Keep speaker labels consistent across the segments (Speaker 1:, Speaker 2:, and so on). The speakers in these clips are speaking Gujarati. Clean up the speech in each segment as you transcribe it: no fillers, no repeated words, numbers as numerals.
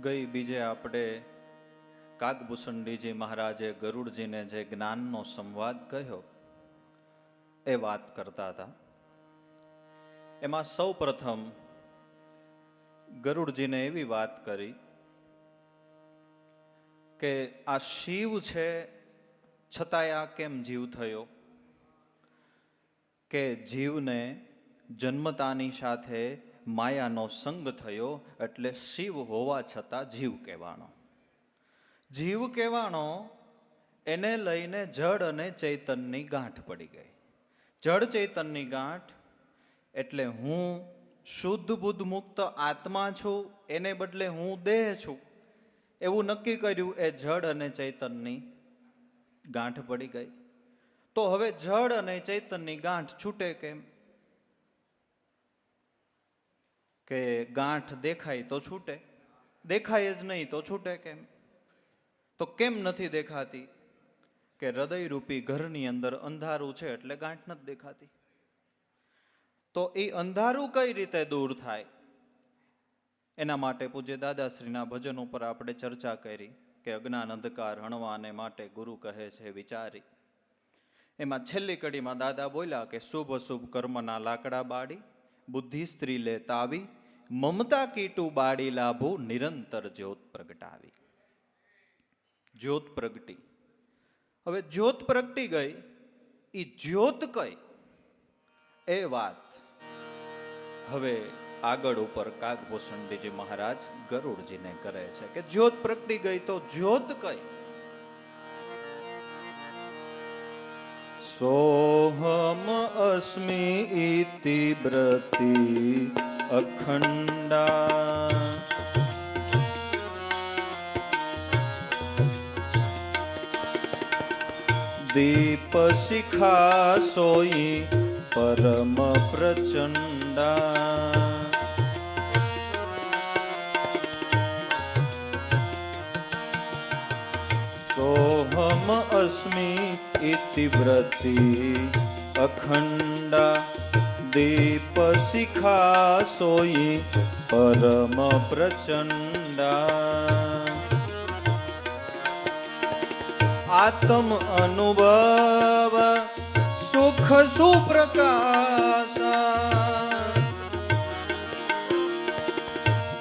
Speaker 1: ગઈ બીજે આપણે કાગભૂષણજીજી મહારાજે ગરુડજીને જે જ્ઞાનનો સંવાદ કહ્યો એ વાત કરતા હતા. એમાં સૌ પ્રથમ ગરુડજીને એવી વાત કરી કે આ શિવ છે છતાંય આ કેમ જીવ થયો, કે જીવને જન્મતાની સાથે માયાનો સંગ થયો એટલે શિવ હોવા છતાં જીવ કહેવાનો. જીવ કહેવાનો એને લઈને જડ અને ચૈતનની ગાંઠ પડી ગઈ. જડ ચૈતનની ગાંઠ એટલે હું શુદ્ધ બુદ્ધ મુક્ત આત્મા છું, એને બદલે હું દેહ છું એવું નક્કી કર્યું. એ જડ અને ચૈતનની ગાંઠ પડી ગઈ. તો હવે જડ અને ચૈતનની ગાંઠ છૂટે કેમ? કે ગાંઠ દેખાય તો છૂટે, દેખાય જ નહીં તો છૂટે કેમ? તો કેમ નથી દેખાતી? કે હૃદયરૂપી ઘરની અંદર અંધારું છે એટલે ગાંઠ નથી દેખાતી. તો એ અંધારું કઈ રીતે દૂર થાય? એના માટે પૂજ્ય દાદાશ્રીના ભજન ઉપર આપણે ચર્ચા કરી કે અજ્ઞાન અંધકાર હણવાને માટે ગુરુ કહે છે વિચારી. એમાં છેલ્લી કડીમાં દાદા બોલ્યા કે શુભ અશુભ કર્મના લાકડા બાળી, બુદ્ધિ સ્ત્રી લે તાવી, મમતા કીટું બાળી લાભું, નિરંતર જ્યોત પ્રગટાવી. જ્યોત પ્રગટી. હવે જ્યોત પ્રગટી ગઈ, એ જ્યોત કઈ એ વાત હવે આગળ ઉપર કાગભૂષણજી મહારાજ ગરુડજીને કરે છે કે જ્યોત પ્રગટી ગઈ તો જ્યોત કઈ? સોહમ અસ્મિ ઇતિ બ્રતિ અખંડા, દીપ શિખા સોઈ પરમ પ્રચંડા, સોહમ અસ્મિ ઇતિ વ્રતિ અખંડા, દીપ શિખા સોઈ પરમ પ્રચંડા, આત્મ અનુભવ સુખ સુપ્રકાશ,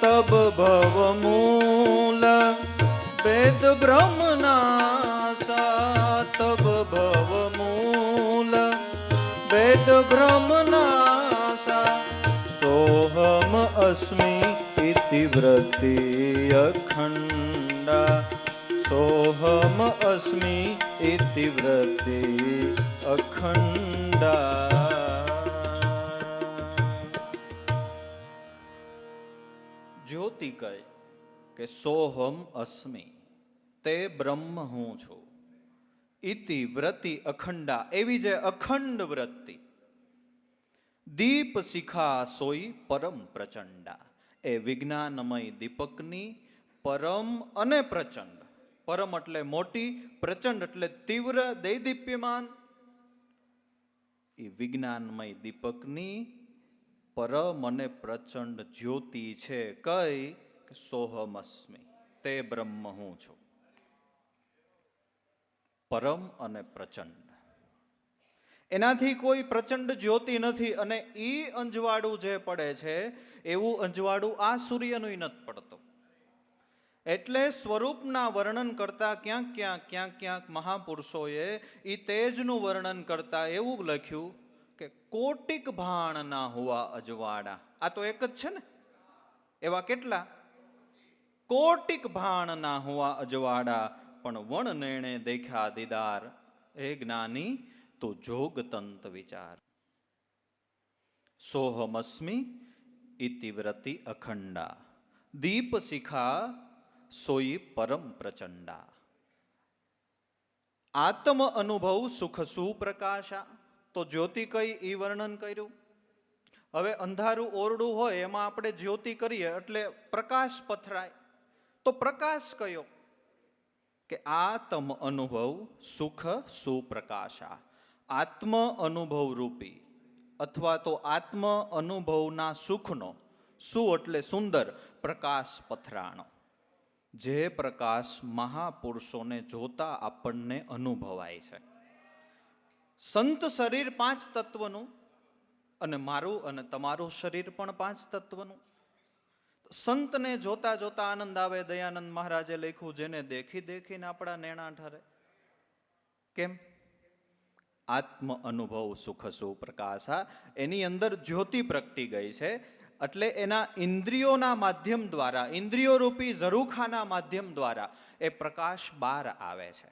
Speaker 1: તબ ભવ મૂલ વેદ બ્રહ્મનાશ, તબ ભવ મૂલ વેદ બ્રહ્મનાશ, સોહમ અસ્મિ ઇતિ વ્રતિ અખંડા, સોહમ અસ્મિ ઇતિ વ્રતિ અખંડા. જ્યોતિ કહે કે સોહમ અસ્મિ, તે બ્રહ્મ હું છું. ઇતિ વ્રતિ અખંડા, એવી જે અખંડ વૃત્તિ. દીપ શિખા સોઈ પરમ પ્રચંડા, એ વિજ્ઞાનમય દીપકની પરમ અને પ્રચંડ. પરમ એટલે મોટી, પ્રચંડ એટલે તીવ્ર, દૈદીપ્યમાન. એ વિજ્ઞાનમય દીપકની પરમ અને પ્રચંડ જ્યોતિ છે. કઈ? સોહમ અસ્મિ, તે બ્રહ્મ હું છું. પરમ અને પ્રચંડ, એનાથી કોઈ પ્રચંડ જ્યોતિ નથી. અને ઈ અંજવાળું જે પડે છે એવું અંજવાળું આ સૂર્યનું નથી પડતું. એટલે સ્વરૂપના વર્ણન કરતા ક્યાંક મહાપુરુષોએ ઈ તેજનું વર્ણન કરતા એવું લખ્યું કે કોટિક ભાણ ના હુઆ અજવાડા. આ તો એક જ છે ને, એવા કેટલા? કોટિક ભાણ ના હુઆ અજવાડા, પણ વણ નેણે દેખ્યા દીદાર, એ જ્ઞાની તો જોગ તંત વિચાર. સોહમ અસ્મિ ઇતિ વ્રતિ અખંડા, દીપ શિખા સોઈ પરમ પ્રચંડા, આત્મ અનુભવ સુખ સુપ્રકાશા. તો જ્યોતિ કઈ ઈ વર્ણન કર્યું. હવે અંધારું ઓરડું હોય એમાં આપણે જ્યોતિ કરીએ એટલે પ્રકાશ પથરાય. તો પ્રકાશ કયો? કે આત્મ અનુભવ સુખ સુપ્રકાશા. આત્મ અનુભવ રૂપી અથવા તો આત્મ અનુભવના સુખનો, સુ એટલે સુંદર, પ્રકાશ પથરાણો. જે પ્રકાશ મહાપુરુષોને જોતા આપણને અનુભવાય છે. સંત શરીર 5 તત્વનું અને મારું અને તમારું શરીર પણ 5 તત્વનું. સંતને જોતા જોતા આનંદ આવે. દયાનંદ મહારાજે લખ્યું, જેને દેખી દેખીને આપણા નેણા ઠરે. કેમ? આત્મ અનુભવ સુખ સુપ્રકાશા, એની અંદર જ્યોતિ પ્રગટી ગઈ છે. એટલે એના ઇન્દ્રિયોના માધ્યમ દ્વારા, ઇન્દ્રિયો રૂપી ઝરૂખાના માધ્યમ દ્વારા એ પ્રકાશ બહાર આવે છે.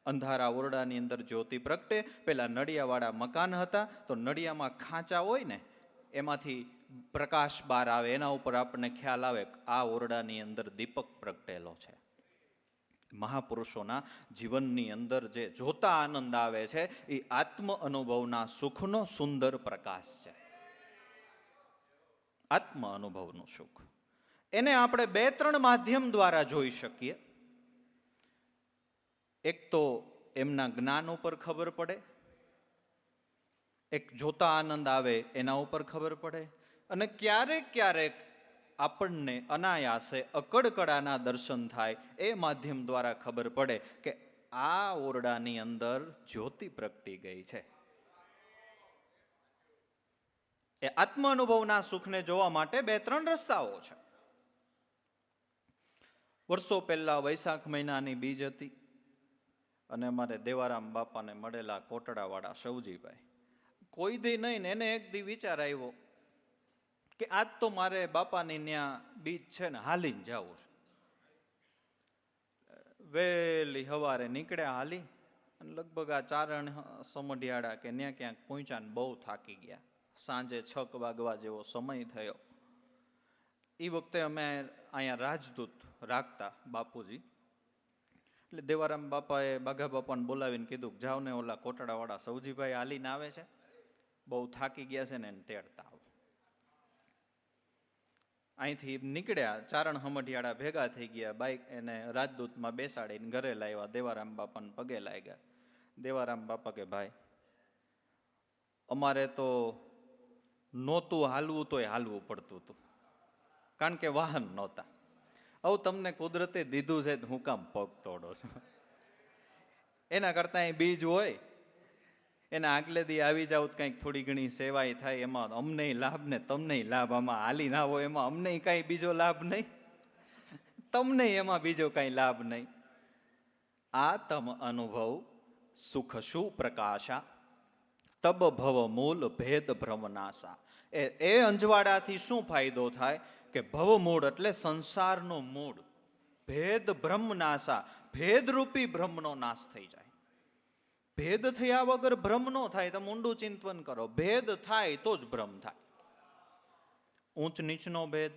Speaker 1: અંધારા ઓરડાની અંદર જ્યોતિ પ્રગટે. પેલા નડિયાવાળા મકાન હતા, તો નડિયામાં ખાંચા હોય ને, એમાંથી પ્રકાશ બહાર આવે. એના ઉપર આપણને ખ્યાલ આવે આ ઓરડાની અંદર દીપક પ્રગટેલો છે. મહાપુરુષોના જીવનની અંદર જે જોતા આનંદ આવે છે એ આત્મ અનુભવના સુખનો સુંદર પ્રકાશ છે. આત્મ અનુભવનું સુખ એને આપણે 2-3 માધ્યમ દ્વારા જોઈ શકીએ. એક તો એમના જ્ઞાન ઉપર ખબર પડે, એક જોતા આનંદ આવે એના ઉપર ખબર પડે, અને ક્યારેક ક્યારેક આપણને અનાયાસે અકડકડાના દર્શન થાય એ માધ્યમ દ્વારા ખબર પડે કે આ ઓરડાની અંદર જ્યોતિ પ્રગટી ગઈ છે. એ આત્મ અનુભવના સુખને જોવા માટે 2-3 રસ્તાઓ છે. વર્ષો પહેલા વૈશાખ મહિનાની બીજ હતી અને અમારે દેવારામ બાપાને મળેલા કોટડાવાળા સૌજીભાઈ, કોઈ દી નહીં ને એને એક દી વિચાર આવ્યો કે આજ તો મારે બાપાની ત્યાં બીજ છે ને હાલીને જવું છે. વહેલી સવારે નીકળ્યા હાલી, અને લગભગ આ ચારણ સમઢિયાળા કે ત્યાં ક્યાંક પહોંચ્યા ને બહુ થાકી ગયા. સાંજે 6 વાગવા જેવો સમય થયો. એ વખતે અમે અહીંયા રાજદૂત રાખતા બાપુજી, એટલે દેવારામ બાપાએ બાઘા બાપાને બોલાવીને કીધું, જાઓ ને ઓલા કોટડાવાળા સૌજીભાઈ હાલીને આવે છે, બહુ થાકી ગયા છે ને એને તેડતા આવો. અહીંથી નીકળ્યા, ચારણ હમઢિયાળા ભેગા થઈ ગયા, બાઈક એને રાજદૂતમાં બેસાડીને ઘરે લાવ્યા. દેવારામ બાપાને પગે લાગ્યા. દેવારામ બાપા કે ભાઈ, અમારે તો નહોતું હાલવું તોય હાલવું પડતું હતું, કારણ કે વાહન નહોતા. હવે તમને કુદરતે દીધું છે હું કામ પગ તોડો છો? એના કરતા અહીં બીજ હોય એના આગલે દી આવી જાવ, કંઈક થોડી ઘણી સેવાય થાય, એમાં અમને લાભ ને તમને લાભ. આમાં હાલી ના હોય એમાં અમને કાંઈ બીજો લાભ નહીં, તમને એમાં બીજો કાંઈ લાભ નહીં. આત્મ અનુભવ સુખ સુપ્રકાશા તબ ભવ મૂળ ભેદ ભ્રમનાશા. એ અંજવાડાથી શું ફાયદો થાય કે ભવમૂળ એટલે સંસારનો મૂળ, ભેદ બ્રહ્મનાશા, ભેદરૂપી બ્રહ્મનો નાશ થઈ જાય. ભેદ થયા વગર ભ્રમ નો થાય. તમે ઊંડું ચિંતન કરો, ભેદ થાય તો જ ભ્રમ થાય. ઊંચ નીચનો ભેદ,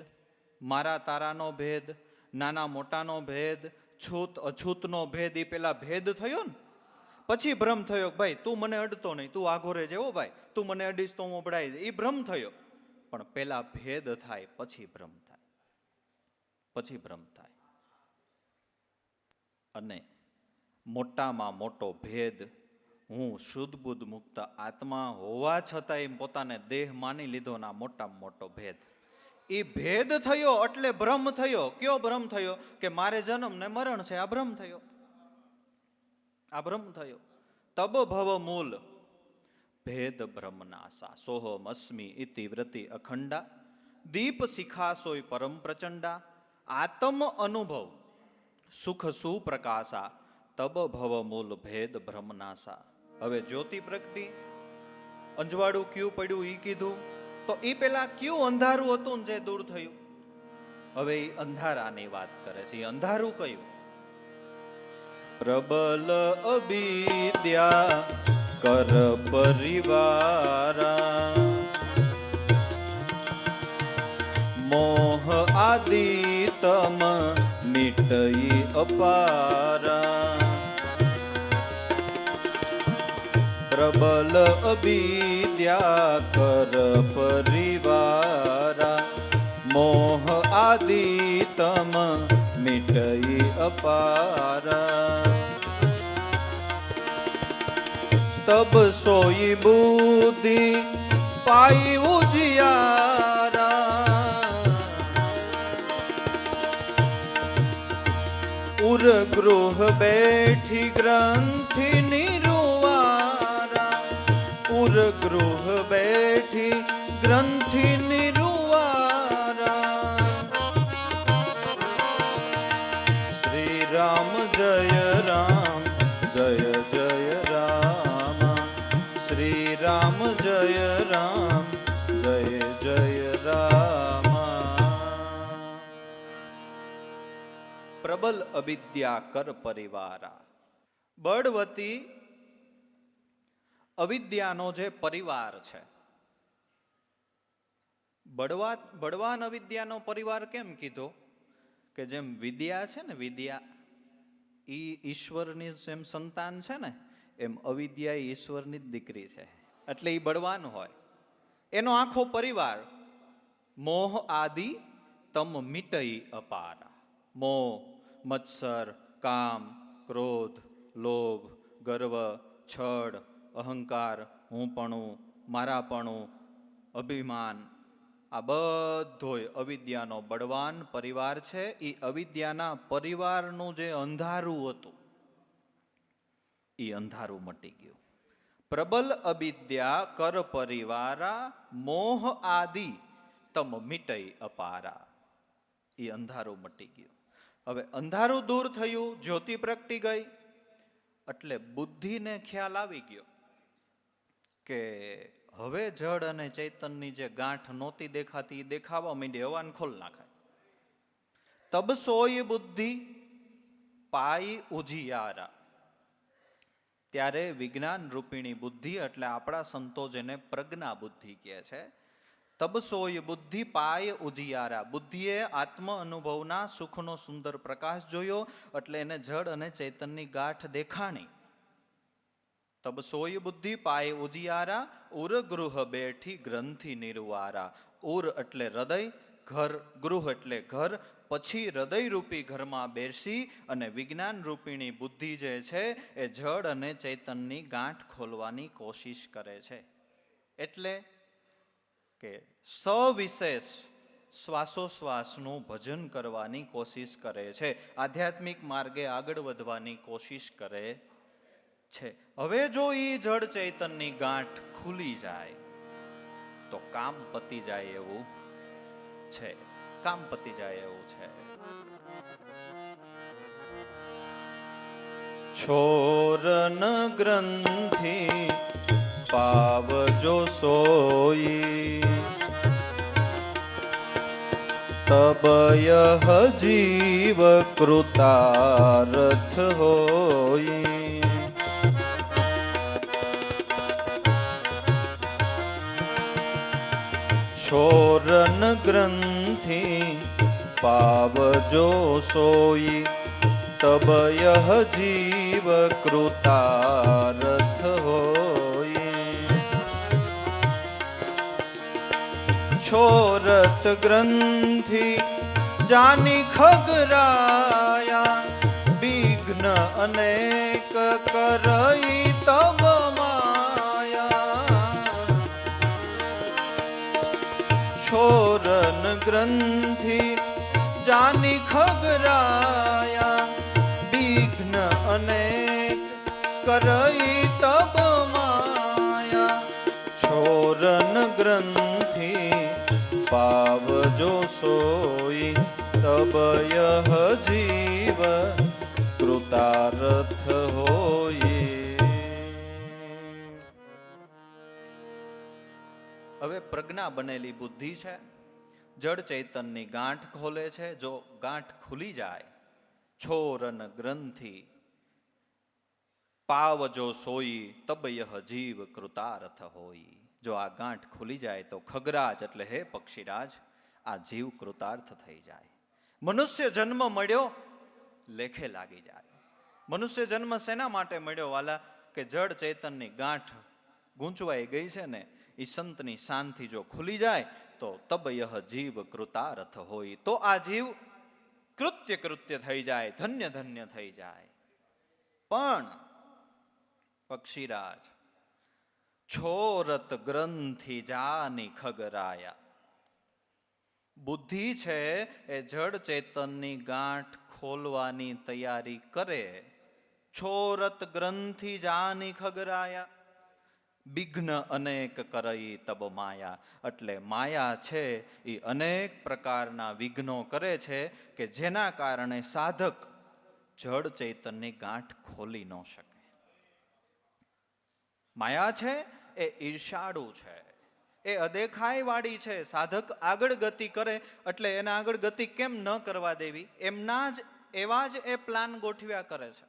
Speaker 1: મારા તારાનો ભેદ, નાના મોટાનો ભેદ, છૂત અછૂતનો ભેદ, એ પેલા ભેદ થયો ને પછી ભ્રમ થયો. ભાઈ તું મને અડતો નહીં, તું આઘોરે જેવો, ભાઈ તું મને અડીશ તો હું અબડાઈ. એ ભ્રમ થયો. પણ પેલા ભેદ થાય પછી ભ્રમ થાય, પછી ભ્રમ થાય. અને મોટામાં મોટો ભેદ, હું શુદ્ધ બુદ્ધ મુક્ત આત્મા હોવા છતાં એમ પોતાને દેહ માની લીધો ના મોટામાં મોટો ભેદ. એ ભેદ થયો એટલે ભ્રમ થયો. કયો ભ્રમ થયો? કે મારે જન્મ ને મરણ છે, આ ભ્રમ થયો. આ ભ્રમ થયો. તબ ભવ મૂલ ભેદ બ્રહ્મનાશા સોહમ અસ્મિ ઇતિ વ્રતિ અખંડા દીપ શિખાસોય પરમ પ્રચંડા આત્મ અનુભવ સુખ સુપ્રકાશા તબ ભવ મૂલ ભેદ બ્રહ્મનાશા. હવે જ્યોતિ પ્રગટી, અંજવાળું ક્યું પડ્યું ઈ કીધું, તો ઈ પેલા ક્યું અંધારું હતું ને જે દૂર થયું. હવે ઈ અંધારાની વાત કરે છે. અંધારું કયું? પ્રબલ અવિદ્યા કર પરિવારા મોહ આદિતમ નિટઈ અપારા. પ્રબલ અવિદ્યા કર પરિવારા મોહ આદિતમ મિટઈ અપારા. તબ સોઈ બુદ્ધિ પાઈ ઉજિયારા ઉર ગૃહ બેઠી ગ્રંથિ નિરુવારા, ઉર ગૃહ બેઠી ગ્રંથિ નિરુવારા. શ્રી રામ જય રામ જય જય રામ, શ્રી રામ જય રામ જય જય રામ. પ્રબલ અવિદ્યા કર પરિવારા. બળવતી અવિદ્યાનો જે પરિવાર છે, બળવાન અવિદ્યાનો પરિવાર કેમ કીધો? કે જેમ વિદ્યા છે ને, વિદ્યા ઈ ઈશ્વરની જેમ સંતાન છે ને, એમ અવિદ્યા ઈશ્વરની જ દીકરી છે, એટલે ઈ બળવાન હોય. એનો આખો પરિવાર મોહ આદિ તમ મિટઈ અપારા. મોહ, મત્સર, કામ, ક્રોધ, લોભ, ગર્વ, છળ, અહંકાર, હુંપણું, મારાપણું, અભિમાન, આ બધોય અવિદ્યાનો બળવાન પરિવાર છે. એ અવિદ્યાના પરિવારનું જે અંધારું હતું, એ અંધારું મટી ગયું. પ્રબલ અવિદ્યા કર પરિવારા, મોહ આદિ તમ મિટઈ અપારા. એ અંધારું મટી ગયું. હવે અંધારું દૂર થયું, જ્યોતિ પ્રગટી ગઈ, એટલે બુદ્ધિને ખ્યાલ આવી ગયો કે હવે જડ અને ચૈતનની જે ગાંઠ નહોતી દેખાતી, એ દેખાવા માંડી, હવાન ખોલ નાખાય. તબ સોય બુદ્ધિ પાઈ ઉજિયારા. ત્યારે વિજ્ઞાન રૂપિણી બુદ્ધિ, એટલે આપણા સંતો જેને પ્રજ્ઞા બુદ્ધિ કહે છે, તબસોય બુદ્ધિ પાય ઉજિયારા. બુદ્ધિએ આત્મ અનુભવના સુખનો સુંદર પ્રકાશ જોયો, એટલે એને જડ અને ચૈતનની ગાંઠ દેખાણી. તબસોય બુદ્ધિ પાય ઉજિયારા, ઉર ગૃહ બેઠી ગ્રંથિ નિર્વારા. ઉર એટલે હૃદય, ઘર, ગૃહ એટલે ઘર. પછી હૃદય રૂપી ઘરમાં બેસી અને વિજ્ઞાન રૂપિણી બુદ્ધિ જે છે એ જડ અને ચૈતનની ગાંઠ ખોલવાની કોશિશ કરે છે. એટલે કે સવિશેષ શ્વાસોશ્વાસનું ભજન કરવાની કોશિશ કરે છે, આધ્યાત્મિક માર્ગે આગળ વધવાની કોશિશ કરે છે. હવે જો એ જડ ચૈતનની ગાંઠ ખુલી જાય તો કામ પતી જાય એવું છે. કામ પતી જાય એવું છે. છોરન ગ્રંથિ પાવજો સોઈ, તબયહ જીવ કૃતાર્થ હોઈ. છોરન ગ્રંથિ પાવજો સોઈ, તબયહ જીવ કૃતાર્થ હોઈ. છોરત ગ્રંથિ જાની ખગરાયા, વિઘ્ન અનેક કરઈ તબ માયા. છોરન ગ્રંથિ જાની ખગરાયા, વિઘ્ન અનેક કરઈ તબ માયા. છોરન ગ્રંથિ પાવજો સોઈ, તબયહ જીવ કૃતાર્થ હોઈ. હવે પ્રજ્ઞા બનેલી બુદ્ધિ છે, જડ ચૈતનની ગાંઠ ખોલે છે. જો ગાંઠ ખુલી જાય, છોરન ગ્રંથિ પાવજો સોઈ, તબયહ જીવ કૃતાર્થ હોઈ. જો આ ગાંઠ ખુલી જાય તો ખગરાજ એટલે હે પક્ષીરાજ, આ જીવ કૃતાર્થ થઈ જાય. મનુષ્ય જન્મ મળ્યો લેખે લાગી જાય. મનુષ્ય જન્મ શેના માટે મળ્યો વાલા? કે જડ ચૈતનની ગાંઠ ગૂંચવાઈ ગઈ છે ને, એ સંતની શાનથી જો ખુલી જાય તો તબયહ જીવ કૃતાર્થ હોય. તો આ જીવ કૃત્ય થઈ જાય, ધન્ય ધન્ય થઈ જાય. પણ પક્ષીરાજ છોરત ગ્રંથિ જાની ખગરાયા. બુદ્ધિ છે એ જડ ચેતનની ગાંઠ ખોલવાની તૈયારી કરે, છોરત ગ્રંથિ જાની ખગરાયા, વિઘ્ન અનેક કરઈ તબ માયા. એટલે માયા છે એ અનેક પ્રકારના વિઘ્નો કરે છે કે જેના કારણે સાધક જડ ચૈતન્યની ગાંઠ ખોલી ન શકે. માયા છે એ ઈર્ષાળુ છે, એ અદેખાઈ વાળી છે. સાધક આગળ ગતિ કરે એટલે એને આગળ ગતિ કેમ ન કરવા દેવી, એવા જ એ પ્લાન ગોઠવ્યા કરે છે.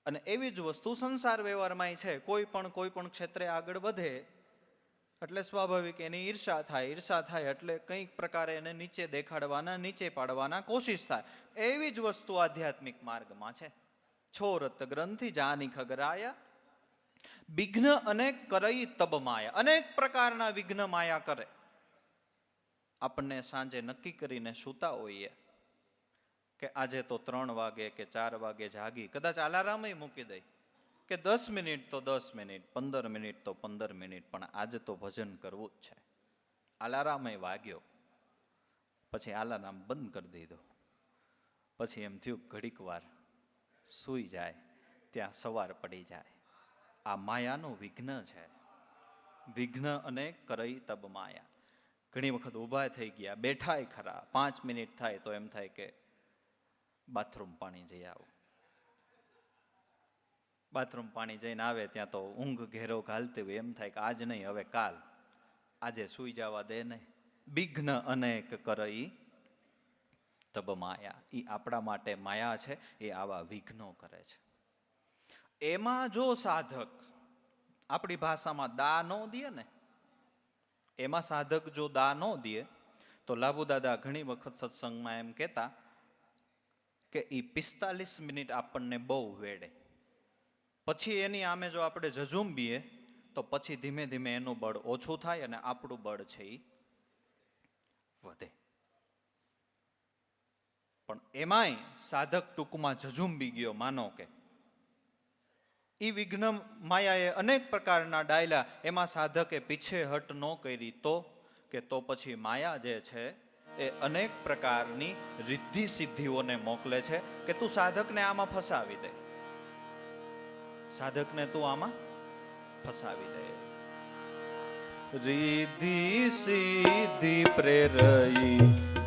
Speaker 1: અને એવી જ વસ્તુ સંસાર વ્યવહારમાં છે. કોઈ પણ ક્ષેત્રે આગળ વધે એટલે સ્વાભાવિક એની ઈર્ષા થાય એટલે કંઈક પ્રકારે એને નીચે દેખાડવાના, નીચે પાડવાના કોશિશ થાય. એવી જ વસ્તુ આધ્યાત્મિક માર્ગમાં છે. છોરત ગ્રંથિ જાની ખગરાયા, વિઘ્ન અનેક કરઈ તબ માયા. અનેક પ્રકારના વિઘ્ન માયા કરે. આપણને સાંજે નક્કી કરીને સૂતા હોઈએ કે આજે તો 3 વાગે કે 4 વાગે જાગી, કદાચ અલાર્મ મૂકી દઈ કે 10 મિનિટ તો 10 મિનિટ, 15 મિનિટ તો 15 મિનિટ, પણ આજે તો ભજન કરવું જ છે. અલાર્મ વાગ્યો, પછી અલાર્મ બંધ કરી દીધો, પછી એમ થયું ઘડીક વાર સૂઈ જાય, ત્યાં સવાર પડી જાય. આ માયાનું વિઘ્ન છે. વિઘ્ન અને કરઈ તબ માયા. ઘણી વખત ઊભા થઈ ગયા, બેઠાય ખરા, 5 મિનિટ થાય તો એમ થાય કે બાથરૂમ પાણી જઈ આવો. બાથરૂમ પાણી જઈને આવે ત્યાં તો ઊંઘ ઘેરો ઘાલતી હોય, એમ થાય કે આજ નહીં હવે કાલ, આજે સૂઈ જવા દે ને. વિઘ્ન અનેક કરઈ તબ માયા. એ આપણા માટે માયા છે, એ આવા વિઘ્નો કરે છે. એમાં જો સાધક આપણી ભાષામાં દા ન દે ને, એમાં સાધક જો દા ન દે તો લાભુ દાદા ઘણી વખત સત્સંગમાં એમ કહેતા કે એ 45 મિનિટ આપણને બહુ વેડે. પછી એની આમે જો આપણે ઝઝુંબીએ તો પછી ધીમે ધીમે એનું બળ ઓછું થાય અને આપણું બળ છે એ વધે. પણ એમાંય સાધક ટૂંકમાં ઝઝુંબી ગયો, માનો કે ઈ વિઘ્ન માયાએ અનેક પ્રકારના ડાયલા, એમાં સાધકે પીછેહટ ન કરી તો પછી માયા જે છે એ અનેક પ્રકારની રિદ્ધિ સિદ્ધિઓને મોકલે છે કે તું સાધકને આમાં ફસાવી દે, સાધકને તું આમાં ફસાવી દે. રિદ્ધિ સિદ્ધિ પ્રેરઈ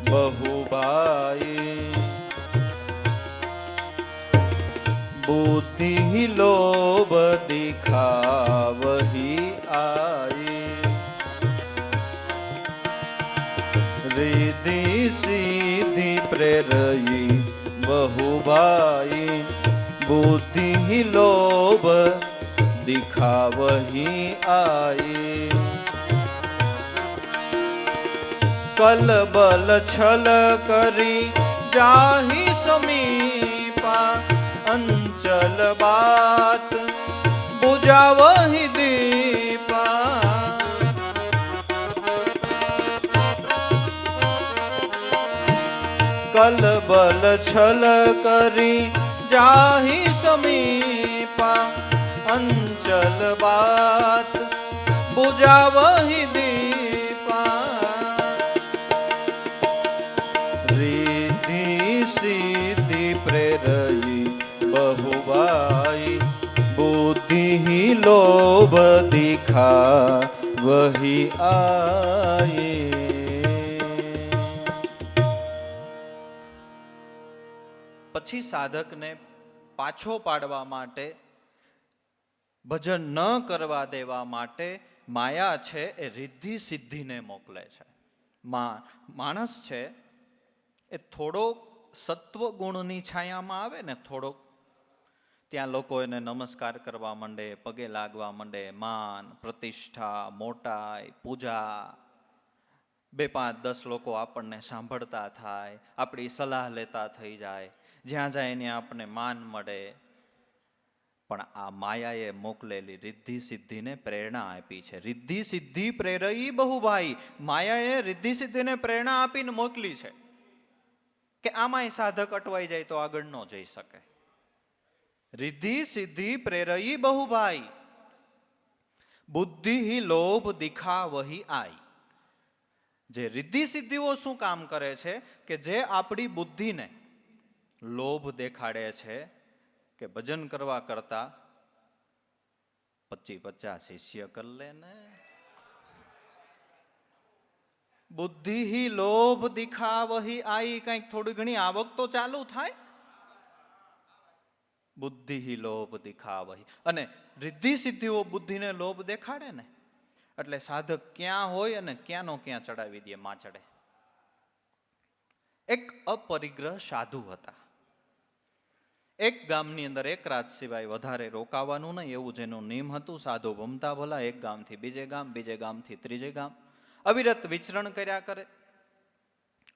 Speaker 1: બહુબાઈ, બુદ્ધિ લોભ દિખાવહી આઈ. રિદ્ધિ સિદ્ધિ પ્રેરઈ બહુબાઈ, બુદ્ધિ લોભ દિખાવહી આઈ. કલબલ છલ કરી જાહી સમીપા, અંચલ બાત બુજાવહી દીપા. કલબલ છલ કરી જાહી સમીપા, અંચલ બાત બુજાવહી દીપા. રિદ્ધિ સિદ્ધિ પ્રેરઈ બહુબાઈ, બુદ્ધિ લોભ દિખાવહી આઈ. પછી સાધકને પાછો પાડવા માટે, ભજન ન કરવા દેવા માટે માયા છે એ રિદ્ધિ સિદ્ધિને મોકલે છે. માણસ છે એ થોડોક સત્વ ગુણની છાયામાં આવે ને, થોડોક ત્યાં લોકો એને નમસ્કાર કરવા માંડે, પગે લાગવા માંડે, માન પ્રતિષ્ઠા, મોટાઈ, પૂજા, 2, 5, 10 લોકો આપણને સાંભળતા થાય, આપણી સલાહ લેતા થઈ જાય, જ્યાં જાય એને આપણને માન મળે. પણ આ માયાએ મોકલેલી રિદ્ધિ સિદ્ધિને પ્રેરણા આપી છે. રિદ્ધિ સિદ્ધિ પ્રેરઈ બહુભાઈ. માયાએ રિદ્ધિ સિદ્ધિને પ્રેરણા આપીને મોકલી છે કે આમાંય સાધક અટવાઈ જાય તો આગળ ન જઈ શકે. રિદ્ધિ સિદ્ધિ પ્રેરઈ બહુભાઈ, બુદ્ધિ લોભ દિખાવહી આઈ. જે રિદ્ધિ સિદ્ધિઓ શું કામ કરે છે કે જે આપણી બુદ્ધિને, લોભ દેખાડે છે કે ભજન કરવા કરતા 25-50 શિષ્ય કર લે ને. બુદ્ધિ હી લોભ દિખાવહી આઈ, કંઈક થોડી ઘણી આવક તો ચાલુ થાય. બુદ્ધિ હી લોભ દિખાવહી, અને રિદ્ધિ સિદ્ધિઓ બુદ્ધિને લોભ દેખાડે ને એટલે સાધક ક્યાં હોય અને ક્યાંનો ક્યાં ચડાવી દે માં ચડે. એક અપરિગ્રહ સાધુ હતા. એક ગામની અંદર એક રાત સિવાય વધારે રોકાવાનું નહીં એવું જેનું નિયમ હતું. સાધુ ભમતા ભલા એક ગામથી બીજે ગામ, બીજે ગામથી ત્રીજે ગામ અવિરત વિચરણ કર્યા કરે.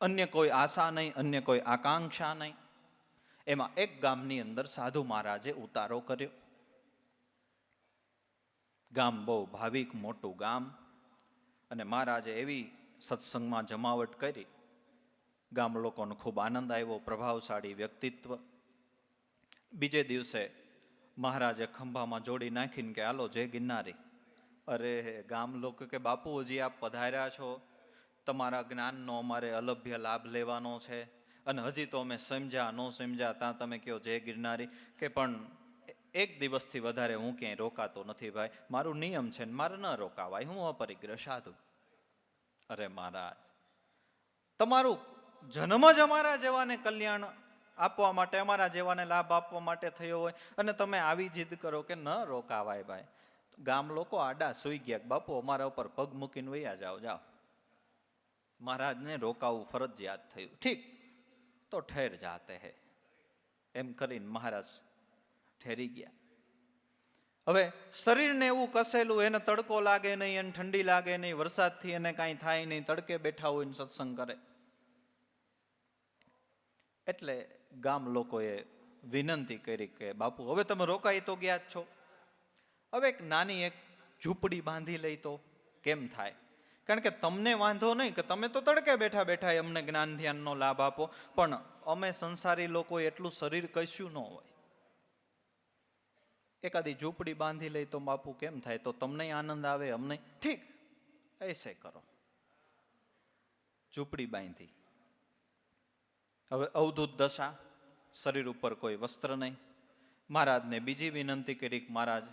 Speaker 1: અન્ય કોઈ આશા નહીં, અન્ય કોઈ આકાંક્ષા નહીં. એમાં એક ગામની અંદર સાધુ મહારાજે ઉતારો કર્યો. ગામ બહુ ભાવિક મોટું ગામ, અને મહારાજે એવી સત્સંગમાં જમાવટ કરી, ગામ લોકોને ખૂબ આનંદ આવ્યો. પ્રભાવશાળી વ્યક્તિત્વ. બીજે દિવસે મહારાજે ખંભામાં જોડી નાખીને કે હાલો જય ગિરનારી. અરે ગામ લોકો કે બાપુ હજી આપ પધાર્યા છો, તમારા જ્ઞાનનો અમારે અલભ્ય લાભ લેવાનો છે, અને હજી તો અમે સમજ્યા ન સમજ્યા ત્યાં તમે કહો જય ગિરનારી. કે પણ એક દિવસથી વધારે હું ક્યાંય રોકાતો નથી ભાઈ, મારું નિયમ છે ને મારે ન રોકાવાય, હું અપરિગ્રહ સાધુ. અરે મહારાજ, તમારું જન્મ જ અમારા જેવાને કલ્યાણ આપવા માટે, અમારા જેવાને લાભ આપવા માટે થયો હોય, અને તમે આવી જીદ કરો કે ન રોકાવાય ભાઈ. ગામ લોકો આડા સુઈ ગયા, બાપુ અમારા ઉપર પગ મૂકીને વૈયા જાઓ, જાઓ. મહારાજને રોકાવું ફરજિયાત થયું. ઠીક તો ઠેર જાતે હે, એમ કરીને મહારાજ ઠેરી ગયા. હવે શરીરને એવું કસેલું, એને તડકો લાગે નહીં, એને ઠંડી લાગે નહીં, વરસાદથી એને કાંઈ થાય નહીં, તડકે બેઠા હોય ને સત્સંગ કરે. એટલે ગામ લોકોએ વિનંતી કરી કે બાપુ હવે તમે રોકાઈ તો ગયા જ છો, હવે એક નાની એક ઝૂંપડી બાંધી લઈ તો કેમ થાય? કારણ કે તમને વાંધો નહીં કે તમે તો તડકે બેઠા બેઠા અમને જ્ઞાન ધ્યાનનો લાભ આપો, પણ અમે સંસારી લોકો એટલું શરીર કશ્યું ન હોય. એકાદી ઝૂંપડી બાંધી લઈ તો બાપુ કેમ થાય? તો તમને આનંદ આવે, અમને ઠીક એસે કરો. ઝૂંપડી બાંધી. હવે અવધૂત દશા, શરીર ઉપર કોઈ વસ્ત્ર નહીં. મહારાજને બીજી વિનંતી કરી, મહારાજ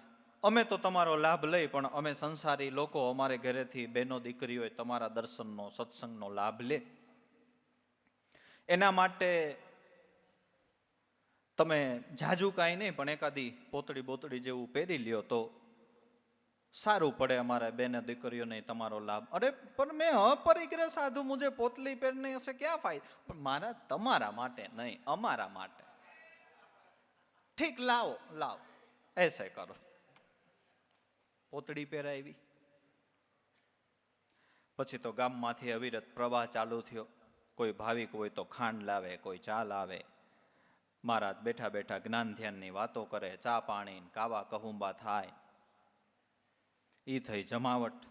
Speaker 1: અમે તો તમારો લાભ લઈ, પણ અમે સંસારી લોકો, અમારે ઘરેથી બહેનો દીકરીઓ તમારા દર્શનનો સત્સંગનો લાભ લે, એના માટે તમે જાજુ કાંઈ નહીં પણ એકાદી પોતળી બોતળી જેવું પહેરી લ્યો તો સારું પડે, અમારા બેને દીકરીઓને તમારો લાભ. અરે પણ મેં અપરિગ્રહ સાધુ, મુझे પોતલી પહેરને હશે ક્યાં ફાયદા? પણ મારા તમારા માટે નહીં, અમારા માટે. ઠીક લાવો લાવો, એસે કરો. પોતળી પહેરાવી. પછી તો ગામમાંથી અવિરત પ્રવાહ ચાલુ થયો. કોઈ ભાવિક હોય તો ખાંડ લાવે, કોઈ ચા લાવે. મહારાજ બેઠા બેઠા જ્ઞાન ધ્યાનની વાતો કરે, ચા પાણી કાવા કહુંબા થાય. ઈ થઈ જમાવટ.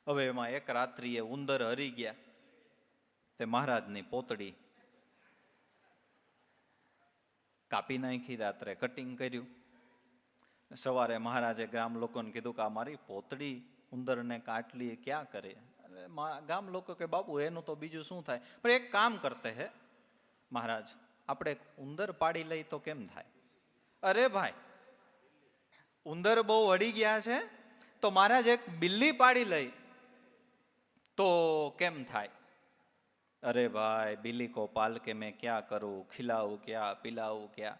Speaker 1: હવે એમાં એક રાત્રિએ ઉંદર હરી ગયા, તે મહારાજની પોતળી કાપી નાખી, રાત્રે કટિંગ કર્યું. સવારે મહારાજે ગ્રામ લોકોને કીધું કે આ મારી પોતળી ઉંદરને કાટલી ક્યાં કરે? ગામ લોકો કે બાપુ એનું તો બીજું શું થાય, પણ એક કામ કરતે હે મહારાજ, આપણે ઉંદર પાડી લઈ તો કેમ થાય? અરે ભાઈ, ઉંદર બહુ અડી ગયા છે તો મહારાજ એક બિલ્લી પાડી લઈ તો કેમ થાય? અરે ભાઈ, બિલ્લી કો પાલ કે મેં ક્યાં કરું, ખિલાવું ક્યાં, પિલાવું ક્યાં?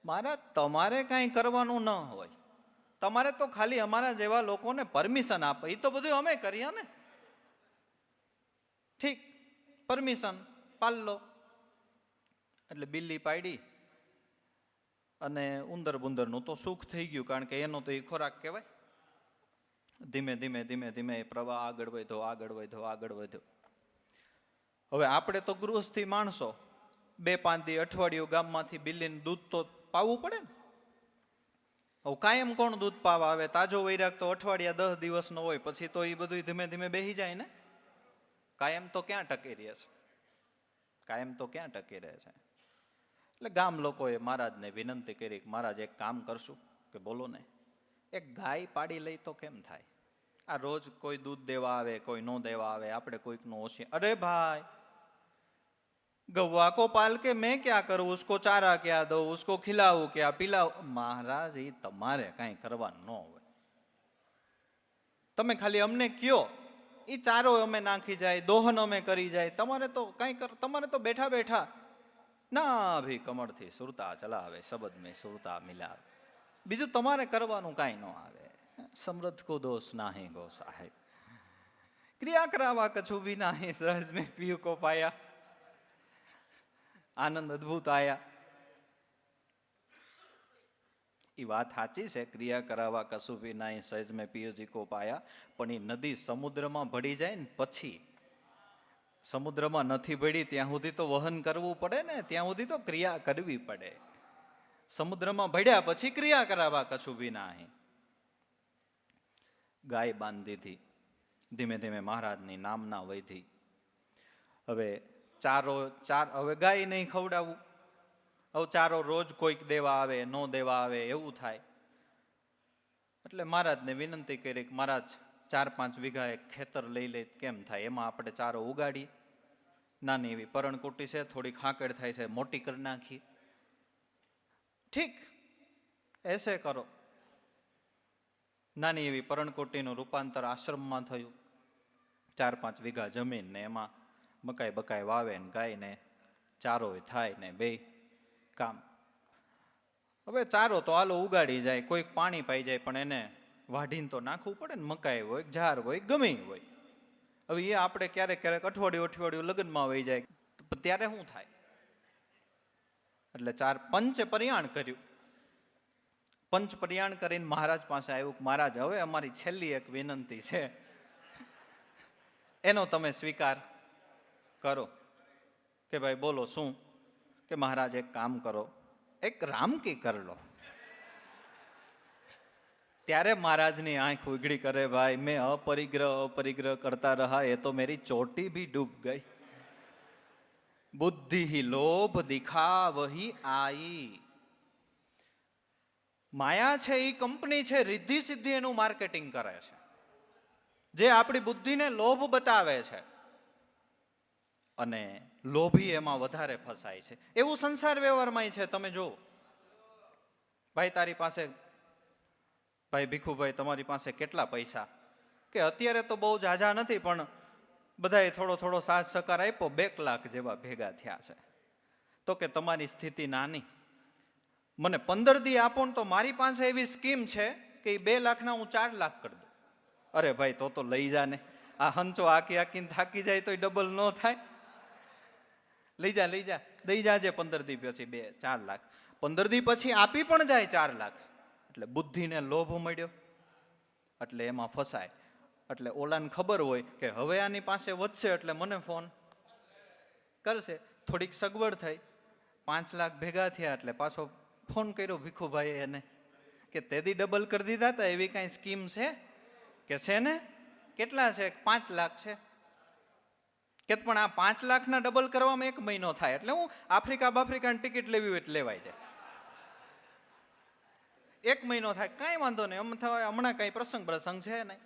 Speaker 1: મહારાજ તમારે કાંઈ કરવાનું ન હોય, તમારે તો ખાલી અમારા જેવા લોકોને પરમિશન આપે, એ તો બધું અમે કરીએ ને. ઠીક, પરમિશન પાલ લો. એટલે બિલ્લી પાડી, અને ઉંદર બુંદરનું તો સુખ થઈ ગયું, કારણ કે એનો તો એ ખોરાક કહેવાય. ધીમે ધીમે ધીમે ધીમે એ પ્રવાહ આગળ વધ્યો, આગળ વધ્યો, આગળ વધ્યો. હવે આપણે તો ગૃહસ્થી માણસો, 2-5 દી, અઠવાડિયું ગામમાંથી બિલ્લીને દૂધ તો પાવું પડે ને. હવે કાયમ કોણ દૂધ પાવા આવે? તાજો વૈરાગ તો અઠવાડિયા 10 દિવસનો હોય, પછી તો એ બધું ધીમે ધીમે બેસી જાય ને. કાયમ તો ક્યાં ટકી રહે છે? કાયમ તો ક્યાં ટકી રહે છે? એટલે ગામ લોકોએ મહારાજને વિનંતી કરી, મહારાજ એક કામ કરશું કે બોલો ને, એક ગાય પાડી લઈ તો કેમ થાય? આ રોજ કોઈ દૂધ દેવા આવે, કોઈ ન દેવા આવે, આપણે કોઈકનું ઓછી. અરે ભાઈ, गौवा को पाल के मैं क्या करूं, उसको चारा क्या दो, उसको खिलाऊं क्या पिलाऊं. મહારાજ એ તમારે કાંઈ કરવાનું ન હોય. તમે ખાલી અમને કયો, એ ચારો અમે નાખી જાય, દોહન અમે કરી જાય. તમારે તો કાંઈ તમારે તો બેઠા બેઠા ના ભી કમળથી સુરતા ચલાવે, શબ્દ મેં સુરતા મિલાવે. બીજું તમારે કરવાનું કાંઈ ન આવે. સમૃદ્ધ કો દોષ નાહી ગો સાહેબ, ક્રિયા કરાવા કછું भी नाही, सहज में पीयू को पाया, આનંદ અદભુત આયા. એ વાત સાચી છે, ક્રિયા કરાવવા કશું બી નહીં, સહેજ મેં પિયુજી કો પાયા. પણ એ નદી સમુદ્રમાં ભળી જાય ને પછી, સમુદ્રમાં નથી ભળી ત્યાં સુધી તો વહન કરવું પડે ને, ત્યાં સુધી તો ક્રિયા કરવી પડે. સમુદ્રમાં ભળ્યા પછી ક્રિયા કરાવવા કશું બી નહીં. ગાય બાંધી દીધી, ધીમે ધીમે મહારાજની નામના વૈધી. હવે હવે ગાય નહીં ખવડાવવું, હવે ચારો રોજ કોઈક દેવા આવે, નો દેવા આવે એવું થાય. એટલે મહારાજને વિનંતી કરી કે મહારાજ 4-5 વીઘા એક ખેતર લઈ લે કેમ થાય, એમાં આપણે ચારો ઉગાડી. નાની એવી પરણકુટી છે, થોડીક હાંકડ થાય છે, મોટી કરી નાખી. ઠીક, એસે કરો. નાની એવી પરણકુટીનું રૂપાંતર આશ્રમમાં થયું. 4-5 વીઘા જમીન ને એમાં મકાઈ બકાઈ વાવે ને ગાય ને ચારો થાય ને બે કામ. હવે ચારો તો આલો ઉગાડી જાય, કોઈક પાણી પાઈ જાય, પણ એને વાઢીને તો નાખવું પડે ને. મકાઈ હોય, ઝાર હોય, ગમે હોય. હવે એ આપણે ક્યારેક ક્યારેક અઠવાડિયું લગ્નમાં વહી જાય, ત્યારે શું થાય? એટલે પંચે પર્યાણ કર્યું. પંચ પર્યાણ કરીને મહારાજ પાસે આવ્યું કે મહારાજ હવે અમારી છેલ્લી એક વિનંતી છે, એનો તમે સ્વીકાર કરો. કે ભાઈ બોલો શું? કે મહારાજ એક કામ કરો, એક રામકી કર લો. ત્યારે મહારાજની આંખ ઉઘડી કરે, ભાઈ મેં अपरिग्रह करता रहा, ये तो मेरी चोटी भी डूब गई. बुद्धि ही लोभ दिखा वही आई. માયા છે એ કંપની છે, રિદ્ધિ સિદ્ધિ એનું માર્કેટિંગ કરે છે, જે આપણી બુદ્ધિને લોભ બતાવે છે, અને લોભી એમાં વધારે ફસાય છે. એવું સંસાર વ્યવહારમાં છે. તમે જો ભાઈ, તારી પાસે, ભાઈ ભીખુભાઈ તમારી પાસે કેટલા પૈસા? કે અત્યારે તો બહુ ઝાઝા નથી, પણ બધાએ થોડો થોડો સાથ સહકાર આપ્યો, 2 લાખ જેવા ભેગા થયા છે. તો કે તમારી સ્થિતિ નાની, મને 15 દી આપો ને તો મારી પાસે એવી સ્કીમ છે કે 2 લાખના હું 4 લાખ કરી દઉં. અરે ભાઈ, તો લઈ જા ને, આ હંચો આકીને થાકી જાય તો ડબલ ન થાય. લઈ જા દઈ જાજે 15 દી પછી 4 લાખ. 15 દી પછી આપી પણ જાય 4 લાખ. એટલે બુદ્ધિને લોભ મળ્યો, એટલે એમાં ફસાય. એટલે ઓલાને ખબર હોય કે હવે આની પાસે વધશે એટલે મને ફોન કરશે. થોડીક સગવડ થઈ, 5 લાખ ભેગા થયા એટલે પાછો ફોન કર્યો ભીખુભાઈ એને કે તેદી ડબલ કરી દીધા હતા, એવી કાંઈ સ્કીમ છે? કે છે ને. કેટલા છે? 5 લાખ છે. કે પણ આ 5 લાખના ડબલ કરવામાં 1 મહિનો થાય, એટલે હું આફ્રિકાની ટિકિટ લેવી હોય એટલે લેવાય જાય. 1 મહિનો થાય, કાંઈ વાંધો નહીં, હમણાં કાંઈ પ્રસંગ છે નહીં.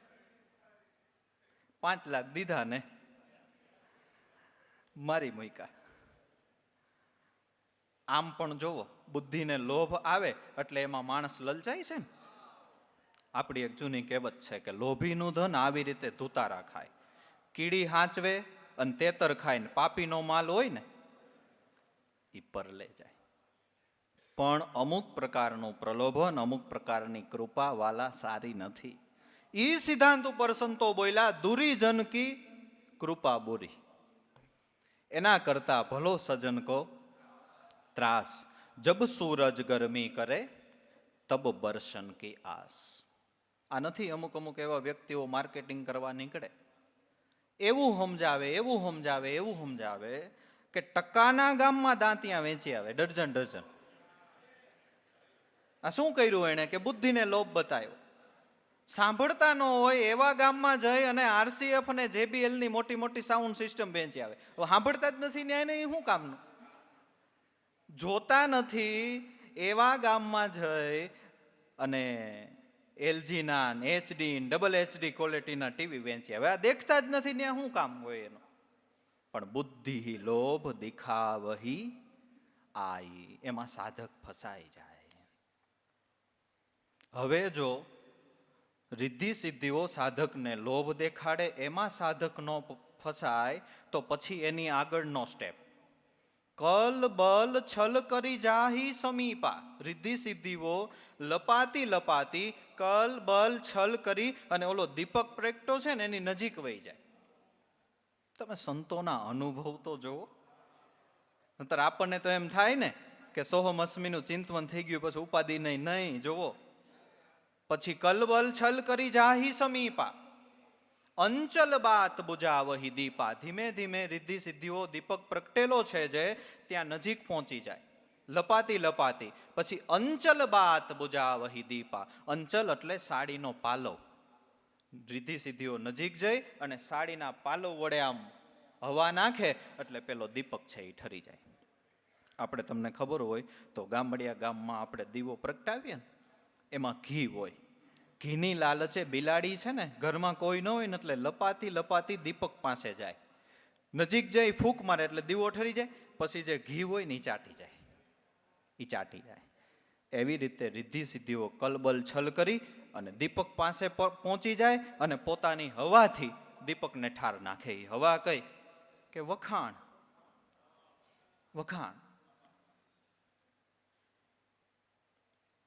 Speaker 1: 5 લાખ દીધા ને મારી મૂકા. આમ પણ જોવો, બુદ્ધિને લોભ આવે એટલે એમાં માણસ લલચાય છે ને. આપણી એક જૂની કહેવત છે કે લોભીનું ધન આવી રીતે ધૂતારા ખાય, કીડી હાંચવે અને તેતર ખાય ને પાપીનો માલ હોય ને એ પરલે જાય. પણ અમુક પ્રકારનું પ્રલોભન, અમુક પ્રકારની કૃપા વાલા સારી નથી. ઈ સિદ્ધાંત ઉપર સંતો બોલ્યા, દુરી જન કી કૃપા બુરી, એના કરતા ભલો સજન કો ત્રાસ, જબ સૂરજ ગરમી કરે તબ બરસન કી આસ. આ નથી અમુક એવા વ્યક્તિઓ માર્કેટિંગ કરવા નીકળે, એવું સમજાવે કે ટકાના ગામમાં દાંતિયા વેચી આવે, ડઝન. આ શું કર્યું એને? કે બુદ્ધિને લોભ બતાવ્યો. સાંભળતા ન હોય એવા ગામમાં જઈ અને RCF અને JBL ની મોટી સાઉન્ડ સિસ્ટમ વેચી આવે. સાંભળતા જ નથી ને એને શું કામનું? જોતા નથી એવા ગામમાં જઈ અને LG ના HD, ડબલ HD ક્વોલિટીના ટીવી વેચી આવે. આ દેખતા જ નથી ને શું કામ હોય એનું? પણ બુદ્ધિ લોભ દિખાવહી આઈ, એમાં સાધક ફસાઈ જાય. હવે જો રિદ્ધિ સિદ્ધિઓ સાધકને લોભ દેખાડે, એમાં સાધક નો ફસાય, તો પછી એની આગળનો સ્ટેપ કલ બલ છલ કરી જાહી સમીપા. રિદ્ધિ સિદ્ધિઓ લપાતી લપાતી કલ બલ છલ કરી અને ઓલો દીપક પ્રગટો છે ને એની નજીક વહી જાય. તમે સંતોના અનુભવ તો જુઓ. નતર આપણને તો એમ થાય ને કે સોહમ અસ્મીનું ચિંતવન થઈ ગયું, પછી ઉપાધિ નહીં જોવો. પછી કલબલ છલ કરી જાહી સમીપા, અંચલ બાત બુજાવહી દીપા. ધીમે ધીમે રિદ્ધિ સિદ્ધિઓ દીપક પ્રગટેલો છે જે ત્યાં નજીક પહોંચી જાય, લપાતી લપાતી. પછી અંચલ બાત બુજાવહી દીપા. અંચલ એટલે સાડીનો પાલો. રિદ્ધિ સિદ્ધિઓ નજીક જઈ અને સાડીના પાલો વડે આમ હવા નાખે એટલે પેલો દીપક છે એ ઠરી જાય. આપણે તમને ખબર હોય તો ગામડિયા ગામમાં આપણે દીવો પ્રગટાવીએ ને, એમાં ઘી હોય. ઘીની લાલચે બિલાડી છે ને, ઘરમાં કોઈ ન હોય ને એટલે લપાતી લપાતી દીપક પાસે જાય, નજીક જઈ ફૂંક મારે એટલે દીવો ઠરી જાય. પછી જે ઘી હોય ને એ ચાટી જાય. એવી રીતે રિદ્ધિ સિદ્ધિઓ કલબલ છલ કરી અને દીપક પાસે પહોંચી જાય અને પોતાની હવાથી દીપકને ઠાર નાખે. એ હવા કઈ કે વખાણ.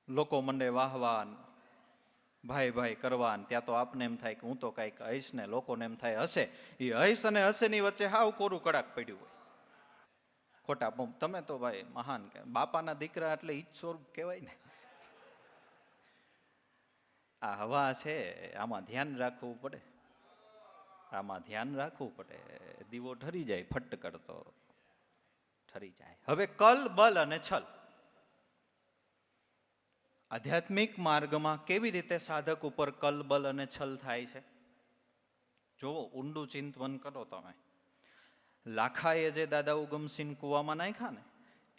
Speaker 1: લોકો મંડે વાહવાન, ભાઈ ભાઈ કરવાન. ત્યાં તો આપને એમ થાય કે હું તો કઈક હઈશ ને, લોકોને એમ થાય હશે. એ હઈશ અને હસેની વચ્ચે હાવ કોરું કડાક પડ્યું હોય. ખોટા તમે તો ભાઈ મહાન કે બાપાના દીકરા એટલે ઈ જ સ્વરૂપ કહેવાય ને. આ હવા છે, આમાં ધ્યાન રાખવું પડે. દીવો ઠરી જાય, ફટ કરતો ઠરી જાય. હવે કલ બલ અને છલ. આધ્યાત્મિક માર્ગમાં કેવી રીતે સાધક ઉપર કલ બલ અને છલ થાય છે જોવો. ઊંડું ચિંતન કરો તમે. લાખાએ જે દાદા ઉગમસિંહ કુવામાં નાખ્યા ને,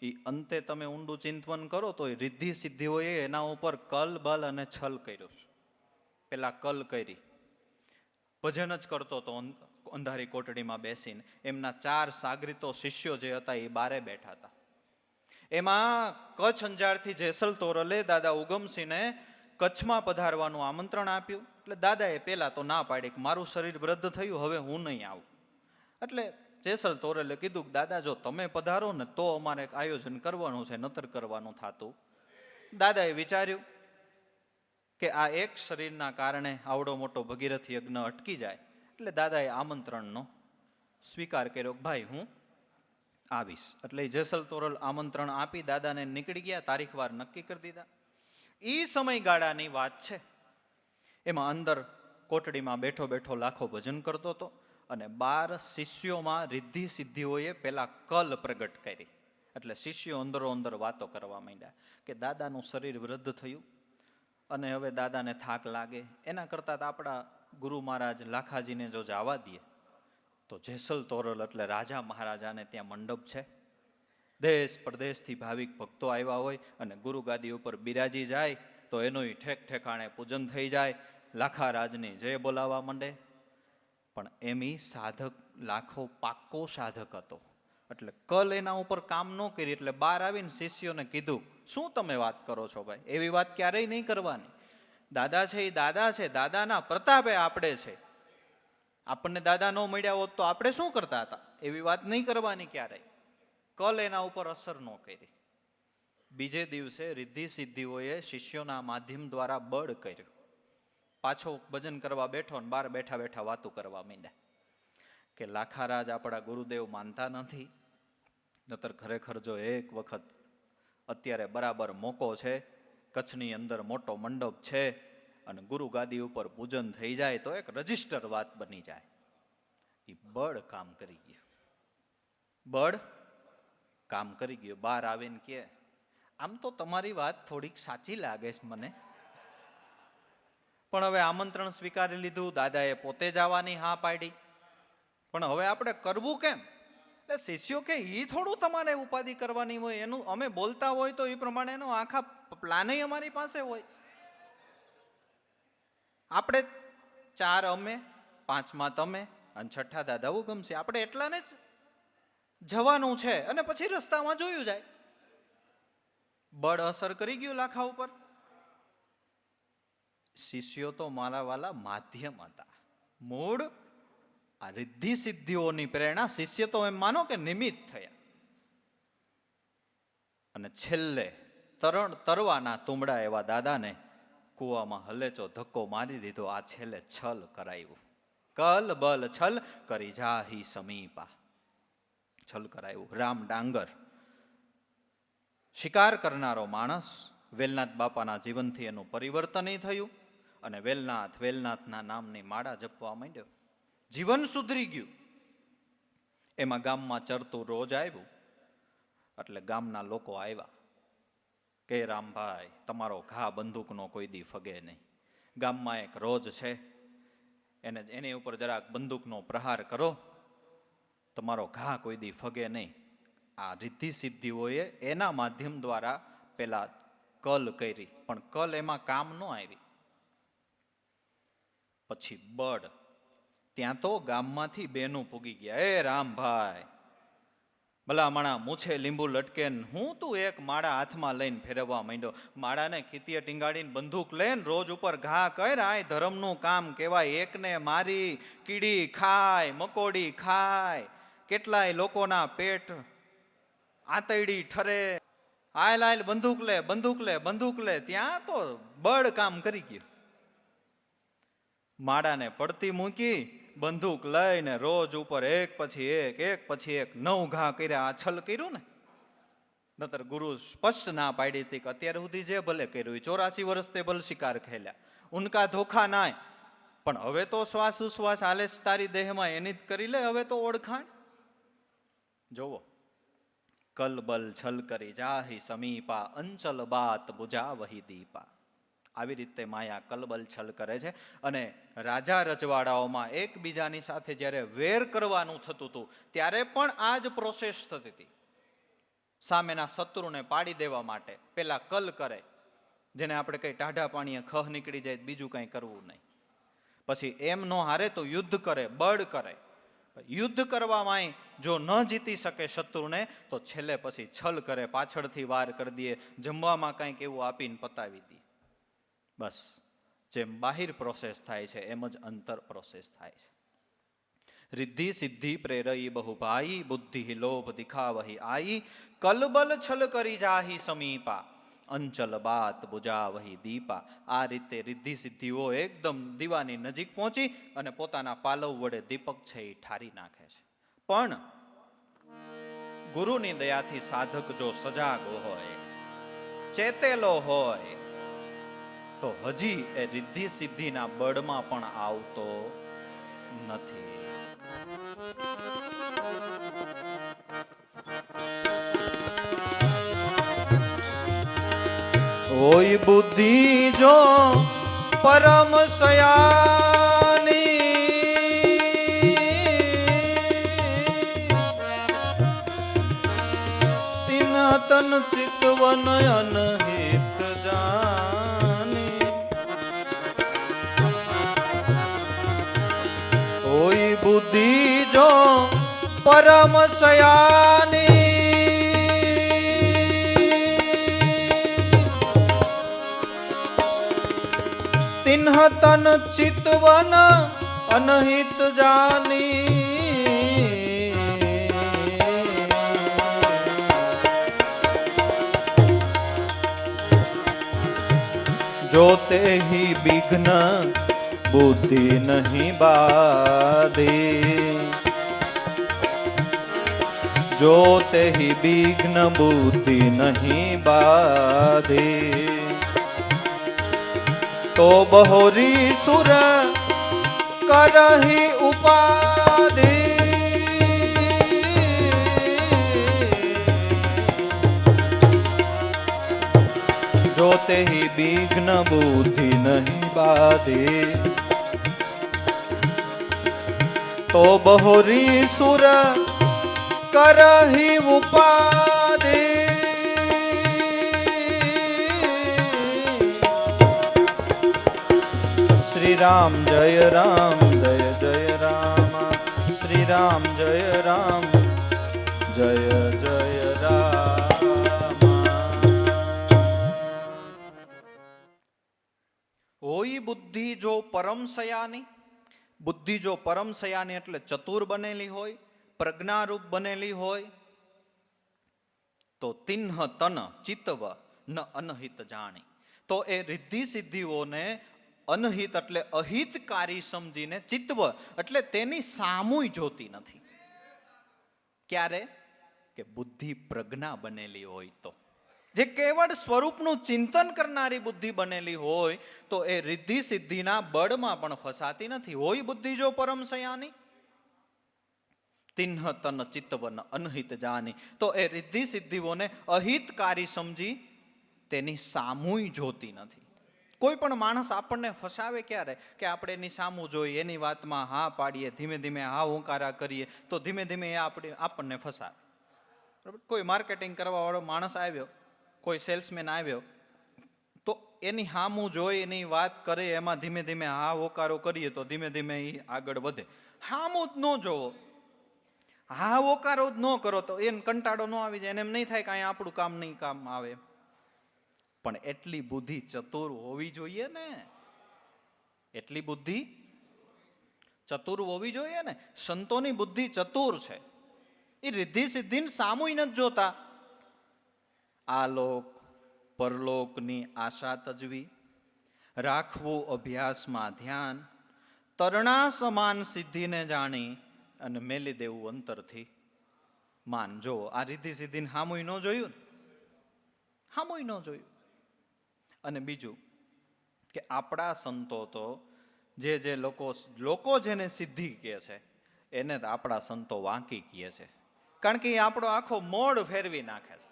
Speaker 1: એ અંતે તમે ઊંડું ચિંતન કરો તો રિદ્ધિ સિદ્ધિઓએ એના ઉપર કલ બલ અને છલ કર્યું છે. પેલા કલ કરી, ભજન જ કરતો તો અંધારી કોટડીમાં બેસીને. એમના 4 સાગરીતો શિષ્યો જે હતા એ બારે બેઠા હતા. એમાં કચ્છ અંજારથી જેસલ તોરલે દાદા ઉગમસિંહને કચ્છમાં પધારવાનું આમંત્રણ આપ્યું. એટલે દાદાએ પેલા તો ના પાડી કે મારું શરીર વૃદ્ધ થયું, હવે હું નહીં આવું. એટલે જેસલ તોરલે કીધું કે દાદા જો તમે પધારો ને તો અમારે આયોજન કરવાનું છે, નતર કરવાનું થાતું. દાદાએ વિચાર્યું કે આ એક શરીરના કારણે આવડો મોટો ભગીરથ યજ્ઞ અટકી જાય. એટલે દાદાએ આમંત્રણનો સ્વીકાર કર્યો કે ભાઈ હું આવીશ. એટલે જેસલ તોરલ આમંત્રણ આપી દાદાને નીકળી ગયા. તારીખ વાર નક્કી કરી દીધા. એ સમયગાળાની વાત છે. એમાં અંદર કોટડીમાં બેઠો બેઠો લાખો ભજન કરતો હતો અને 12 શિષ્યોમાં રિદ્ધિ સિદ્ધિઓએ પેલા કલ પ્રગટ કરી. એટલે શિષ્યો અંદરો અંદર વાતો કરવા માંડ્યા કે દાદાનું શરીર વૃદ્ધ થયું અને હવે દાદાને થાક લાગે. એના કરતાં આપણા ગુરુ મહારાજ લાખાજીને જો જવા દઈએ તો જેસલ તોરલ એટલે રાજા મહારાજાને ત્યાં મંડપ છે. દેશ પ્રદેશથી ભાવિક ભક્તો આવ્યા હોય અને ગુરુ ગાદી ઉપર બિરાજી જાય તો એનું ઠેક ઠેકાણે પૂજન થઈ જાય. લાખા રાજની જય બોલાવા માંડે. પણ એમી સાધક લાખો પાક્કો સાધક હતો. એટલે કલ એના ઉપર કામ ન કરી. એટલે બહાર આવીને શિષ્યોને કીધું, શું તમે વાત કરો છો ભાઈ? એવી વાત ક્યારેય નહીં કરવાની. દાદા છે એ દાદા છે, દાદાના પ્રતાપે આપણે છે. આપણને દાદા ન મળ્યા હોત તો આપણે શું કરતા હતા? એવી વાત નહીં કરવાની ક્યારેય. કલ એના ઉપર અસર ન કરી. બીજે દિવસે રિદ્ધિ સિદ્ધિઓએ શિષ્યોના માધ્યમ દ્વારા બળ કર્યું. પાછો ભજન કરવા બેઠો ને 12 બેઠા બેઠા વાતો કરવા માંડ્યા કે લાખારાજ આપણા ગુરુદેવ માનતા નથી. નતર ખરેખર જો એક વખત અત્યારે બરાબર મોકો છે, કચ્છની અંદર મોટો મંડપ છે અને ગુરુ ગાદી ઉપર પૂજન થઈ જાય તો એક રજિસ્ટર વાત બની જાય. એ બળ કામ કરી ગયું. બહાર આવીને કે આમ તો તમારી વાત થોડીક સાચી લાગે છે મને, પણ હવે આમંત્રણ સ્વીકારી લીધું. દાદાએ પોતે જવાની હા પાડી, પણ હવે આપણે કરવું કેમ? એટલે શિષ્યો કે એ થોડું તમારે ઉપાધિ કરવાની હોય, એનું અમે બોલતા હોય તો એ પ્રમાણે એનો આખા પ્લાન અમારી પાસે હોય. આપણે 4 અમે, 5મા તમે અને 6ઠા દાદા ઉગમસિંહ, આપણે એટલાને જ જવાનું છે અને પછી રસ્તામાં જોયું જાય. બળ અસર કરી ગયું લાખા ઉપર. શિષ્યો તો મારા વાલા માધ્યમ હતા. મૂળ આ રિદ્ધિ સિદ્ધિઓની પ્રેરણા શિષ્ય તો એમ માનો કે નિમિત્ત થયા. અને છેલ્લે તરવાના તુંબડા એવા દાદાને કૂવામાં હલેચો ધક્કો મારી દીધો. આ છેલ્લે છલ કરાયું. કલ બલ છલ કરી જાહી સમીપા. છલ કરાયું. રામ ડાંગર શિકાર કરનારો માણસ, વેલનાથ બાપાના જીવનથી એનું પરિવર્તન થયું અને વેલનાથના નામની માળા જપવા માંડ્યો. જીવન સુધરી ગયું. એમાં ગામમાં ચરતું રોજ આવ્યું એટલે ગામના લોકો આવ્યા કે રામભાઈ તમારો ઘા બંદૂકનો કોઈ દી ફગે નહીં. ગામમાં એક રોજ છે, એની ઉપર જરાક બંદૂકનો પ્રહાર કરો, તમારો ઘા કોઈ દી ફગે નહીં. આ રિદ્ધિ સિદ્ધિઓએ એના માધ્યમ દ્વારા પેલા કલ કરી, પણ કલ એમાં કામ ન આવી. પછી બળ, ત્યાં તો ગામમાંથી બેનું પૂગી ગયા. એ રામભાઈ, ભલામણા મૂછે લીંબુ લટકે, હું તું એક માળા હાથમાં લઈને ફેરવવા માંડ્યો. માળાને ખીતીએ ટીંગાડીને બંદૂક લઈને રોજ ઉપર ઘા કર. આ ધર્મનું કામ કહેવાય. એકને મારી કીડી ખાય, મકોડી ખાય, કેટલાય લોકોના પેટ આંતરડી ઠરે. આયલ આયલ બંદૂક લે, બંદૂક લે, બંદૂક લે. ત્યાં તો બળ કામ કરી ગયું. માળાને પડતી મૂકી, બંદૂક લઈને રોજ ઉપર એક પછી એક 9 ઘા કર્યા. આ છલ કર્યું ને, નતર ગુરુ સ્પષ્ટ ના પાડી હતી કે અત્યાર સુધી જે ભલે કર્યું 84 વર્ષ તે ભલ શિકાર ખેલ્યા, ઉનકા ધોખા નાય, પણ હવે તો શ્વાસ ઉશ્વાસ હાલે તારી દેહમાં એની જ કરી લે. હવે તો ઓળખાણ જોવો. કલબલ છલ કરી જાહી સમીપા, અંચલ બાત બુજા વહી દીપા. આવી રીતે માયા કલબલ છલ કરે છે. અને રાજા રજવાડાઓમાં એકબીજાની સાથે જ્યારે વેર કરવાનું થતું હતું ત્યારે પણ આ જ પ્રોસેસ થતી હતી. સામેના શત્રુને પાડી દેવા માટે પેલા કલ કરે, જેને આપણે કઈ ટાઢા પાણીએ ખહ નીકળી જાય, બીજું કંઈ કરવું નહીં. પછી એમ ન હારે તો યુદ્ધ કરે, બળ કરે. યુદ્ધ કરવામાં જો ન જીતી શકે શત્રુને તો છેલ્લે પછી છલ કરે, પાછળથી વાર કરી દે, જમવામાં કંઈક એવું આપીને પતાવી દે. બસ જેમ બાહિર પ્રોસેસ થાય છે એમ જ અંતર પ્રોસેસ થાય છે. રિદ્ધિ સિદ્ધિ પ્રેરઈ બહુ ભાઈ, બુદ્ધિ લોભ દિખાવહી આઈ, કલબલ છલ કરી જાહી સમીપા, અંચલ બાત બુજાવહી દીપા. આ રીતે રિદ્ધિ સિદ્ધિઓ એકદમ દીવાની નજીક પહોંચી અને પોતાના પાલવ વડે દીપક છે એ ઠારી નાખે છે. પણ ગુરુની દયાથી સાધક જો સજાગ હોય, ચેતેલો હોય, તો હજી એ રિદ્ધિ સિદ્ધિના બળમાં પણ આવતો નથી. ઓય બુદ્ધિ જો પરમ સયાની, તિન તન ચિતવન અનહિત જાની. ઓય બુદ્ધિ જો પરમ સયાની, तिन्ह तन चितवन अनहित जानी. जो ते ही विघ्न बुद्धि नहीं बाधे, जो ते ही विघ्न बुद्धि नहीं बाधे, तो बहोरी सुर करही उपाधि. जो ते ही विघ्न बुद्धि नहीं बाधे, तो बहोरी सुर करही उपाधि. श्री राम जय जय राम, श्री राम जय જય જય રામ. હોય બુદ્ધિ જો પરમ સયાની, બુદ્ધિ જો પરમ સયાની એટલે ચતુર બનેલી હોય, પ્રજ્ઞારૂપ બનેલી હોય, તો તિન્હ તન ચિત્તવ ન અનહિત જાણી. તો એ રિદ્ધિ સિદ્ધિઓને અનહિત એટલે અહિતકારી સમજીને ચિત્વ એટલે તેની સામુય જોતી નથી. ક્યારે? કે બુદ્ધિ પ્રજ્ઞા બનેલી હોય તો. જે કેવળ સ્વરૂપનું ચિંતન કરનારી બુદ્ધિ બનેલી હોય તો એ રિદ્ધિ સિદ્ધિના બળમાં પણ ફસાતી નથી. હોય બુદ્ધિ જો પરમ સયાની, તિન્હ તન ચિત્તવન અનહિત જાની. તો એ રિદ્ધિ સિદ્ધિઓને અહિતકારી સમજી તેની સામુય જોતી નથી. કોઈ પણ માણસ આપણને ફસાવે ક્યારે? કે આપણે એની સામું જોઈએ, એની વાતમાં હા પાડીએ, ધીમે ધીમે હા હોંકારા કરીએ, તો ધીમે ધીમે એ આપણને ફસાવે. બરાબર? કોઈ માર્કેટિંગ કરવા વાળો માણસ આવ્યો, કોઈ સેલ્સમેન આવ્યો, તો એની સામું જોઈ, એની વાત કરે, એમાં ધીમે ધીમે હા હોકારો કરીએ તો ધીમે ધીમે એ આગળ વધે. સામું જ ન જોવો, હા હોકારો જ ન કરો તો એને કંટાળો ન આવી જાય, એને એમ નહીં થાય કે અહીંયા આપણું કામ નહીં કામ આવે. પણ એટલી બુદ્ધિ ચતુર હોવી જોઈએ ને, એટલી બુદ્ધિ ચતુર હોવી જોઈએ ને. સંતોની બુદ્ધિ ચતુર છે, એ રિદ્ધિ સિદ્ધિને સામુય નથી જોતા. આલોક પરલોકની આશા તજવી, રાખવું અભ્યાસમાં ધ્યાન, તરણા સમાન સિદ્ધિને જાણી અને મેલી દેવું અંતરથી માન. જો આ રિદ્ધિ સિદ્ધિને સામુય ન જોયું, સામુય ન જોયું. અને બીજું કે આપણા સંતો તો જે લોકો જેને સિદ્ધિ કહે છે એને આપણા સંતો વાંકી કહે છે. કારણ કે એ આપણો આખો મોડ ફેરવી નાખે છે,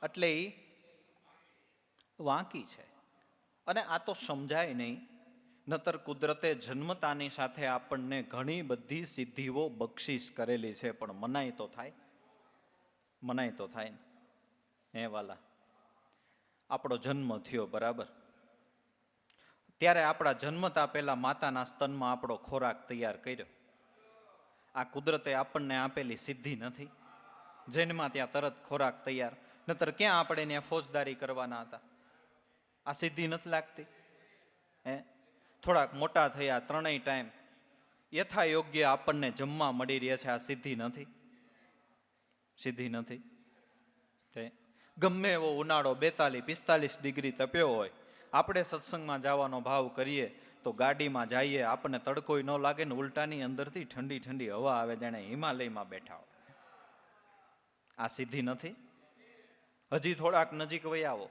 Speaker 1: એટલે એ વાંકી છે. અને આ તો સમજાય નહીં. નતર કુદરતે જન્મતાની સાથે આપણને ઘણી બધી સિદ્ધિઓ બક્ષિસ કરેલી છે, પણ મનાય તો થાય, મનાય તો થાય ને. હે વાલા, આપણો જન્મ થયો બરાબર, ત્યારે આપણા જન્મતા પહેલા માતાના સ્તનમાં આપણો ખોરાક તૈયાર કર્યો. આ કુદરતે આપણને આપેલી સિદ્ધિ નથી? જન્મમાં ત્યાં તરત ખોરાક તૈયાર, નતર ક્યાં આપણે ત્યાં ફોજદારી કરવાના હતા? આ સિદ્ધિ નથી લાગતી? હે, થોડાક મોટા થયા, ત્રણેય ટાઈમ યથા યોગ્ય આપણને જમવા મળી રહે છે, આ સિદ્ધિ નથી? સિદ્ધિ નથી. ગમે એવો ઉનાળો 42-45 ડિગ્રી તપ્યો હોય, આપણે સત્સંગમાં જવાનો ભાવ કરીએ તો ગાડીમાં જઈએ, આપણને તડકોય ન લાગે ને ઉલટાની અંદરથી ઠંડી ઠંડી હવા આવે, જાણે હિમાલયમાં બેઠા હોય. આ સિદ્ધિ નથી? હજી થોડાક નજીક વહી આવો,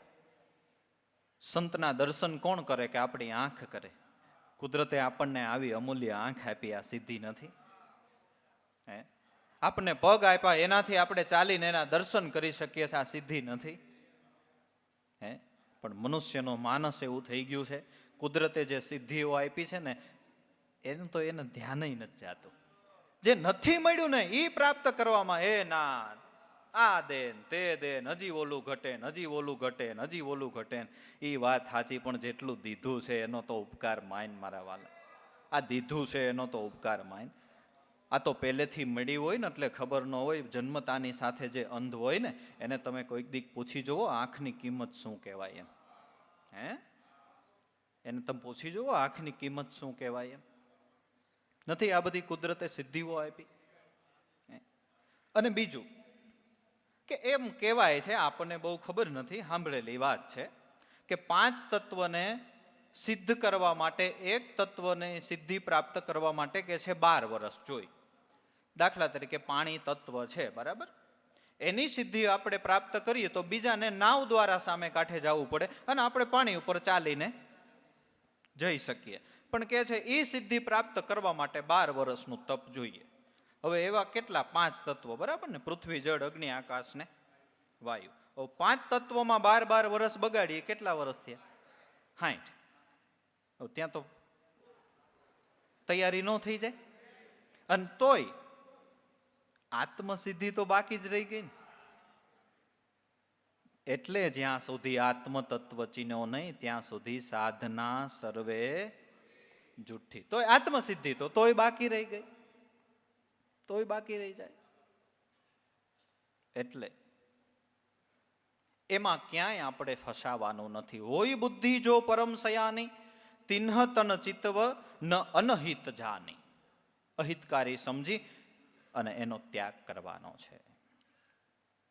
Speaker 1: સંતના દર્શન કોણ કરે? કે આપણી આંખ કરે. કુદરતે આપણને આવી અમૂલ્ય આંખ આપી, આ સિદ્ધિ નથી? હે, આપણને પગ આપ્યા, એનાથી આપણે ચાલીને એના દર્શન કરી શકીએ છીએ, આ સિદ્ધિ નથી? હે, પણ મનુષ્યનો માનસ એવું થઈ ગયું છે, કુદરતે જે સિદ્ધિઓ આપી છે ને એનું તો એને ધ્યાન નથી જાતું. જે નથી મળ્યું ને એ પ્રાપ્ત કરવામાં એ ના, આ દેન તે દેન, હજી ઓલું ઘટે, હજી ઓલું ઘટે, હજી ઓલું ઘટે. એ વાત સાચી, પણ જેટલું દીધું છે એનો તો ઉપકાર માન મારા વાલા. આ દીધું છે એનો તો ઉપકાર માન. આ તો પહેલેથી મળી હોય ને એટલે ખબર ન હોય. જન્મતાની સાથે જે અંધ હોય ને એને તમે કોઈક દીક પૂછી જુઓ આંખની કિંમત શું કહેવાય એમ. હે, એને તમે પૂછી જુઓ આંખની કિંમત શું કહેવાય એમ. નથી આ બધી કુદરતે સિદ્ધિઓ આપી? અને બીજું કે એમ કહેવાય છે, આપણને બહુ ખબર નથી, સાંભળેલી વાત છે કે 5 તત્વને સિદ્ધ કરવા માટે, એક તત્વને સિદ્ધિ પ્રાપ્ત કરવા માટે કે છે 12 વર્ષ જોઈ. દાખલા તરીકે પાણી તત્વ છે, બરાબર, એની સિદ્ધિ આપણે પ્રાપ્ત કરીએ તો બીજાને નાવ દ્વારા સામે કાંઠે જવું પડે અને આપણે પાણી ઉપર ચાલીને જઈ શકીએ. પણ કે છે એ સિદ્ધિ પ્રાપ્ત કરવા માટે 12 વર્ષનું તપ જોઈએ. હવે એવા કેટલા 5 તત્વો, બરાબર ને? પૃથ્વી, જળ, અગ્નિ, આકાશ ને વાયુ. હવે 5 તત્વોમાં 12 વર્ષ બગાડીએ, કેટલા વર્ષ થયા? 60. હવે ત્યાં તો તૈયારી ન થઈ જાય. અને તોય આત્મસિદ્ધિ તો બાકી જ રહી ગઈ ને. એટલે જ્યાં સુધી આત્મ તત્વ ચીનો નહીં ત્યાં સુધી સાધના સર્વે જુઠ્ઠી. તોય આત્મસિદ્ધિ તો તોય બાકી રહી ગઈ, તોય બાકી રહી જાય. એટલે એમાં ક્યાંય આપણે ફસાવાનું નથી. હોય બુદ્ધિ જો પરમ સયાની, તિન્હ તન ચિત્વ ન અનહિત જાની. અહિતકારી સમજી અને એનો ત્યાગ કરવાનો છે.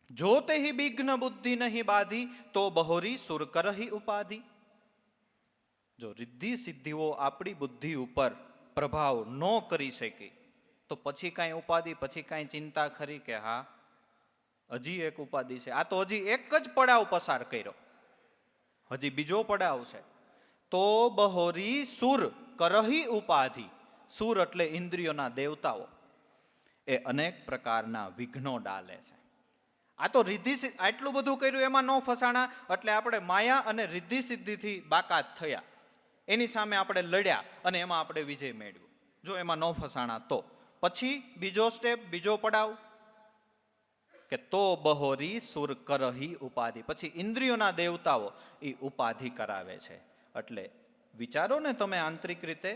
Speaker 1: જો તે વિઘ્ન બુદ્ધિ નહીં બાધી, તો બહોરી સુર કરહી ઉપાધિ. જો રિદ્ધિ સિદ્ધિઓ આપણી બુદ્ધિ ઉપર પ્રભાવ ન કરી શકી તો પછી કાંઈ ઉપાધિ, પછી કાંઈ ચિંતા ખરી કે હા હજી એક ઉપાધિ છે. આ તો હજી એક જ પડાવ પસાર કર્યો, હજી બીજો પડાવ છે. તો બહોરી સુર કરહી ઉપાધિ. સુર એટલે ઇન્દ્રિયોના દેવતાઓ, એ અનેક પ્રકારના વિઘ્નો ડાલે છે. આ તો રિદ્ધિ, આટલું બધું કર્યું એમાં ન ફસાણા એટલે આપણે માયા અને રિદ્ધિ સિદ્ધિથી બાકાત થયા, એની સામે આપણે લડ્યા અને એમાં આપણે વિજય મેળવ્યો. જો એમાં ન ફસાણા તો પછી બીજો સ્ટેપ, બીજો પડાવ કે તો બહોરી સુર કરહી ઉપાધિ. પછી ઇન્દ્રિયોના દેવતાઓ એ ઉપાધિ કરાવે છે. એટલે વિચારો ને તમે આંતરિક રીતે,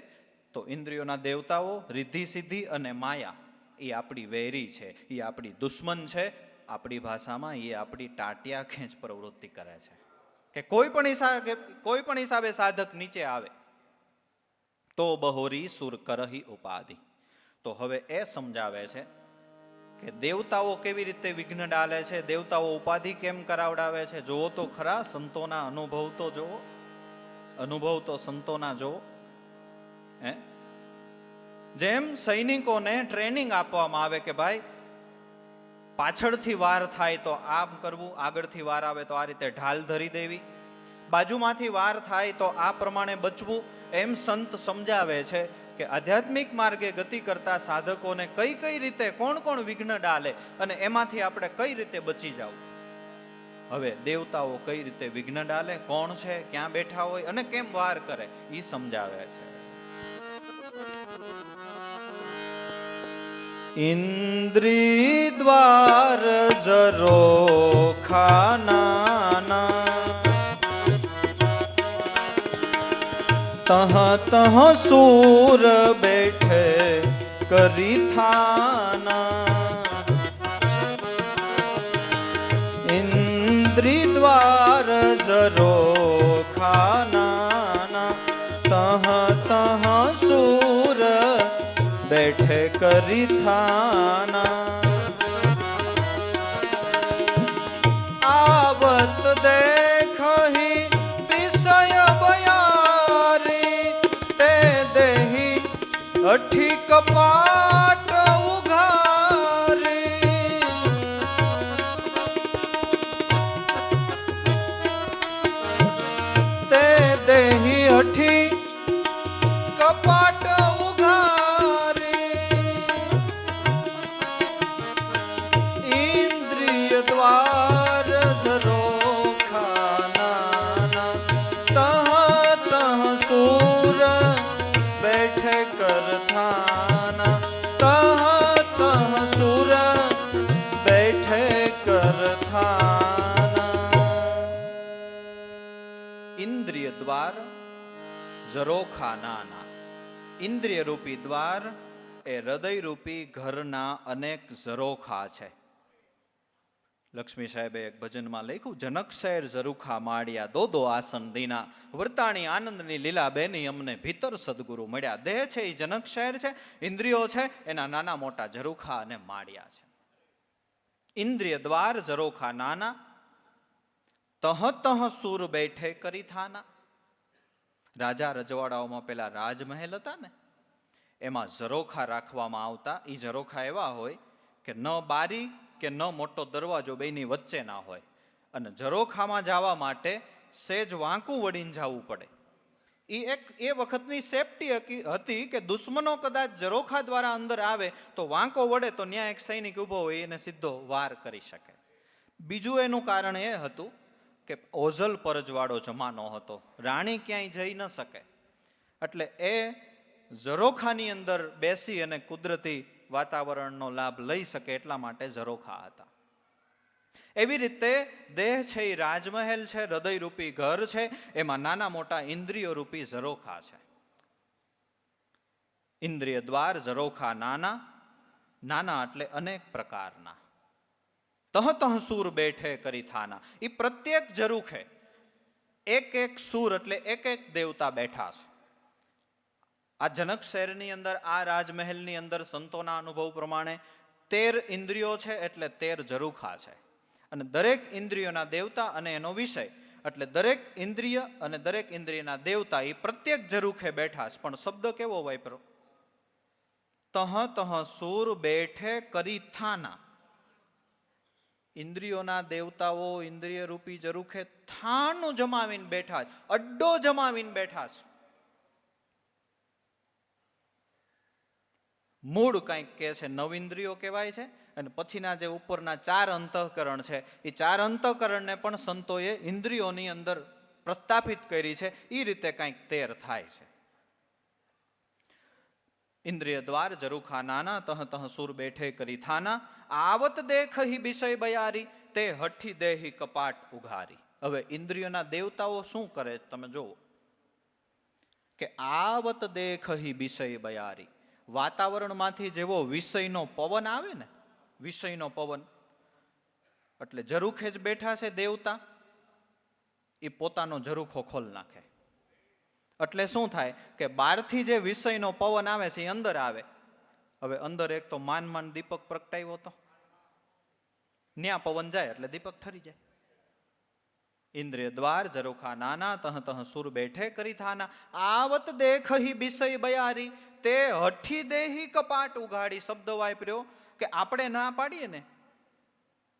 Speaker 1: તો ઇન્દ્રિયોના દેવતાઓ, રિદ્ધિ સિદ્ધિ અને માયા એ આપણી વૈરી છે, એ આપણી દુશ્મન છે. આપણી ભાષામાં એ આપણી ટાટિયા ખેંચ પ્રવૃત્તિ કરે છે કે કોઈ પણ હિસાબે સાધક નીચે આવે તો બહોરી સુર કરહી ઉપાધિ. તો હવે એ સમજાવે છે કે દેવતાઓ કેવી રીતે વિઘ્ન ડાલે છે, દેવતાઓ ઉપાધિ કેમ કરાવડાવે છે. જોવો તો ખરા, સંતોના અનુભવ તો જોવો, અનુભવ તો સંતોના જોવો. જેમ સૈનિકોને ટ્રેનિંગ આપવામાં આવે કે ભાઈ પાછળથી વાર થાય તો આમ કરવું, આગળથી વાર આવે તો આ રીતે ઢાલ ધરી દેવી, બાજુમાંથી વાર થાય તો આ પ્રમાણે બચવું, એમ સંત સમજાવે છે કે આધ્યાત્મિક માર્ગે ગતિ કરતા સાધકોને કઈ કઈ રીતે કોણ કોણ વિઘ્ન ડાલે અને એમાંથી આપણે કઈ રીતે બચી જવું. હવે દેવતાઓ કઈ રીતે વિઘ્ન ડાલે, કોણ છે, ક્યાં બેઠા હોય અને કેમ વાર કરે, એ સમજાવે છે. ઇન્દ્રી દ્વાર ઝરોખા નાના, તહ તહ સૂર બેઠે કરી થાના. ઇન્દ્રી દ્વાર ઝરોખા નાના, તહ તહ સૂર બેઠે કરી થાના. આવત દેખહી વિષય બયારી, તે દેહી અઠી કપાટ ઉઘારી. તે દેહી અઠી કપાટ દ્વાર ઝરોખા નાના, તહ તહ સૂર બેઠે કર થાના. તહ તહ સૂર બેઠે કર થાના. ઇન્દ્રિય દ્વાર ઝરોખા નાના. ઇન્દ્રિય રૂપી દ્વાર એ હૃદય રૂપી ઘરના અનેક ઝરોખા છે. લક્ષ્મી સાહેબે એક ભજનમાં લખ્યું, જનક શહેર ઝરૂખા માળ્યા, દો દો આસન દીના, વર્તાણી આનંદની લીલા બેની અમને ભીતર સદગુરુ મળ્યા. દેહ છે એ જનક શહેર છે, ઇન્દ્રિયો છે એના નાના મોટા ઝરૂખા અને માળિયા છે. ઇન્દ્રિય દ્વાર ઝરોખા નાના, તહ તહ સૂર બેઠે કરી થાના. રાજા રજવાડાઓમાં પેલા રાજમહેલ હતા ને, એમાં ઝરોખા રાખવામાં આવતા. એ ઝરોખા એવા હોય કે ન બારી કે ન મોટો દરવાજો બેની વચ્ચે ના હોય, અને ઝરોખામાં જવા માટે સેજ વાંકું વળીને જવું પડે. એ વખતની સેફટી હતી કે દુશ્મનો કદાચ ઝરોખા દ્વારા અંદર આવે તો વાંકો વળે તો ત્યાં એક સૈનિક ઊભો હોય એને સીધો વાર કરી શકે. બીજું એનું કારણ એ હતું કે ઓઝલ પરજવાળો જમાનો હતો, રાણી ક્યાંય જઈ ન શકે, એટલે એ ઝરોખાની અંદર બેસી અને કુદરતી વાતાવરણનો લાભ લઈ શકે એટલા માટે ઝરોખા હતા. એવી રીતે દેહ છે એ રાજમહેલ છે, હૃદય રૂપી ઘર છે, એમાં નાના મોટા ઇન્દ્રિયો રૂપી ઝરોખા છે. ઇન્દ્રિય દ્વાર ઝરોખા નાના, નાના એટલે અનેક પ્રકારના. તહ તહ સૂર બેઠે કરી થાના. એ પ્રત્યેક ઝરૂખે એક એક સૂર એટલે એક એક દેવતા બેઠા છે. આ જનક શહેરની અંદર, આ રાજમહેલની અંદર સંતોના અનુભવ પ્રમાણે 13 ઇન્દ્રિયો છે, એટલે 13 ઝરૂખા છે. અને દરેક ઇન્દ્રિયોના દેવતા અને એનો વિષય, એટલે દરેક ઇન્દ્રિય અને દરેક ઇન્દ્રિયના દેવતા એ પ્રત્યેક ઝરૂખે બેઠા છે. પણ શબ્દ કેવો વાપરો? તહ તહ સૂર બેઠે કરી થાના. ઇન્દ્રિયોના દેવતાઓ ઇન્દ્રિય રૂપી ઝરૂખે થાનું જમાવીને બેઠા છે, અડ્ડો જમાવીને બેઠા છે. મૂળ કંઈક કે છે 9 ઇન્દ્રિયો કહેવાય છે, અને પછીના જે ઉપરના 4 અંતઃકરણ છે, એ 4 અંતઃકરણને પણ સંતોએ ઇન્દ્રિયોની અંદર પ્રસ્થાપિત કરી છે. એ રીતે કંઈક 13 થાય છે. ઇન્દ્રિય દ્વાર ઝરૂખા નાના, તહ તહ સૂર બેઠે કરી થાના. આવત દેખ હિ વિષય બયારી, તે હઠી દેહી કપાટ ઉઘારી. હવે ઇન્દ્રિયોના દેવતાઓ શું કરે તમે જુઓ કે આવત દેખ હિ વિષય બયારી. વાતાવરણમાંથી જેવો વિષયનો પવન આવે ને, વિષયનો પવન, એટલે ઝરૂખે જ બેઠા છે દેવતા, એ પોતાનો ઝરૂખો ખોલ નાખે. એટલે શું થાય કે બહારથી જે વિષયનો પવન આવે છે એ અંદર આવે. હવે અંદર એક તો માન માન દીપક પ્રગટાવ્યો હતો, ન્યા પવન જાય એટલે દીપક ઠરી જાય. ઇન્દ્રિય દ્વાર ઝરૂખા નાના, તહ તહ સૂર બેઠે કરી થાના. આવત દેખહી વિષય બયારી, તે હઠી દેહી કપાટ ઉઘાડી. શબ્દ વાપર્યો કે આપણે ના પાડીએ ને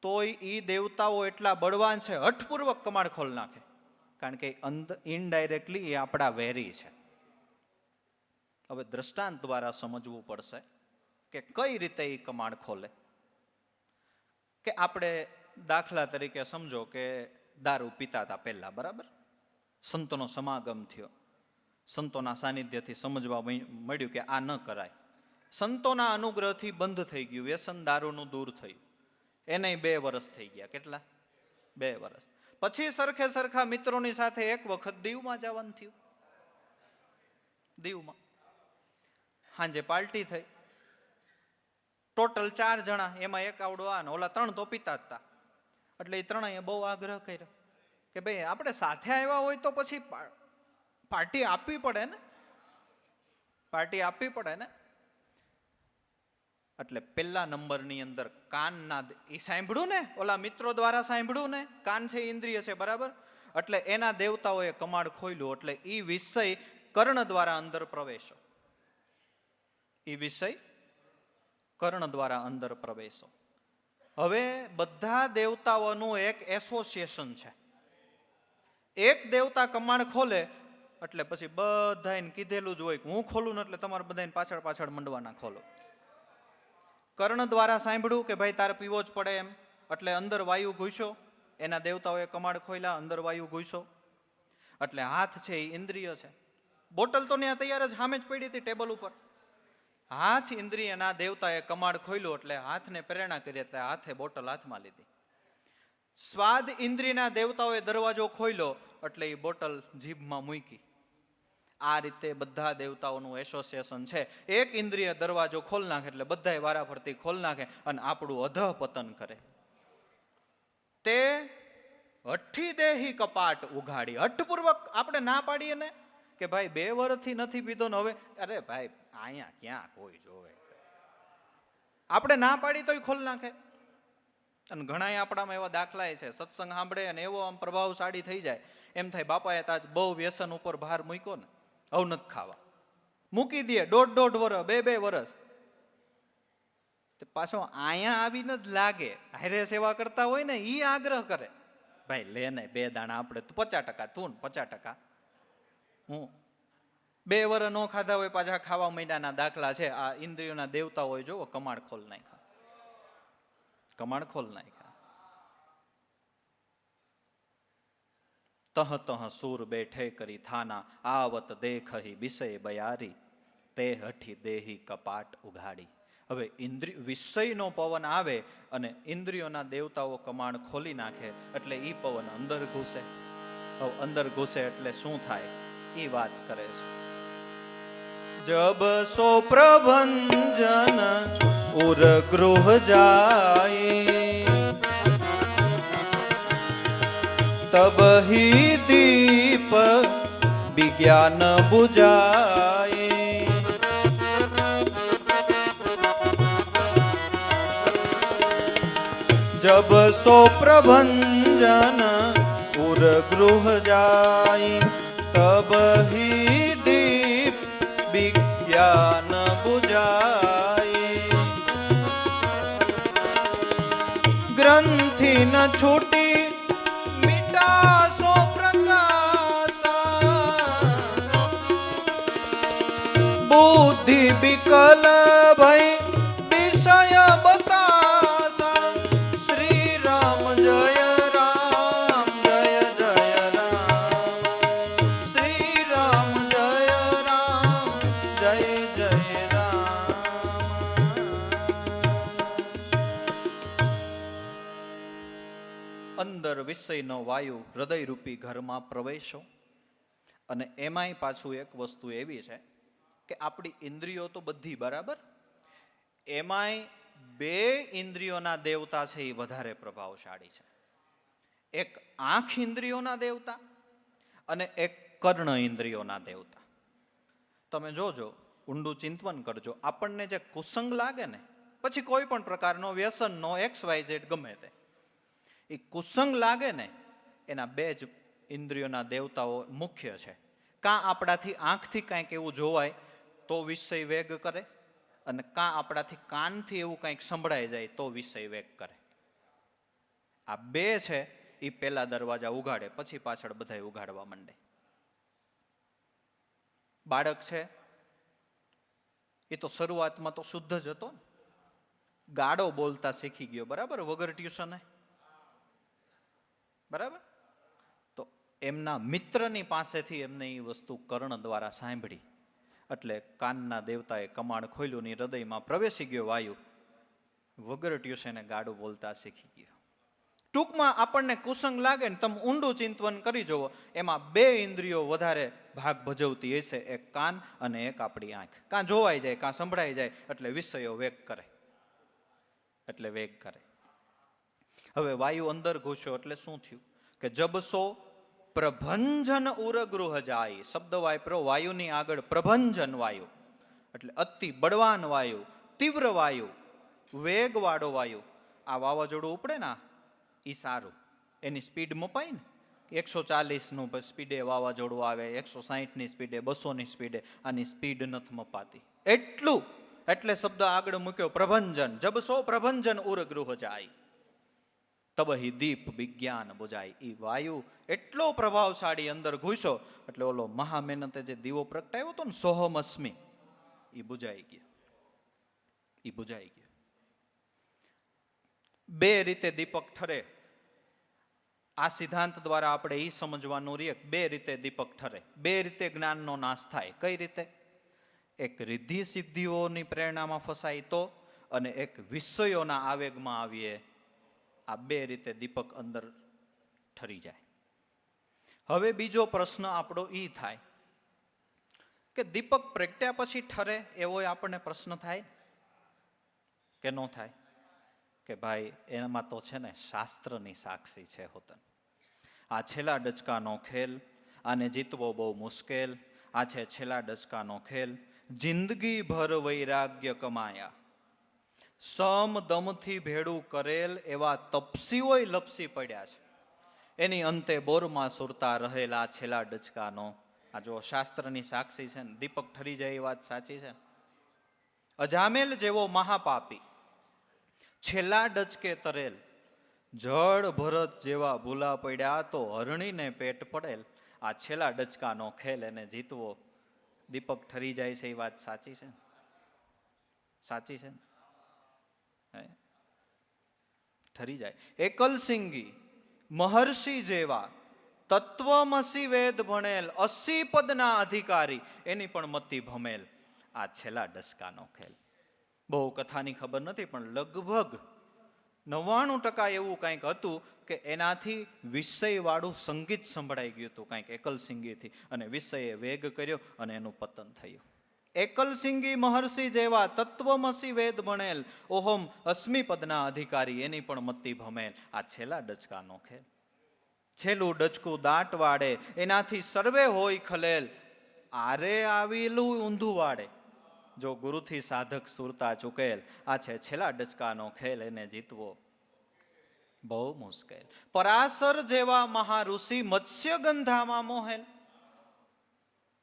Speaker 1: તોય ઈ દેવતાઓ એટલા બળવાન છે, હઠપૂર્વક કમાડ ખોલ નાખે. કારણ કે ઇનડાયરેક્ટલી એ આપણા વેરી છે. હવે દ્રષ્ટાંત દ્વારા સમજવું પડશે કે કઈ રીતે એ કમાડ ખોલે. કે આપણે દાખલા તરીકે સમજો કે દારૂ પીતા હતા પહેલા, બરાબર, સંતોનો સમાગમ થયો, સંતોના સાનિધ્યથી સમજવા મળ્યું કે આ ન કરાય. સંતોના અનુગ્રહથી બંધ થઈ ગયું, વ્યસન દારૂનું દૂર થયું. એને 2 વર્ષ થઈ ગયા. કેટલા? 2 વર્ષ. પછી સરખે સરખા મિત્રોની સાથે એક વખત દીવમાં જવાનું થયું. દીવમાં સાંજે પાર્ટી થઈ, ટોટલ 4 જણા, એમાં એક આવડો આ ને ઓલા 3 તો પીતા હતા. એટલે એ 3એ બહુ આગ્રહ કર્યો કે ભાઈ આપણે સાથે આવ્યા હોય તો પછી પાર્ટી આપવી પડે ને, પાર્ટી આપવી પડે ને. એટલે પહેલા નંબરની અંદર કાનના, એ સાંભળ્યું ને, ઓલા મિત્રો દ્વારા સાંભળ્યું ને, કાન છે ઇન્દ્રિય છે, બરાબર. એટલે એના દેવતાઓએ કમાડ ખોલ્યું, એટલે એ વિષય કર્ણ દ્વારા અંદર પ્રવેશો. એ વિષય કર્ણ દ્વારા અંદર પ્રવેશો. હવે બધા દેવતાઓનું એક એસોસિએશન છે. એક દેવતા કમાડ ખોલે એટલે પછી બધાને કીધેલું જ હોય કે હું ખોલું ને એટલે તમારે બધાને પાછળ પાછળ મંડવાના ખોલો. કર્ણ દ્વારા સાંભળ્યું કે ભાઈ તારે પીવો જ પડે એમ, એટલે અંદર વાયુ ઘૂસ્યો. એના દેવતાઓએ કમાડ ખોલ્યા, અંદર વાયુ ઘૂસ્યો. એટલે હાથ છે એ ઇન્દ્રિય છે. બોટલ તો ત્યાં તૈયાર જ સામે જ પડી હતી ટેબલ ઉપર. હાથ ઇન્દ્રિયના દેવતાએ કમાડ ખોલ્યો એટલે હાથને પ્રેરણા કરી, એટલે હાથે બોટલ હાથમાં લીધી. સ્વાદ ઇન્દ્રિયના દેવતાઓએ દરવાજો ખોલ્યો એટલે એ બોટલ જીભમાં મૂકી. આ રીતે બધા દેવતાઓનું એસોસિએશન છે. એક ઇન્દ્રિય દરવાજો ખોલ નાખે એટલે બધાય વારાફરતી ખોલ નાખે અને આપણું અધઃ પતન કરે. તે હઠી દેહી કપાટ ઉઘાડી. હઠપૂર્વક આપણે ના પાડીએ ને કે ભાઈ 2 વર્ષથી નથી પીધો ને હવે, અરે ભાઈ અહીંયા ક્યાં કોઈ જોવે, આપણે ના પાડી તોય ખોલ નાખે. અને ઘણા આપણામાં એવા દાખલા છે, સત્સંગ સાંભળે અને એવો આમ પ્રભાવશાળી થઈ જાય, એમ થાય બાપાએ તાજ બહુ વ્યસન ઉપર ભાર મૂક્યો ને, હવે નથી ખાવા, મૂકી દે. 1.5 વર્ષ 2 વર્ષ પાછો અહીંયા આવીને જ લાગે. હારે સેવા કરતા હોય ને ઈ આગ્રહ કરે, ભાઈ લે ને 2 દાણા આપણે 50%, તું 50%, હું 2 વર્ષ નો ખાધા હોય પાછા ખાવા માંડ્યાના દાખલા છે. આ ઇન્દ્રિયોના દેવતા હોય, જો કમાડ ખોલ નાખ્યા, કમાડ ખોલ નાખ્યા. તહ તહ સૂર બેઠે કરી થાના, આવત દેખહી વિષય બયારી, તે હઠી દેહી કપાટ ઉઘાડી. હવે વિષયનો પવન આવે અને ઇન્દ્રિયોના દેવતાઓ કમાડ ખોલી નાખે એટલે ઈ પવન અંદર ઘૂસે. હવે અંદર ઘૂસે એટલે શું થાય એ વાત કરે છે. જબ સો પ્રભંજન ઉર ગૃહ જાય, તબહી દીપ વિજ્ઞાન બુજાય. જબ સો પ્રભંજન ઉર ગૃહ જાય. તબહી દીપ વિજ્ઞાન બુજાય. ગ્રંથિ ન છૂટી મિટાસો પ્રકાશા. બુદ્ધિ વિકલ ભઈ વિષય બતાસા. શ્રી રામ જય રામ જય જય રામ. શ્રી રામ જય રામ જય જય રામ. અંદર વિષયનો વાયુ હૃદયરૂપી ઘરમાં પ્રવેશો. અને એમાંય પાછું એક વસ્તુ એવી છે કે આપણી ઇન્દ્રિયો તો બધી બરાબર, એમાંય બે ઇન્દ્રિયોના દેવતા છે એ વધારે પ્રભાવશાળી છે. એક આંખ ઇન્દ્રિયોના દેવતા અને એક કર્ણ ઇન્દ્રિયોના દેવતા. તમે જોજો, ઊંડું ચિંતન કરજો. આપણને જે કુસંગ લાગે ને, પછી કોઈ પણ પ્રકારનો વ્યસનનો XYZ ગમે તે, એ કુસંગ લાગે ને, એના બે જ ઇન્દ્રિયોના દેવતાઓ મુખ્ય છે. કાં આપણાથી આંખથી કાંઈક એવું જોવાય તો વિષય વેગ કરે, અને કાં આપણાથી કાનથી એવું કંઈક સંભળાઈ જાય તો વિષય વેગ કરે. આ બે છે એ પહેલા દરવાજા ઉગાડે, પછી પાછળ બધા ઉગાડવા માંડે. બાળક છે એ તો શરૂઆતમાં તો શુદ્ધ જ હતો ને, ગાડો બોલતા શીખી ગયો, બરાબર, વગર ટ્યુશને, બરાબર. તો એમના મિત્રની પાસેથી એમને એ વસ્તુ કર્ણ દ્વારા સાંભળી, એટલે કાનના દેવતાએ કમાડ ખોલ્યું ને હૃદયમાં પ્રવેશી ગયો વાયુ. વગર ટ્યુશને ગાડું બોલતા શીખી ગયો. ટૂંકમાં આપણને કુસંગ લાગે ને, તમે ઊંડું ચિંતન કરી જુઓ, એમાં બે ઇન્દ્રિયો વધારે ભાગ ભજવતી હશે, એક કાન અને એક આપણી આંખ. કાં જોવાઈ જાય, કાં સંભળાઈ જાય, એટલે વિષયો વેગ કરે, એટલે વેગ કરે. હવે વાયુ અંદર ઘૂસ્યો એટલે શું થયું કે જબસો પ્રભંજન ઉરગૃહ જાય. શબ્દ વાપરો વાયુની આગળ, પ્રભંજન વાયુ એટલે અતિ બળવાન વાયુ, તીવ્ર વાયુ, વેગવાળો વાયુ. આ વાવાઝોડું ઉપડે ને એ સારું, એની સ્પીડ મપાય ને, 140નું સ્પીડે વાવાઝોડું આવે, 160ની સ્પીડે, 200ની સ્પીડે. આની સ્પીડ નથી મપાતી એટલું, એટલે શબ્દ આગળ મૂક્યો પ્રભંજન. જબસો પ્રભંજન ઉરગૃહ જાય. તબહી દીપ વિજ્ઞાન બુજાય. એ વાયુ એટલો પ્રભાવશાળી અંદર ઘૂસ્યો, એટલે ઓલો મહામહેનતે જે દીવો પ્રગટાયો હતો ને, સોહમ અસ્મિ, એ બુજાઈ ગયો, એ બુજાઈ ગયો. બે રીતે દીપક ઠરે. આ સિદ્ધાંત દ્વારા આપણે એ સમજવાનું રહીએ, બે રીતે દીપક ઠરે, બે રીતે જ્ઞાનનો નાશ થાય. કઈ રીતે? એક રિદ્ધિ સિદ્ધિઓની પ્રેરણામાં ફસાય તો, અને એક વિષયોના આવેગમાં આવીએ. આ બે રીતે દીપક અંદર ઠરી જાય. હવે બીજો પ્રશ્ન આપણો એ થાય કે દીપક પ્રગટ્યા પછી ઠરે, એવો આપણને પ્રશ્ન થાય કે ન થાય? કે ભાઈ એમાં તો છે ને શાસ્ત્રની સાક્ષી છે હોતન. આ છેલ્લા ડચકાનો ખેલ, આને જીતવો બહુ મુશ્કેલ. આ છે છેલ્લા ડચકાનો ખેલ. જિંદગી ભર વૈરાગ્ય કમાયા, સમ દમથી ભેડું કરેલ એવા તપસીઓય લપસી પડ્યા છે. એની અંતે બોરમાં સુરતા રહેલા છેલ્લા ડચકાનો. આ જો શાસ્ત્રની સાક્ષી છે ને, દીપક ઠરી જાય એ વાત સાચી છે. અજામેલ જેવો મહાપાપી છેલ્લા ડચકે તરેલ, જળ ભરત જેવા ભૂલા પડ્યા તો હરણીને પેટ પડેલ. આ છેલ્લા ડચકાનો ખેલ, એને જીતવો, દીપક ઠરી જાય છે એ વાત સાચી છે, સાચી છે. ઠરી જાય. એકલસિંગી મહર્ષિ જેવા તત્વમસી વેદ ભણેલ, 80 પદના અધિકારી, એની પણ મતિ ભમેલ. આ છેલ્લા ડસકાનો ખેલ. બહુ કથાની ખબર નથી, પણ લગભગ 99% એવું કંઈક હતું કે એનાથી વિષયવાળું સંગીત સંભળાઈ ગયું હતું, કંઈક એકલસિંગીથી, અને વિષયે વેગ કર્યો અને એનું પતન થયું. એકલસિંગી મહર્ષિ જેવા તત્વમસી વેદ ભણેલ, ઓહમ અસ્મિ પદના અધિકારી, એની પણ મતિ ભમેલ. આ છેલ્લા ડચકાનો ખેલ. છેલ્લું ડચકું દાંત વાળે, એનાથી સર્વે હોય ખલેલ, આરે આવેલું ઊંધું વાળે. જો ગુરુથી સાધક સુરતા ચૂકેલ, આ છે છેલ્લા ડચકાનો ખેલ, એને જીતવો બહુ મુશ્કેલ. પરાશર જેવા મહાઋષિ મત્સ્ય ગંધામાં મોહેલ.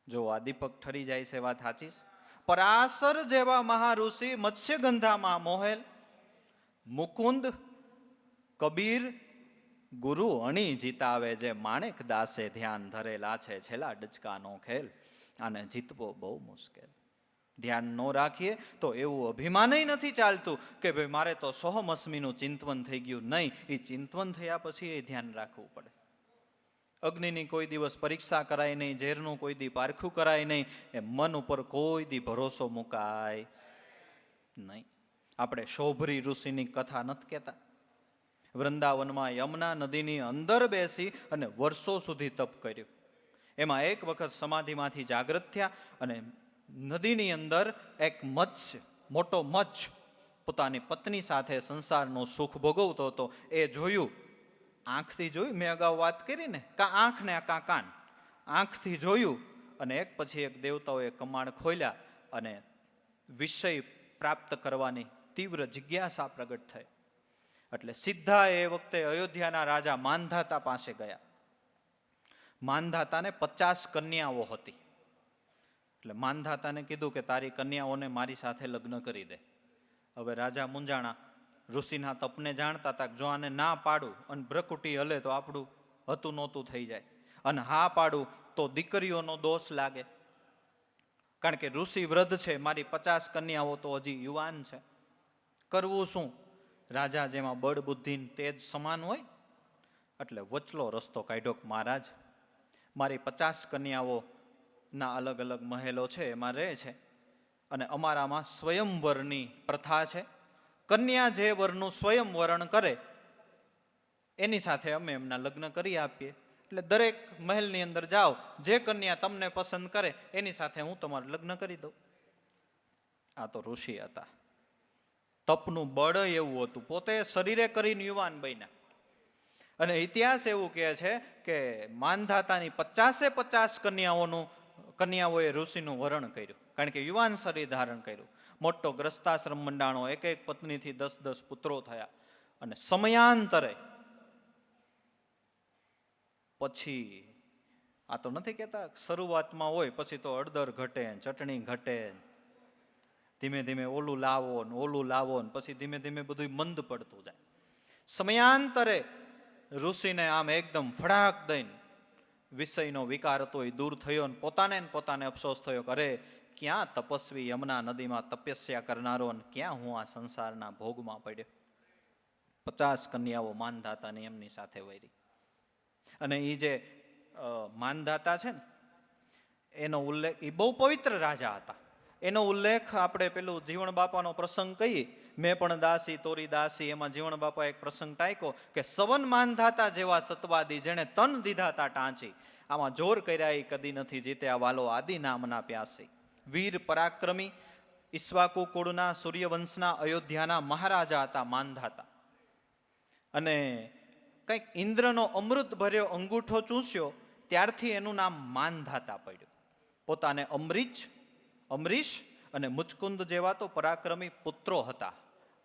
Speaker 1: જો આ દીપક ઠરી જાય છે, વાત સાચી છે. પરાશર જેવા મહાઋષિ મત્સ્ય ગંધામાં મોહેલ. મુકુંદ કબીર ગુરુ અણી જીતાવે, જે માણેક દાસે ધ્યાન ધરેલા છે છેલ્લા ડચકાનો ખેલ, આને જીતવો બહુ મુશ્કેલ. ધ્યાન ન રાખીએ તો એવું અભિમાનય નથી ચાલતું કે ભાઈ મારે તો સોહમ અસ્મીનું ચિંતવન થઈ ગયું. નહીં, એ ચિંતવન થયા પછી એ ધ્યાન રાખવું પડે. અગ્નિની કોઈ દિવસ પરીક્ષા કરાય નહીં, ઝેરનું કોઈ દી પારખું કરાય નહીં, એ મન ઉપર કોઈ દી ભરોસો મુકાય નહીં. આપણે શોભરી ઋષિની કથા નથી કહેતા? વૃંદાવનમાં યમુના નદીની અંદર બેસી અને વર્ષો સુધી તપ કર્યું. એમાં એક વખત સમાધિમાંથી જાગૃત થયા અને નદીની અંદર એક મત્સ્ય, મોટો મચ્છ પોતાની પત્ની સાથે સંસારનું સુખ ભોગવતો હતો. એ જોયું, આંખથી જોયું. મેં અગાઉ વાત કરી ને, કા આંખ ને કા કાન. આંખથી જોયું અને એક પછી એક દેવતાઓએ કમાડ ખોલ્યા અને વિષય પ્રાપ્ત કરવાની તીવ્ર જિજ્ઞાસા પ્રગટ થઈ. એટલે સીધા એ વખતે અયોધ્યાના રાજા માંધાતા પાસે ગયા. માંધાતાને 50 કન્યાઓ હતી. એટલે માંધાતાને કીધું કે તારી કન્યાઓને મારી સાથે લગ્ન કરી દે. હવે રાજા મુંજાણા ઋષિના તપને જાણતા હતા, જો આને ના પાડું અને ભ્રકુટી હલે તો આપણું હતું નહોતું થઈ જાય, અને હા પાડું તો દીકરીઓનો દોષ લાગે. કારણ કે ઋષિ વૃદ્ધ છે, મારી 50 કન્યાઓ તો હજી યુવાન છે. કરવું શું? રાજા જેમાં બળ બુદ્ધિ તેજ સમાન હોય, એટલે વચલો રસ્તો કાઢ્યો. મહારાજ, મારી 50 કન્યાઓના અલગ અલગ મહેલો છે, એમાં રહે છે, અને અમારામાં સ્વયંવરની પ્રથા છે. કન્યા જે વરનું સ્વયંવરણ કરે એની સાથે અમે એમના લગ્ન કરી આપીએ. એટલે દરેક મહેલની અંદર જાઓ, જે કન્યા તમને પસંદ કરે એની સાથે હું તમારું લગ્ન કરી દઉં. આ તો ઋષિ હતા. તપનું બળ એવું હતું, પોતે શરીરે કરીને યુવાન બન્યા. અને ઇતિહાસ એવું કહે છે કે માંધાતાની 50 કન્યાઓએ ઋષિનું વરણ કર્યું, કારણ કે યુવાન શરીર ધારણ કર્યું. મોટો ગ્રસ્તાશ્રમ મંડાણો, એક એક પત્નીથી 10 પુત્રો થયા. અને સમયાંતરે પછી, આ તો નથી કહેતા શરૂઆતમાં હોય, પછી તો હળદર ઘટે, ચટણી ઘટે, ધીમે ધીમે ઓલું લાવો ને પછી ધીમે ધીમે બધું મંદ પડતું જાય. સમયાંતરે ઋષિને આમ એકદમ ફડાક દઈને વિષયનો વિકાર હતો એ દૂર થયો, ને પોતાને અફસોસ થયો કે અરે, ક્યાં તપસ્વી યમુના નદીમાં તપસ્યા કરનારો, ને ક્યાં હું આ સંસારના ભોગમાં પડ્યો. 50 કન્યાઓ માંધાતાની એમની સાથે વૈરી. અને એ જે માંધાતા છે ને, એનો ઉલ્લેખ, એ બહુ પવિત્ર રાજા હતા. એનો ઉલ્લેખ આપણે પેલું જીવણ બાપાનો પ્રસંગ કહીએ, મેં પણ દાસી તોરી દાસી, એમાં જીવણ બાપા એક પ્રસંગ ટાંક્યો કે સવન માંધાતા જેવા સતવાદી, જેણે તન દીધાતા ટાંચી, આમાં જોર કર્યા એ કદી નથી જીત્યા, વાલો આદિ નામના પ્યાસી. વીર પરાક્રમી ઈશ્વાકુ કુળના સૂર્યવંશના અયોધ્યાના મહારાજા હતા માંધાતા. અને કંઈક ઇન્દ્રનો અમૃત ભર્યો અંગૂઠો ચૂસ્યો ત્યારથી એનું નામ માંધાતા પડ્યું. પોતાને અમરીશ અને મુચકુંદ જેવા તો પરાક્રમી પુત્રો હતા.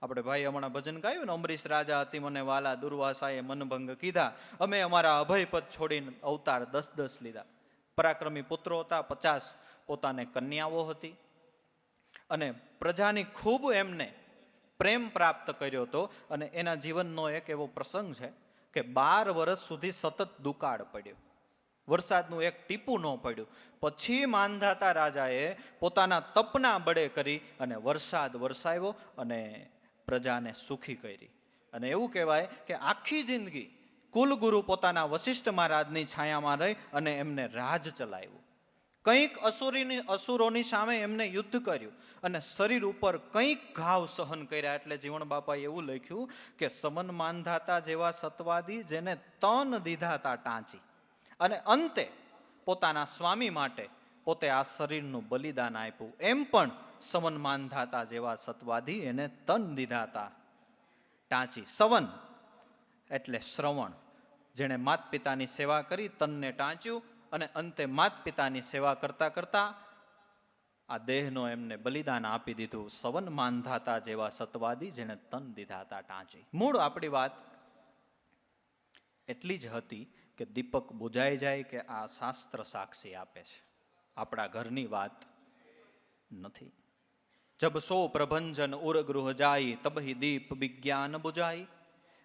Speaker 1: આપણે ભાઈ હમણાં ભજન ગાયું ને, અમરીશ રાજા અતિ મને વાલા, દુર્વાસાએ મનભંગ કીધા, અમે અમારા અભયપદ છોડીને અવતાર 10 લીધા. પરાક્રમી પુત્રો હતા, 50 પોતાને કન્યાઓ હતી. અને પ્રજાની ખૂબ એમને પ્રેમ પ્રાપ્ત કર્યો હતો. અને એના જીવનનો એક એવો પ્રસંગ છે કે 12 વર્ષ સુધી સતત દુકાળ પડ્યો, વરસાદનું એક ટીપું ન પડ્યું. પછી માંધાતા રાજાએ પોતાના તપના બળે કરી અને વરસાદ વરસાવ્યો અને પ્રજાને સુખી કરી. અને એવું કહેવાય કે આખી જિંદગી કુલગુરુ પોતાના વશિષ્ઠ મહારાજની છાયામાં રહી અને એમને રાજ ચલાવ્યું. કંઈક અસુરોની સામે એમને યુદ્ધ કર્યું અને શરીર ઉપર કંઈક ઘાવ સહન કર્યા. એટલે જીવણ બાપાએ એવું લખ્યું કે સમન માંધાતા જેવા સતવાદી, જેને તન દીધાતા ટાંચી, અને અંતે પોતાના સ્વામી માટે પોતે આ શરીરનું બલિદાન આપ્યું. એમ પણ સવન માંધાતા જેવા સતવાદી, એને તન દીધાતા ટાંચી. સવન એટલે શ્રવણ, જેણે માત પિતાની સેવા કરી, તનને ટાંચ્યું અને અંતે માત પિતાની સેવા કરતા કરતા આ દેહનો એમને બલિદાન આપી દીધું. સવન માંધાતા જેવા સતવાદી જેણે તન દીધા હતા ટાંચી. મૂળ આપણી વાત એટલી જ હતી કે દીપક બુજાઈ જાય કે આ શાસ્ત્ર સાક્ષી આપે છે, આપણા ઘરની વાત નથી. જબ સો પ્રભંજન ઉરગૃહ જાય તબહી દીપ વિજ્ઞાન બુજાઈ.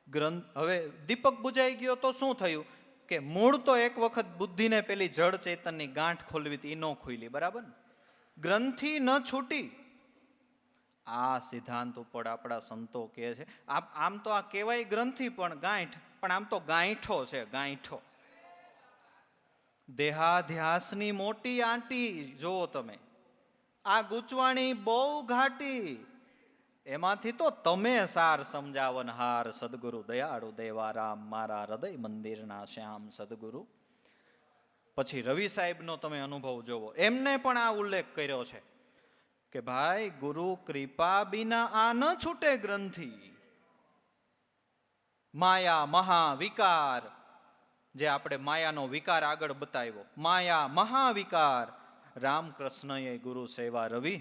Speaker 1: ગ્રંથ હવે દીપક બુજાઈ ગયો તો શું થયું કે મૂળ તો એક વખત બુદ્ધિને પેલી જળ ચેતનની ગાંઠ ખોલવી હતી, એ ન ખોલી, બરાબર ને? ગ્રંથિ ન છૂટી. આ સિદ્ધાંત ઉપર આપણા સંતો કહે છે. આમ તો આ કહેવાય ગ્રંથિ પણ ગાંઠ, પણ આમ તો ગાંઠો છે, ગાંઠો. દેહાધ્યાસની મોટી આંટી જો તમે, આ ગૂંચવાણી બહુ ઘાટી. એમાંથી તો તમે સાર સમજાવન હાર સદગુરુ દયાળુ દેવારામ મારા હૃદય મંદિરના શ્યામ સદગુરુ. પછી રવિ સાહેબનો તમે અનુભવ જોવો, એમને પણ આ ઉલ્લેખ કર્યો છે કે ભાઈ ગુરુ કૃપા બિના આ ન છૂટે ગ્રંથિ. માયા મહાવિકાર, જે આપણે માયાનો વિકાર આગળ બતાવ્યો, માયા મહાવિકાર. રામકૃષ્ણએ ગુરુ સેવા રવિ,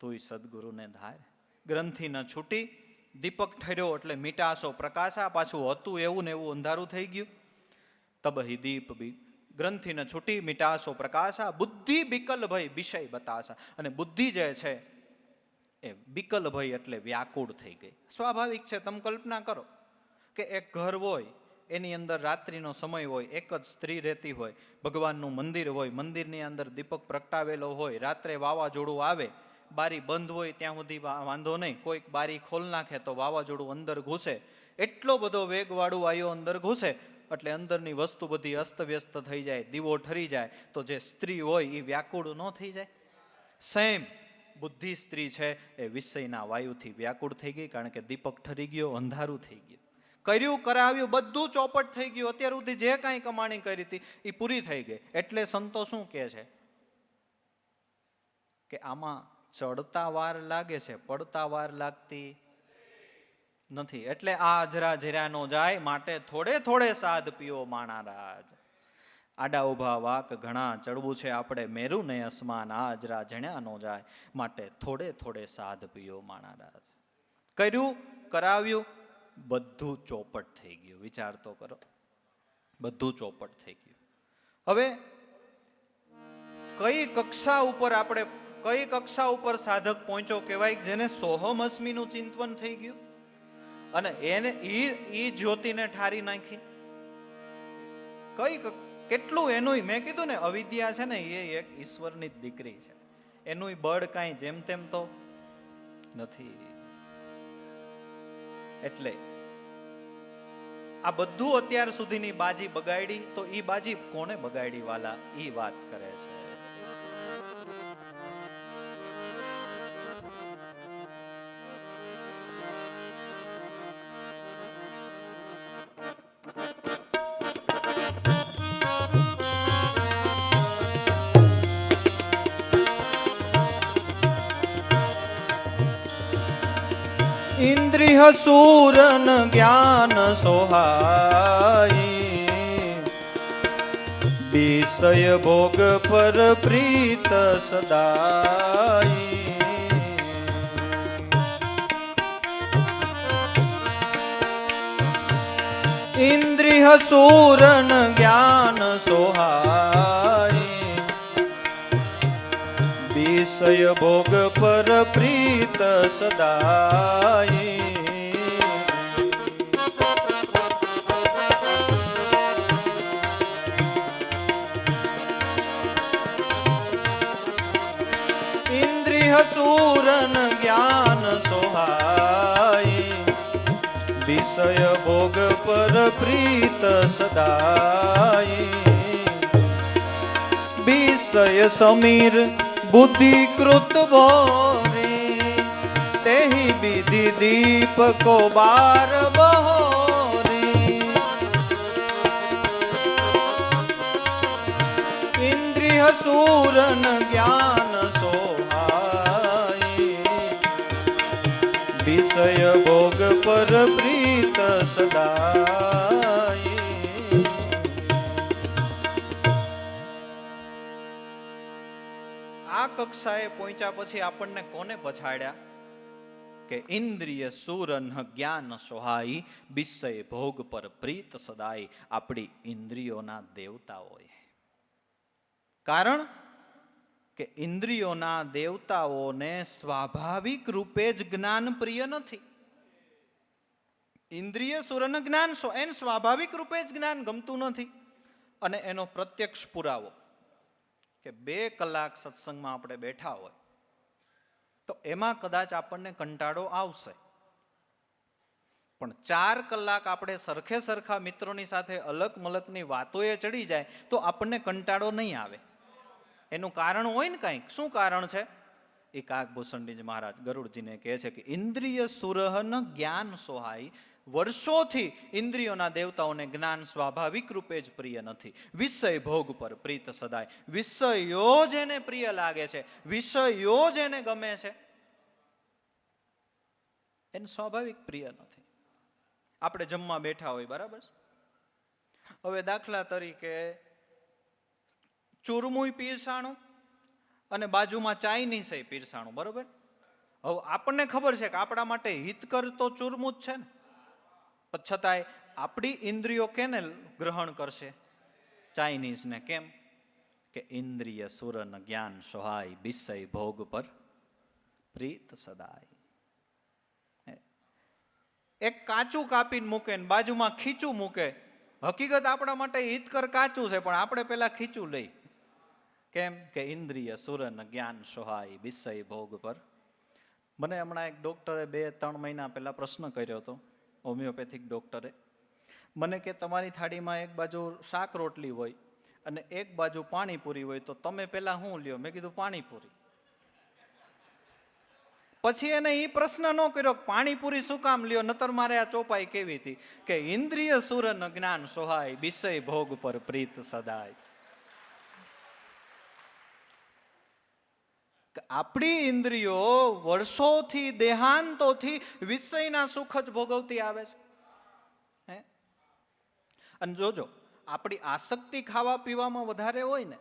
Speaker 1: તુંય સદગુરુને ધાર. ગ્રંથિ ન છૂટી. દીપક ઠર્યો એટલે મીટાશો પ્રકાશા. પાછું હતું એવું ને એવું અંધારું થઈ ગયું. તબહી દીપ ગ્રંથિ ન છૂટી મીટાશો પ્રકાશા. બુદ્ધિ બિકલ ભય વિષય બતાશા. અને બુદ્ધિ જે છે એ બિકલ ભય એટલે વ્યાકુળ થઈ ગઈ. સ્વાભાવિક છે, તમે કલ્પના કરો કે એક ઘર હોય, એની અંદર રાત્રિનો સમય હોય, એક જ સ્ત્રી રહેતી હોય, ભગવાનનું મંદિર હોય, મંદિરની અંદર દીપક પ્રગટાવેલો હોય, રાત્રે વાવાઝોડું આવે, બારી બંધ હોય ત્યાં સુધી વાંધો નહીં, કોઈક બારી ખોલ નાખે તો વાવાઝોડું અંદર ઘૂસે, એટલો બધો વેગવાળું વાયુ અંદર ઘૂસે એટલે અંદરની વસ્તુ બધી અસ્તવ્યસ્ત થઈ જાય, દીવો ઠરી જાય, તો જે સ્ત્રી હોય એ વ્યાકુળ ન થઈ જાય? સેમ બુદ્ધિ સ્ત્રી છે એ વિષયના વાયુથી વ્યાકુળ થઈ ગઈ, કારણ કે દીપક ઠરી ગયો, અંધારું થઈ ગયું. કર્યું કરાવ્યું બધું ચોપટ થઈ ગયું. અત્યાર સુધી જે કાંઈ કમાણી કરી હતી એ પૂરી થઈ ગઈ. એટલે સંતો શું કહે છે કે આમાં ચડતા વાર લાગે છે, પડતા વાર લાગતી નથી. એટલે આ અજરા જરા નો જાય, માટે થોડે થોડે સાધ પીઓ માણા રાજ. આડા ઉભા વાક ઘણા ચડવું છે આપણે મેરુ ને અસમાન. આ અજરા જણ્યા નો જાય, માટે થોડે થોડે સાધ પીઓ માણા રાજ. કર્યું કરાવ્યું બધું ચોપટ થઈ ગયું. વિચાર તો કરો, બધું ચોપટ થઈ ગયું. હવે કઈ કક્ષા ઉપર સાધક પહોંચ્યો કહેવાય, જેને સોહમ અસ્મીનું ચિંતન થઈ ગયું અને એને ઈ જ્યોતિને ઠારી નાખી. કેટલું એનું, મેં કીધું ને અવિદ્યા છે ને એ એક ઈશ્વરની જ દીકરી છે, એનું બળ કાંઈ જેમ તેમ તો નથી. એટલે આ બધું અત્યાર સુધીની બાજી બગાડી, તો ઈ બાજી કોને બગાડી વાલા, ઈ વાત કરે છે. ઇન્દ્રિય સૂરન જ્ઞાન સોહાઈ, વિષય ભોગ પર પ્રીત સદાઈ. ઇન્દ્રિય સૂરન જ્ઞાન સોહાઈ, વિષય ભોગ પર પ્રીત સદાઈ. ઇન્દ્રિય સૂરન જ્ઞાન સોહાઈ, વિષય ભોગ પર પ્રીત સદાઈ. વિષય સમીર બુદ્ધિ કૃત ભોરી, તેહી વિધિ દીપ કો બાર બહોરી. ઇન્દ્રિય સૂરન જ્ઞાન સોહાઈ, વિષય ભોગ પર પ્રીત સદાઈ. કક્ષાએ પહોંચ્યા પછી આપણને કોને પછાડ્યા? કે ઇન્દ્રિય સુરન જ્ઞાન સોહાઈ, વિષય ભોગ પર પ્રીત સદાય. આપણી ઇન્દ્રિયોના દેવતાઓએ. કારણ કે ઇન્દ્રિયોના દેવતાઓને સ્વાભાવિક રૂપે જ જ્ઞાન પ્રિય નથી. ઇન્દ્રિય સુરન જ્ઞાન એને સ્વાભાવિક રૂપે જ જ્ઞાન ગમતું નથી. અને એનો પ્રત્યક્ષ પુરાવો કે 2 કલાક સત્સંગમાં આપણે બેઠા હોય તો એમાં કદાચ આપણને કંટાળો આવશે, પણ 4 કલાક આપણે સરખે સરખા મિત્રોની સાથે અલગ મલકની વાતોએ ચડી જાય તો આપણને કંટાળો નહીં આવે. એનું કારણ હોય ને કંઈક. શું કારણ છે? એ કાગભૂષણજી મહારાજ ગરુડજીને કહે છે કે ઇન્દ્રિય સુરહન જ્ઞાન સોહાઈ. વર્ષોથી ઇન્દ્રિયોના દેવતાઓને જ્ઞાન સ્વાભાવિક રૂપે જ પ્રિય નથી. વિષય ભોગ પર પ્રીત સદાય. વિષયો જ એને પ્રિય લાગે છે, વિષયો જ એને ગમે છે, એને સ્વાભાવિક પ્રિય નથી. આપણે જમવા બેઠા હોય, બરાબર? હવે દાખલા તરીકે ચૂરમું પીરસાણું અને બાજુમાં ચાઇનીઝ પીરસાણું, બરોબર? હવે આપણને ખબર છે કે આપણા માટે હિતકર તો ચૂરમું જ છે ને, પણ છતાંય આપણી ઇન્દ્રિયો કેને ગ્રહણ કરશે? ચાઇનીઝને. કેમ? કે ઇન્દ્રિય સુરન જ્ઞાન સોહાય, વિષય ભોગ પર પ્રીત સદાય. એક કાચું કાપીને મૂકે ને બાજુમાં ખીચું મૂકે. હકીકત આપણા માટે હિતકર કાચું છે, પણ આપણે પેલા ખીચું લઈ. કેમ? કે ઇન્દ્રિય સુરન જ્ઞાન સોહાય, વિષય ભોગ પર. મને હમણાં એક ડોક્ટરે 2-3 મહિના પહેલા પ્રશ્ન કર્યો હતો, હોમિયોપેથિક ડોક્ટરે. મને કે તમારી થાળીમાં એક બાજુ શાક રોટલી હોય અને એક બાજુ પાણીપુરી હોય, તો તમે પેલા શું લ્યો? મેં કીધું પાણીપુરી. પછી એને એ પ્રશ્ન ન કર્યો પાણીપુરી શું કામ લ્યો, નતર મારે આ ચોપાઈ કેવી હતી કે ઇન્દ્રિય સુરન જ્ઞાન સોહાય, વિષય ભોગ પર પ્રીત સદાય. આપણી ઇન્દ્રિયો વર્ષોથી દેહાંતોથી વિષયના સુખ જ ભોગવતી આવે છે. અને જોજો, આપણી આસક્તિ ખાવા પીવામાં વધારે હોય ને,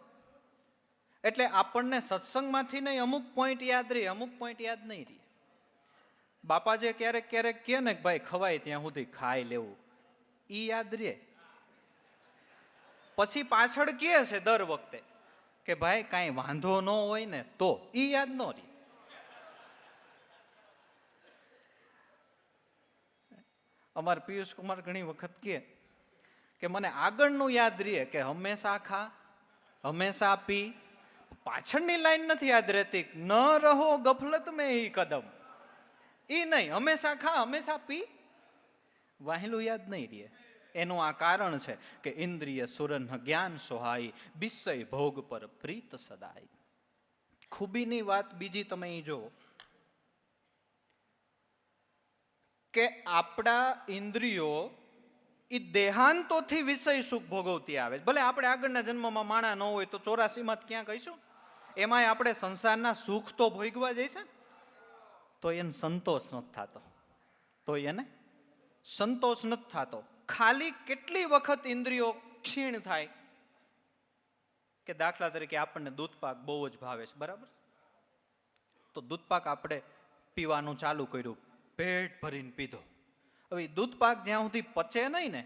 Speaker 1: એટલે આપણને સત્સંગમાંથી નહીં અમુક પોઈન્ટ યાદ રહે, અમુક પોઈન્ટ યાદ નહીં રહે. બાપાજી ક્યારેક ક્યારેક કહે ને કે ભાઈ ખવાય ત્યાં સુધી ખાઈ લેવું, ઈ યાદ રહે. પછી પાછળ કહે છે દર વખતે કે ભાઈ કાંઈ વાંધો ન હોય ને તો, ઈ યાદ ન રહે. અમાર પિયુષ કુમાર ઘણી વખત કહે કે મને આગળનું યાદ રહે કે હંમેશા ખા, હંમેશા પી. પાછળની લાઈન નથી યાદ રહેતી. ન રહો ગફલત મેં ઈ કદમ, ઈ નહીં. હંમેશા ખા, હંમેશા પી, વાહેલું યાદ નહીં રહે. એનું આ કારણ છે કે ઇન્દ્રિય સુરન જ્ઞાન સોહાય, વિષય ભોગ પર પ્રીત સદાય. ખૂબીની વાત બીજી તમે ઈ જુઓ કે આપણા ઇન્દ્રિયો એ દેહાંતોથી વિષય સુખ ભોગવતી આવે. ભલે આપણે આગળના જન્મમાં માણા ન હોય તો 84માં ક્યાં કહીશું, એમાંય આપણે સંસારના સુખ તો ભોગવા જઈશે, તો એને સંતોષ નથી થતો, તો એને સંતોષ નથી થતો. ખાલી કેટલી વખત ઇન્દ્રિયો ક્ષીણ થાય કે દાખલા તરીકે આપણને દૂધપાક બહુ જ ભાવે છે, બરાબર? તો દૂધપાક આપણે પીવાનું ચાલુ કર્યું, પેટ ભરીને પીધો. હવે દૂધપાક જ્યાં સુધી પચે નહીં ને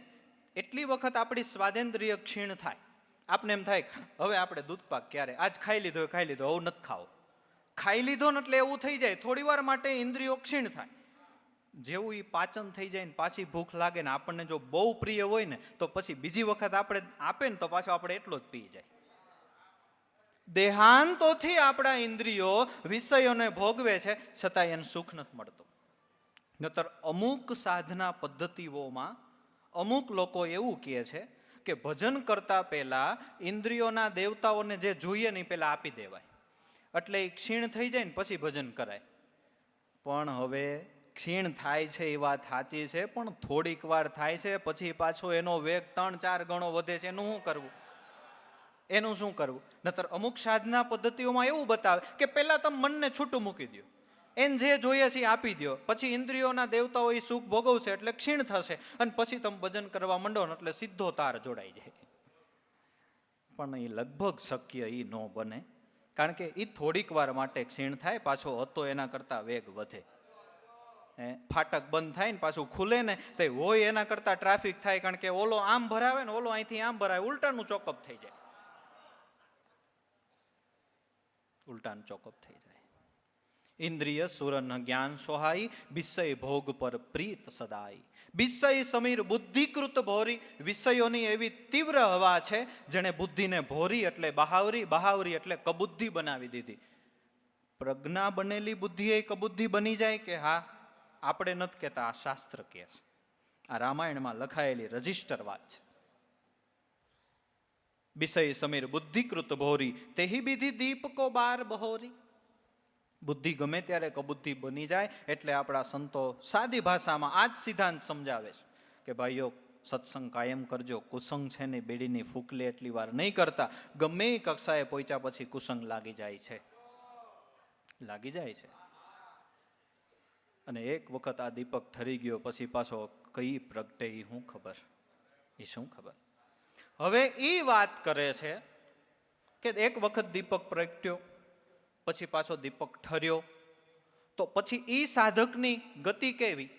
Speaker 1: એટલી વખત આપણી સ્વાદેન્દ્રિય ક્ષીણ થાય. આપણે એમ થાય હવે આપણે દૂધપાક ક્યારે, આજ ખાઈ લીધો, હવે નથી ખાવો. ખાઈ લીધો ને એટલે એવું થઈ જાય, થોડી વાર માટે ઇન્દ્રિયો ક્ષીણ થાય. જેવું એ પાચન થઈ જાય ને પાછી ભૂખ લાગે ને આપણને જો બહુ પ્રિય હોય ને તો પછી બીજી વખત આપણે આપે ને તો પાછો આપણે એટલો જ પી જાય. દેહાંતોથી આપણા ઇન્દ્રિયો વિષયોને ભોગવે છે, છતાં એને સુખ નથી મળતો. નતર અમુક સાધના પદ્ધતિઓમાં અમુક લોકો એવું કહે છે કે ભજન કરતા પહેલા ઇન્દ્રિયોના દેવતાઓને જે જોઈએ ને પેલા આપી દેવાય, એટલે એ ક્ષીણ થઈ જાય ને પછી ભજન કરાય. પણ હવે ક્ષીણ થાય છે એ વાત સાચી છે, પણ થોડીક વાર થાય છે, પછી પાછો એનો વેગ 3-4 ગણો વધે છે. એનું શું કરવું? એનું શું કરવું? નતર અમુક સાધના પદ્ધતિઓમાં એવું બતાવે કે પહેલા તમે મનને છૂટું મૂકી દો, એને જે જોઈએ છે આપી દો, પછી ઇન્દ્રિયોના દેવતાઓ એ સુખ ભોગવશે એટલે ક્ષીણ થશે, અને પછી તમે ભજન કરવા માંડો ને એટલે સીધો તાર જોડાઈ જાય. પણ એ લગભગ શક્ય એ ન બને, કારણ કે એ થોડીક વાર માટે ક્ષીણ થાય, પાછો હતો એના કરતા વેગ વધે. ફાટક બંધ થાય ને પાછું ખુલે ને તો હોય એના કરતા ટ્રાફિક થાય, કારણ કે ઓલો આમ ભરાવે ને ઓલો અહીંથી આમ ભરાવે, ઉલટાનું ચોકઅપ થઈ જાય. ઉલટાનું ચોકઅપ થઈ જાય. ઇન્દ્રિય સુરન જ્ઞાન સોહાઈ, વિષય ભોગ પર પ્રીત સદાઈ. વિષય સમીર બુદ્ધિકૃત ભોરી. વિષયોની એવી તીવ્ર હવા છે જેણે બુદ્ધિને ભોરી એટલે બહાવરી, બહાવરી એટલે કબુદ્ધિ બનાવી દીધી. પ્રજ્ઞા બનેલી બુદ્ધિ એ કબુદ્ધિ બની જાય કે હા? આપણે નથી કહેતા, આ શાસ્ત્ર કહે છે. આ રામાયણમાં લખાયેલી રજિસ્ટર વાત છે. વિષય સમીર બુદ્ધિકૃત ભોરી, તેહી બીધી દીપકો બાર બહોરી. બુદ્ધિ ગમે ત્યારે કબુદ્ધિ બની જાય એટલે આપણા સંતો સાદી ભાષામાં આ જ સિદ્ધાંત સમજાવે છે કે ભાઈઓ, સત્સંગ કાયમ કરજો. કુસંગ છે ને બેડીની ફૂકલે એટલી વાર નહીં કરતા. ગમે એ કક્ષાએ પહોંચ્યા પછી કુસંગ લાગી જાય છે, લાગી જાય છે. અને એક વખત આ દીપક ઠરી ગયો પછી પાછો કઈ પ્રગટે એ શું ખબર, એ શું ખબર. હવે એ વાત કરે છે કે એક વખત દીપક પ્રગટ્યો, પછી પાછો દીપક ઠર્યો, તો પછી એ સાધકની ગતિ કેવી?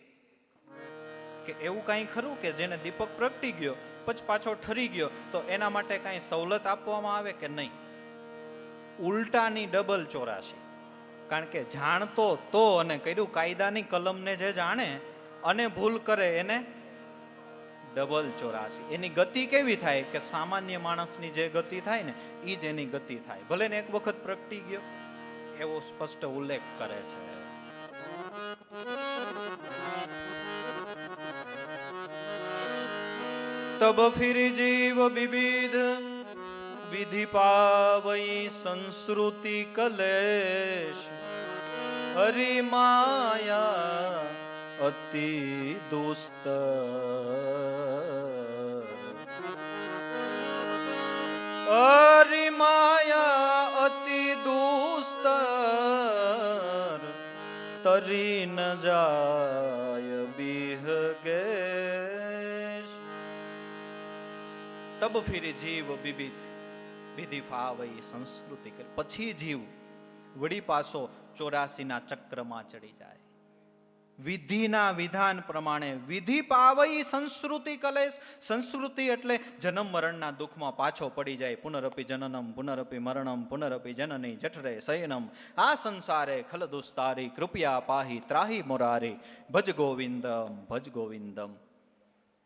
Speaker 1: કે એવું કાંઈ ખરું કે જેને દીપક પ્રગટી ગયો પછી પાછો ઠરી ગયો તો એના માટે કાંઈ સવલત આપવામાં આવે કે નહીં? ઉલટાની ડબલ ચોરાશી. કારણ કે જાણતો તો અને કર્યું કાયદાની કલમને જે જાણે અને ભૂલ કરે એને ડબલ ચોરાશી. એની ગતિ કેવી થાય કે સામાન્ય માણસની જે ગતિ થાય ને એ જ એની ગતિ થાય. ભલે ને એક વખત પ્રગટી ગયો એવો સ્પષ્ટ ઉલ્લેખ કરે છે. તબ ફિર જીવ વિવિધ વિધિ પાવઈ સંસ્કૃતિ કલેશ. હરિ માયા અતિ દુસ્તર. હરિ માયા અતિ દુસ્તર. તરી ન જાય બિહગેશ. તબ ફિર જીવ વિવિધ વિધિ ફાવઈ સંસ્કૃતિ. પછી જીવ વળી પાછો 84ના ચક્રમાં ચડી જાય. વિધિના વિધાન પ્રમાણે વિધિ પાવઈ સંસ્કૃતિ કલેશ. સંસ્કૃતિ એટલે જન્મ મરણના દુઃખમાં પાછો પડી જાય. પુનરપી જનનમ પુનરપી મરણમ પુનરપી જનની જઠરે શયનમ. આ સંસારે ખલદુસ્તારી કૃપયા પાહી ત્રાહી મુરારી. ભજ ગોવિંદમ ભજ ગોવિંદમ.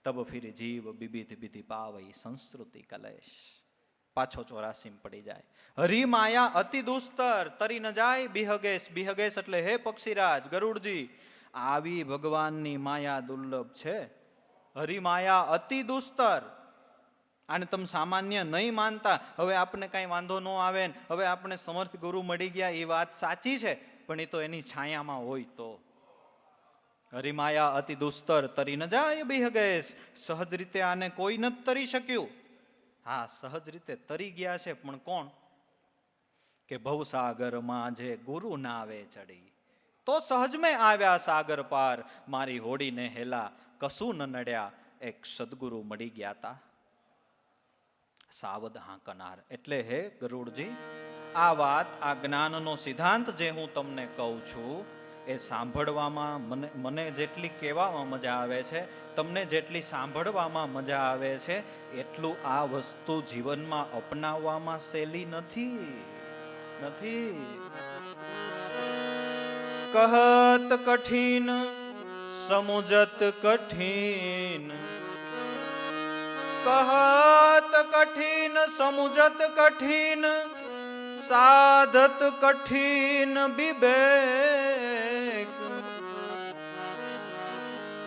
Speaker 1: તબ ફિર જીવ વિવિધ વિધિ પાવઈ સંસ્કૃતિ કલેશ. પાછો 84 પડી જાય. હરિ માયા અતિ દુસ્તર. તરી ન જાય બિહગેશ. બિહગેશ એટલે હે પક્ષીરાજ ગરુડજી, આવી ભગવાનની માયા દુર્લભ છે. હરિ માયા અતિ દુસ્તર. આને તમે સામાન્ય નહીં માનતા. હવે આપણે કાંઈ વાંધો ન આવે ને હવે આપણે સમર્થ ગુરુ મળી ગયા એ વાત સાચી છે, પણ એ તો એની છાયામાં હોય તો. હરિમાયા અતિ દુસ્તર. તરી ન જાય બિહગેશ. સહજ રીતે આને કોઈ નથી તરી શક્યું. હા, સહજ રીતે તરી ગયા છે, પણ કોણ? કે ભવસાગરમાં જે ગુરુ નાવે ચડી તો સહજ મેં આવ્યા સાગર પાર. મારી હોડીને હેલા કશું ન નડ્યા, એક સદગુરુ મળી ગયા તા. સાવધ હાંકનાર. એટલે હે ગરુડજી, આ વાત, આ જ્ઞાનનો સિદ્ધાંત જે હું તમને કહું છું એ સાંભળવામાં મને જેટલી કહેવામાં મજા આવે છે, તમને જેટલી સાંભળવામાં મજા આવે છે, એટલું આ વસ્તુ જીવનમાં અપનાવવામાં સહેલી નથી. કહત કઠિન સમુજત કઠિન. કહત કઠિન સમુજત કઠિન. સાધત કઠિન વિવેક.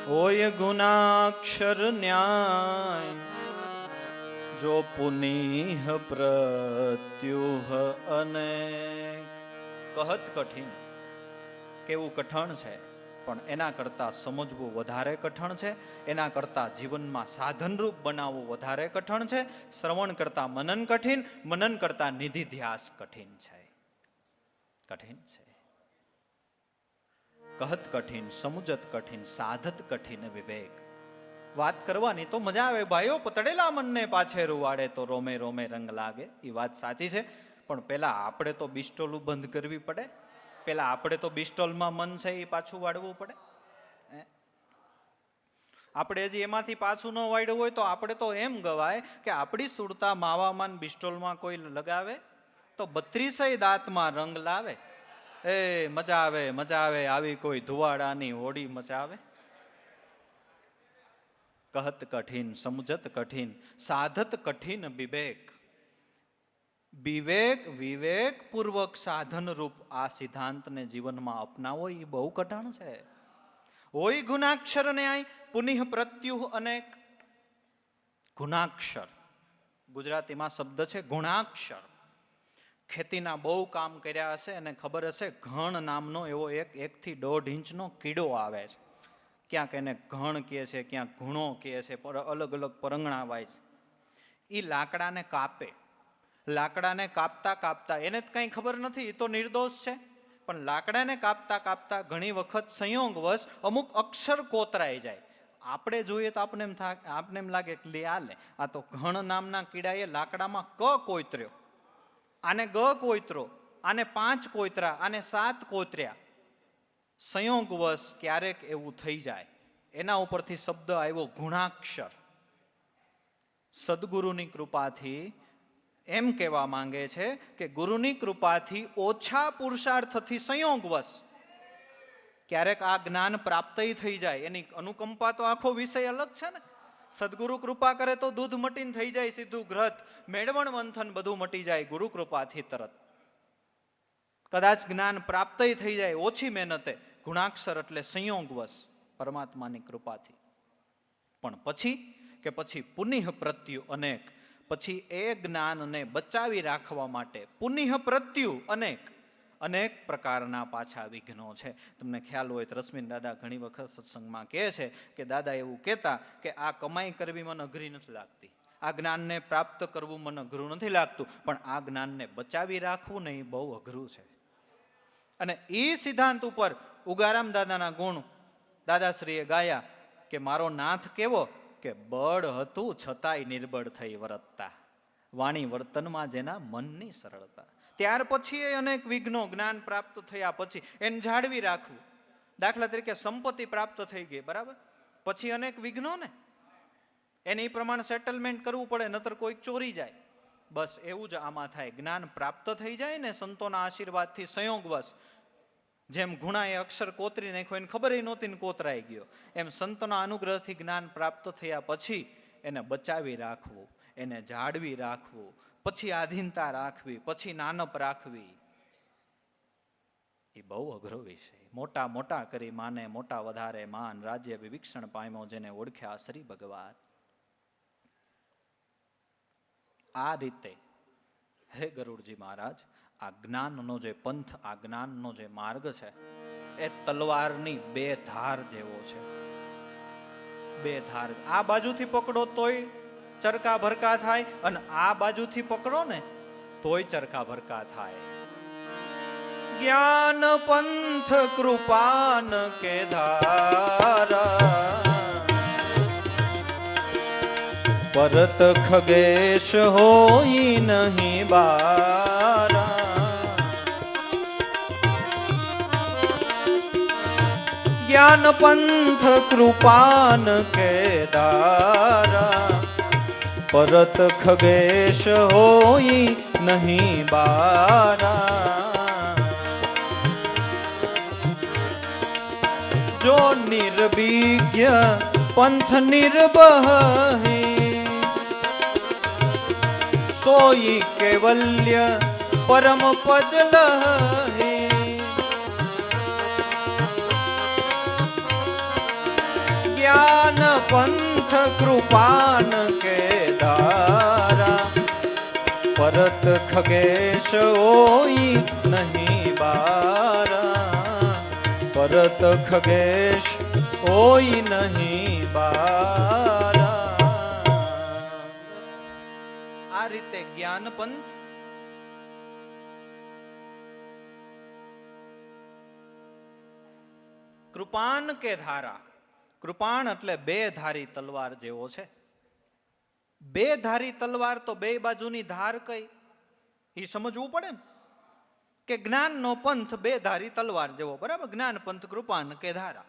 Speaker 1: હોય ગુનાક્ષર ન્યાય. જો પુનીહ પ્રત્યુહ અનેક. કહત કઠિન, કેવું કઠણ છે, પણ એના કરતાં સમજવું વધારે કઠણ છે. એના કરતાં જીવનમાં સાધનરૂપ બનાવવું વધારે કઠણ છે. શ્રવણ કરતાં મનન કઠિન, મનન કરતાં નિધિધ્યાસ કઠિન છે. કઠિન છે. કહત કઠિન સમુજત કઠિન સાધત કઠિન વિવેક. વાત કરવાની તો મજા આવે ભાઈઓ, પતડેલા મનને પાછે રૂવાડે તો રોમે રોમે રંગ લાગે. એ વાત સાચી છે, પણ પેલા આપણે તો બિસ્ટોલું બંધ કરવી પડે, પેલા આપણે તો બિસ્ટોલમાં મન છે એ પાછું વાળવું પડે. આપણે હજી એમાંથી પાછું ન વાળ્યું હોય તો આપણે તો એમ ગવાય કે આપણી સુરતા માવામાં બિસ્ટોલમાં કોઈ લગાવે તો 32 દાંતમાં રંગ લાવે. મજા આવે મજા આવે, આવી કોઈ ધુવાડાની હોડી મચાવે. કહત કઠિન સમજત કઠિન સાધત કઠિન વિવેક. વિવેક વિવેક પૂર્વક સાધન રૂપ આ સિદ્ધાંતને જીવનમાં અપનાવો એ બહુ કઠણ છે. હોય ગુણાક્ષર ને આય પુનિહ પ્રત્યુહ અનેક. ગુણાક્ષર ગુજરાતીમાં શબ્દ છે ગુણાક્ષર. ખેતીના બહુ કામ કર્યા હશે અને ખબર હશે ઘણ નામનો એવો 1 થી 1.5 ઇંચનો કીડો આવે છે. ક્યાંક એને ઘણ કહે છે, ક્યાંક ઘૂણો કહે છે, અલગ અલગ પરંગણા વાય છે. એ લાકડાને કાપે. લાકડાને કાપતા કાપતા એને જ કંઈ ખબર નથી, એ તો નિર્દોષ છે, પણ લાકડાને કાપતા કાપતા ઘણી વખત સંયોગવશ અમુક અક્ષર કોતરાઈ જાય. આપણે જોઈએ તો આપણે એમ લાગે કે લે આ તો ઘણ નામના કીડાએ લાકડામાં ક કોતર્યો, આને ગ કોતરો, આને 5 કોતરા, આને 7 કોતર્યા. સંયોગવશ ક્યારેક એવું થઈ જાય. એના ઉપરથી શબ્દ આવ્યો ગુણાક્ષર. સદગુરુની કૃપાથી એમ કહેવા માંગે છે કે ગુરુની કૃપાથી ઓછા પુરુષાર્થથી સંયોગવશ ક્યારેક આ જ્ઞાન પ્રાપ્ત થઈ જાય. એની અનુકંપા તો આખો વિષય અલગ છે ને. સદગુરુ કૃપા કરે તો દૂધ મટીને થઈ જાય સીધું ગ્રત, મેળવણ મંથન બધું મટી જાય ગુરુ કૃપાથી તરત. કદાચ જ્ઞાન પ્રાપ્ત થઈ જાય ઓછી મહેનતે. ગુણાક્ષર એટલે સંયોગવશ પરમાત્માની કૃપાથી. પણ પછી પુનિહ પ્રત્યુ અનેક. પછી એ જ્ઞાનને બચાવી રાખવા માટે પુનિહ પ્રત્યુ અનેક પ્રકારના પાછા વિઘ્નો છે. તમને ખ્યાલ હોય તો રશ્મિન દાદા ઘણી વખત સત્સંગમાં કહે છે કે દાદા એવું કહેતા કે આ કમાઈ કરવી મને અઘરી નથી લાગતી, આ જ્ઞાનને પ્રાપ્ત કરવું મને અઘરું નથી લાગતું, પણ આ જ્ઞાનને બચાવી રાખવું ને એ બહુ અઘરું છે. અને એ સિદ્ધાંત ઉપર ઉગારામ દાદાના ગુણ દાદાશ્રીએ ગાયા કે મારો નાથ કેવો કે બળ હતું છતાંય નિર્બળ થઈ વર્તતા, વાણી વર્તનમાં જેના મનની સરળતા. ત્યાર પછી એ અનેક વિઘ્નો જ્ઞાન પ્રાપ્ત થયા પછી એને જાળવી રાખવું. દાખલા તરીકે સંપત્તિ પ્રાપ્ત થઈ ગઈ, બરાબર, પછી અનેક વિઘ્નો ને એને એ પ્રમાણે સેટલમેન્ટ કરવું પડે, નતર કોઈક ચોરી જાય. બસ એવું જ આમાં થાય. જ્ઞાન પ્રાપ્ત થઈ જાય ને સંતોના આશીર્વાદથી સંયોગવશ, જેમ ગુણાએ અક્ષર કોતરી નાખ્યો એને ખબર નહોતી ને કોતરાઈ ગયો, એમ સંતોના અનુગ્રહથી જ્ઞાન પ્રાપ્ત થયા પછી એને બચાવી રાખવું, એને જાળવી રાખવું, પછી આધીનતા રાખવી, પછી નાનપ રાખવી, એ બહુ અઘરો વિષય. મોટા મોટા કરી માને મોટા વધારે માન, રાજ્ય વિભીક્ષણ પામ્યો જેને ઓળખ્યા શ્રી ભગવાન. આ રીતે હે ગરુડજી મહારાજ, આ જ્ઞાનનો જે પંથ, આ જ્ઞાનનો જે માર્ગ છે એ તલવારની 2 ધાર જેવો છે. 2 ધાર, આ બાજુથી પકડો તોય ચરકા ભરકા થાય અને આ બાજુથી પકડો ને તોય ચરકા ભરકા થાય. જ્ઞાન પંથ કૃપાન કે ધારા, પરત ખગેશ હોય નહીં બારા. જ્ઞાન પંથ કૃપાન કે ધારા, પરત ખગેશ હોય નહીં બારા. જો નિર્વિજ્ઞ પંથ નિર્બહે, સોઈ કેવલ્ય પરમ પદ લહે. જ્ઞાન પંથ કૃપાન કે ધારા, પરત ખગેશ ઓઈ નહીં બારા. પરત ખગેશ ઓઈ નહીં બારા. આ રીતે જ્ઞાન પંથ કૃપાન કે ધારા. કૃપાણ એટલે 2 ધારી તલવાર જેવો છે. 2 ધારી તલવાર તો 2 બાજુની ધાર કઈ એ સમજવું પડે ને કે જ્ઞાનનો પંથ બે ધારી તલવાર જેવો, બરાબર? જ્ઞાન પંથ કૃપાન કે ધારા.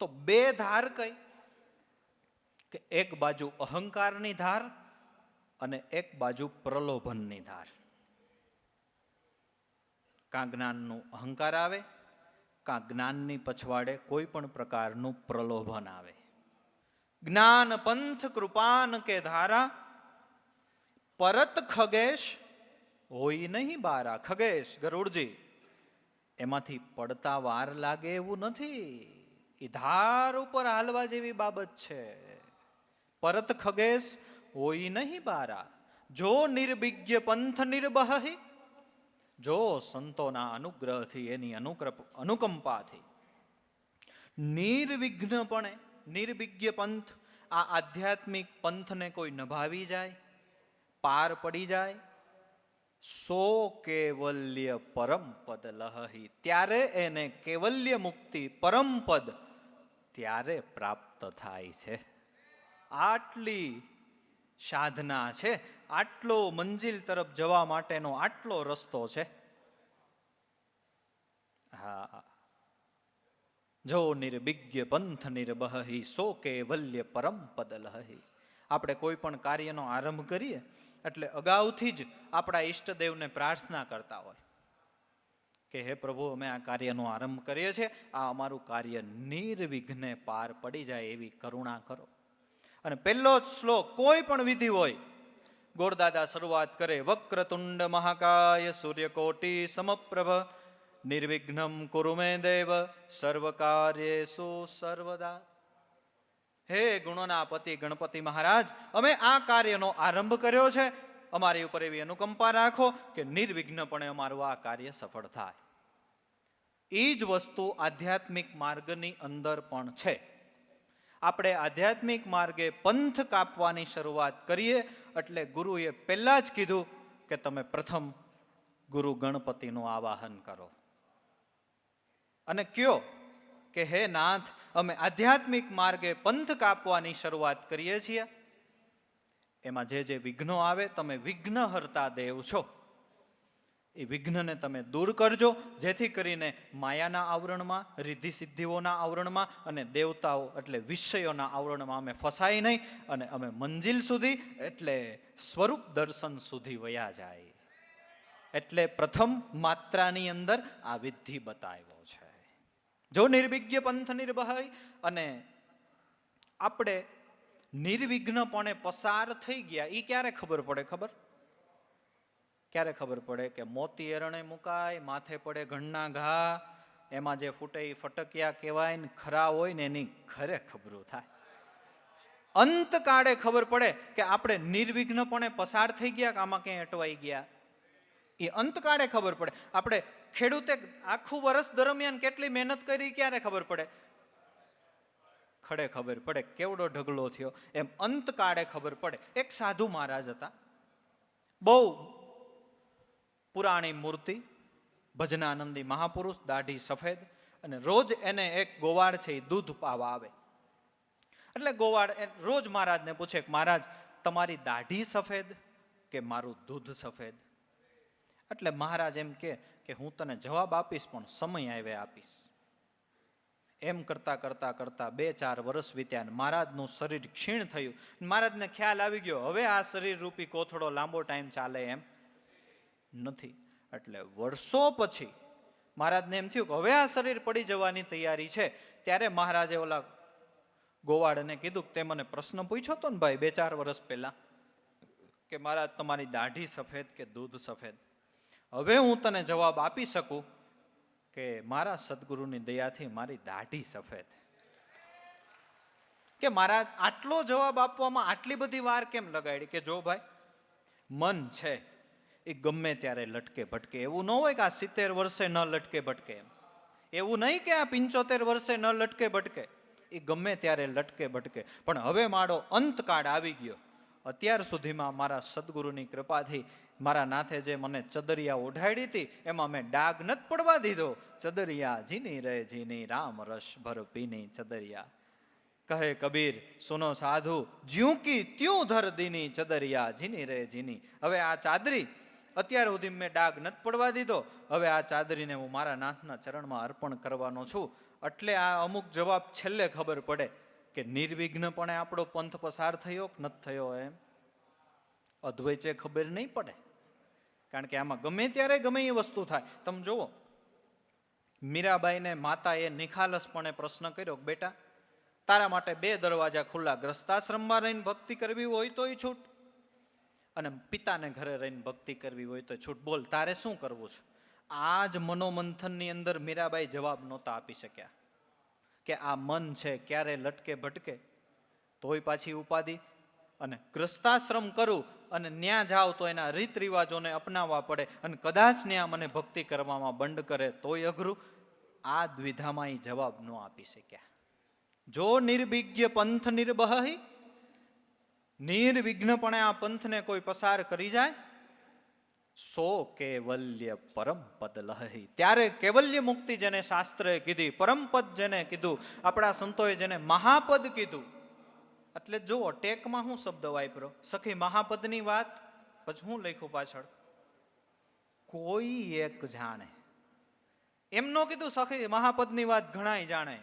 Speaker 1: તો બે ધાર કઈ? કે એક બાજુ અહંકારની ધાર અને એક બાજુ પ્રલોભનની ધાર. કાં જ્ઞાનનું અહંકાર આવે, કાં જ્ઞાનની પછવાડે કોઈ પણ પ્રકારનું પ્રલોભન આવે. જ્ઞાન પંથ કૃપાન કે ધારા, પરત ખગેશ હોય નહીં બારા. ખગેશ ગરુડજી, એમાંથી પડતા વાર લાગે એવું નથી. એ ધાર ઉપર હાલવા જેવી બાબત છે. પરત ખગેશ હોય નહીં બારા, જો નિર્વિજ્ઞ પંથ નિર્બહી, જો સંતોના અનુગ્રહથી, એની અનુકંપાથી નિર્વિઘ્નપણે, નિર્વિજ્ઞ પંથ, આ આધ્યાત્મિક પંથને કોઈ નભાવી જાય, પાર પડી જાય, સો કેવલ્ય પરમપદ લહી, ત્યારે એને કેવલ્ય મુક્તિ પરમપદ ત્યારે પ્રાપ્ત થાય છે. આટલી સાધના છે, આટલો મંજિલ તરફ જવા માટેનો આટલો રસ્તો છે. હા, જો નિર્વિજ્ઞ પંથ નિર્બહી, સો કેવલ્ય પરમપદ લહી. આપણે કોઈ પણ કાર્યનો આરંભ કરીએ એટલે અગાઉથી જ આપણા ઈષ્ટદેવને પ્રાર્થના કરતા હોય કે હે પ્રભુ, અમે આ કાર્યનો આરંભ કરીએ છીએ, આ અમારું કાર્ય નિર્વિઘ્ને પાર પડી જાય એવી કરુણા કરો. અને પહેલો જ શ્લોક કોઈ પણ વિધિ હોય, ગોરદાદા શરૂઆત કરે, વક્રતુંડ મહાકાય સૂર્યકોટિ સમપ્રભ નિર્વિઘ્નમ કુરુ મે દેવ સર્વ કાર્યેષુ સર્વદા. હે ગુણોના પતિ ગણપતિ મહારાજ, અમે આ કાર્યનો આરંભ કર્યો છે, અમારી ઉપર એવી અનુકંપા રાખો કે નિર્વિઘ્નપણે અમારું આ કાર્ય સફળ થાય. એ જ વસ્તુ આધ્યાત્મિક માર્ગની અંદર પણ છે. આપણે આધ્યાત્મિક માર્ગે પંથ કાપવાની શરૂઆત કરીએ એટલે ગુરુએ પહેલા જ કીધું કે તમે પ્રથમ ગુરુ ગણપતિનું આવાહન કરો અને કયો કે હે નાથ, અમે આધ્યાત્મિક માર્ગે પંથ કાપવાની શરૂઆત કરીએ છીએ, એમાં જે જે વિઘ્નો આવે, તમે વિઘ્નહર્તા દેવ છો, એ વિઘ્નને તમે દૂર કરજો, જેથી કરીને માયાના આવરણમાં, રિદ્ધિ સિદ્ધિઓના આવરણમાં અને દેવતાઓ એટલે વિષયોના આવરણમાં અમે ફસાય નહીં અને અમે મંજિલ સુધી એટલે સ્વરૂપ દર્શન સુધી વયા જાય. એટલે પ્રથમ માત્રાની અંદર આ વિધિ બતાવ્યો છે. જો નિર્વિજ્ઞ પંથ નિર્બહી, અને આપણે નિર્વિઘ્નપણે પસાર થઈ ગયા, એ ક્યારે ખબર પડે? ક્યારે ખબર પડે? કે મોતી એરણે મુકાય, માથે પડે ઘણના ઘા, એમાં જે ફૂટે એ ફટકિયા કહેવાય ને, ખરા હોય ને એની ખરે ખબરું થાય. અંતકાળે ખબર પડે કે આપણે નિર્વિઘ્નપણે પસાર થઈ ગયા કે આમાં ક્યાંય અટવાઈ ગયા. એ અંતકાળે ખબર પડે. આપણે ખેડૂતે આખું વર્ષ દરમિયાન કેટલી મહેનત કરી, ક્યારે ખબર પડે? ખડે ખબર પડે કેવડો ઢગલો થયો, એમ અંતકાળે ખબર પડે. એક સાધુ મહારાજ હતા, બહુ પુરાણી મૂર્તિ, ભજનાનંદી મહાપુરુષ, દાઢી સફેદ, અને રોજ એને એક ગોવાળ છે એ દૂધ પાવા આવે. એટલે ગોવાળ રોજ મહારાજને પૂછે કે મહારાજ, તમારી દાઢી સફેદ કે મારું દૂધ સફેદ? એટલે મહારાજ એમ કે હું તને જવાબ આપીશ, પણ સમય આવે આપીશ. એમ કરતા કરતા કરતા 2-4 વર્ષ વીત્યા. મહારાજનું શરીર ક્ષીણ થયું. મહારાજને ખ્યાલ આવી ગયો, હવે આ શરીર રૂપી કોથળો લાંબો ટાઈમ ચાલે એમ નથી. એટલે વર્ષો પછી મહારાજને એમ થયું કે હવે આ શરીર પડી જવાની તૈયારી છે. ત્યારે મહારાજે ઓલા ગોવાળને કીધું કે તે મને પ્રશ્ન પૂછ્યો હતો ને ભાઈ 2-4 વર્ષ પહેલા, કે મહારાજ તમારી દાઢી સફેદ કે દૂધ સફેદ? હવે હું તને જવાબ આપી શકું કે મારા સદગુરુની દયાથી મારી દાઢી સફેદ. કે મહારાજ આટલો જવાબ આપવામાં આટલી બધી વાર કેમ લગાડી? કે જો ભાઈ, મન છે એ ગમે ત્યારે લટકે ભટકે. એવું ન હોય કે આ 70 વર્ષે ન લટકે ભટકે એમ. એવું નહીં કે આ 75 વર્ષે ન લટકે ભટકે. એ ગમે ત્યારે લટકે ભટકે. પણ હવે મારો અંતકાળ આવી ગયો. અત્યાર સુધીમાં મારા સદગુરુની કૃપાથી મારા નાથે જે મને ચદરિયા ઓઢાડી હતી એમાં મેં ડાઘ નથી પડવા દીધો. ચદરિયા જીની રે જીની, રામ રસ ભર પીની ચદરિયા. કહે કબીર સુનો સાધુ, જ્યું કી ત્યું ધર દીની ચદરિયા જીની રે જીની. હવે આ ચાદરી અત્યાર સુધી મેં ડાઘ નથી પડવા દીધો, હવે આ ચાદરીને હું મારા નાથના ચરણમાં અર્પણ કરવાનો છું. એટલે આ અમુક જવાબ છેલ્લે ખબર પડે કે નિર્વિઘ્નપણે આપણો પંથ પસાર થયો કે નથી થયો. એમ અદ્વૈતે ખબર નહીં પડે, કારણ કે આમાં ગમે ત્યારે ગમે એ વસ્તુ થાય. તમે જુઓ, મીરાબાઈને માતાએ નિખાલસપણે પ્રશ્ન કર્યો કે બેટા, તારા માટે 2 દરવાજા ખુલ્લા, ગ્રસ્તાશ્રમમાં રહીને ભક્તિ કરવી હોય તોય છૂટ, અને પિતાને ઘરે રહીને ભક્તિ કરવી હોય તો છૂટ. બોલ, તારે શું કરવું છે? આ જ મનોમંથનની અંદર મીરાબાઈ જવાબ નહોતા આપી શક્યા કે આ મન છે ક્યારે લટકે ભટકે, તોય પાછી ઉપાધિ, અને ગ્રસ્તાશ્રમ કરું અને ન્યા જાવ તો એના રીત રિવાજોને અપનાવવા પડે, અને કદાચ ન્યા મને ભક્તિ કરવામાં બંધ કરે તોય અઘરું. આ દ્વિધામાં એ જવાબ ન આપી શક્યા. જો નિર્વિજ્ઞ પંથ નિર્બહી, નિર્વિઘ્નપણે આ પંથને કોઈ પસાર કરી જાય, સો કેવલ્ય પરમ પદ લહી. ત્યારે કેવલ્ય મુક્તિ જેને શાસ્ત્રએ કીધી, પરમપદ જેને કીધું, આપણા સંતોએ જેને મહાપદ કીધું. એટલે જુઓ, ટેકમાં શું શબ્દ વાપરો? સખી મહાપદની વાત, પછી હું લખ્યું પાછળ? કોઈ એક જાણે. એમ નો કીધું સખી મહાપદની વાત ઘણાય જાણે,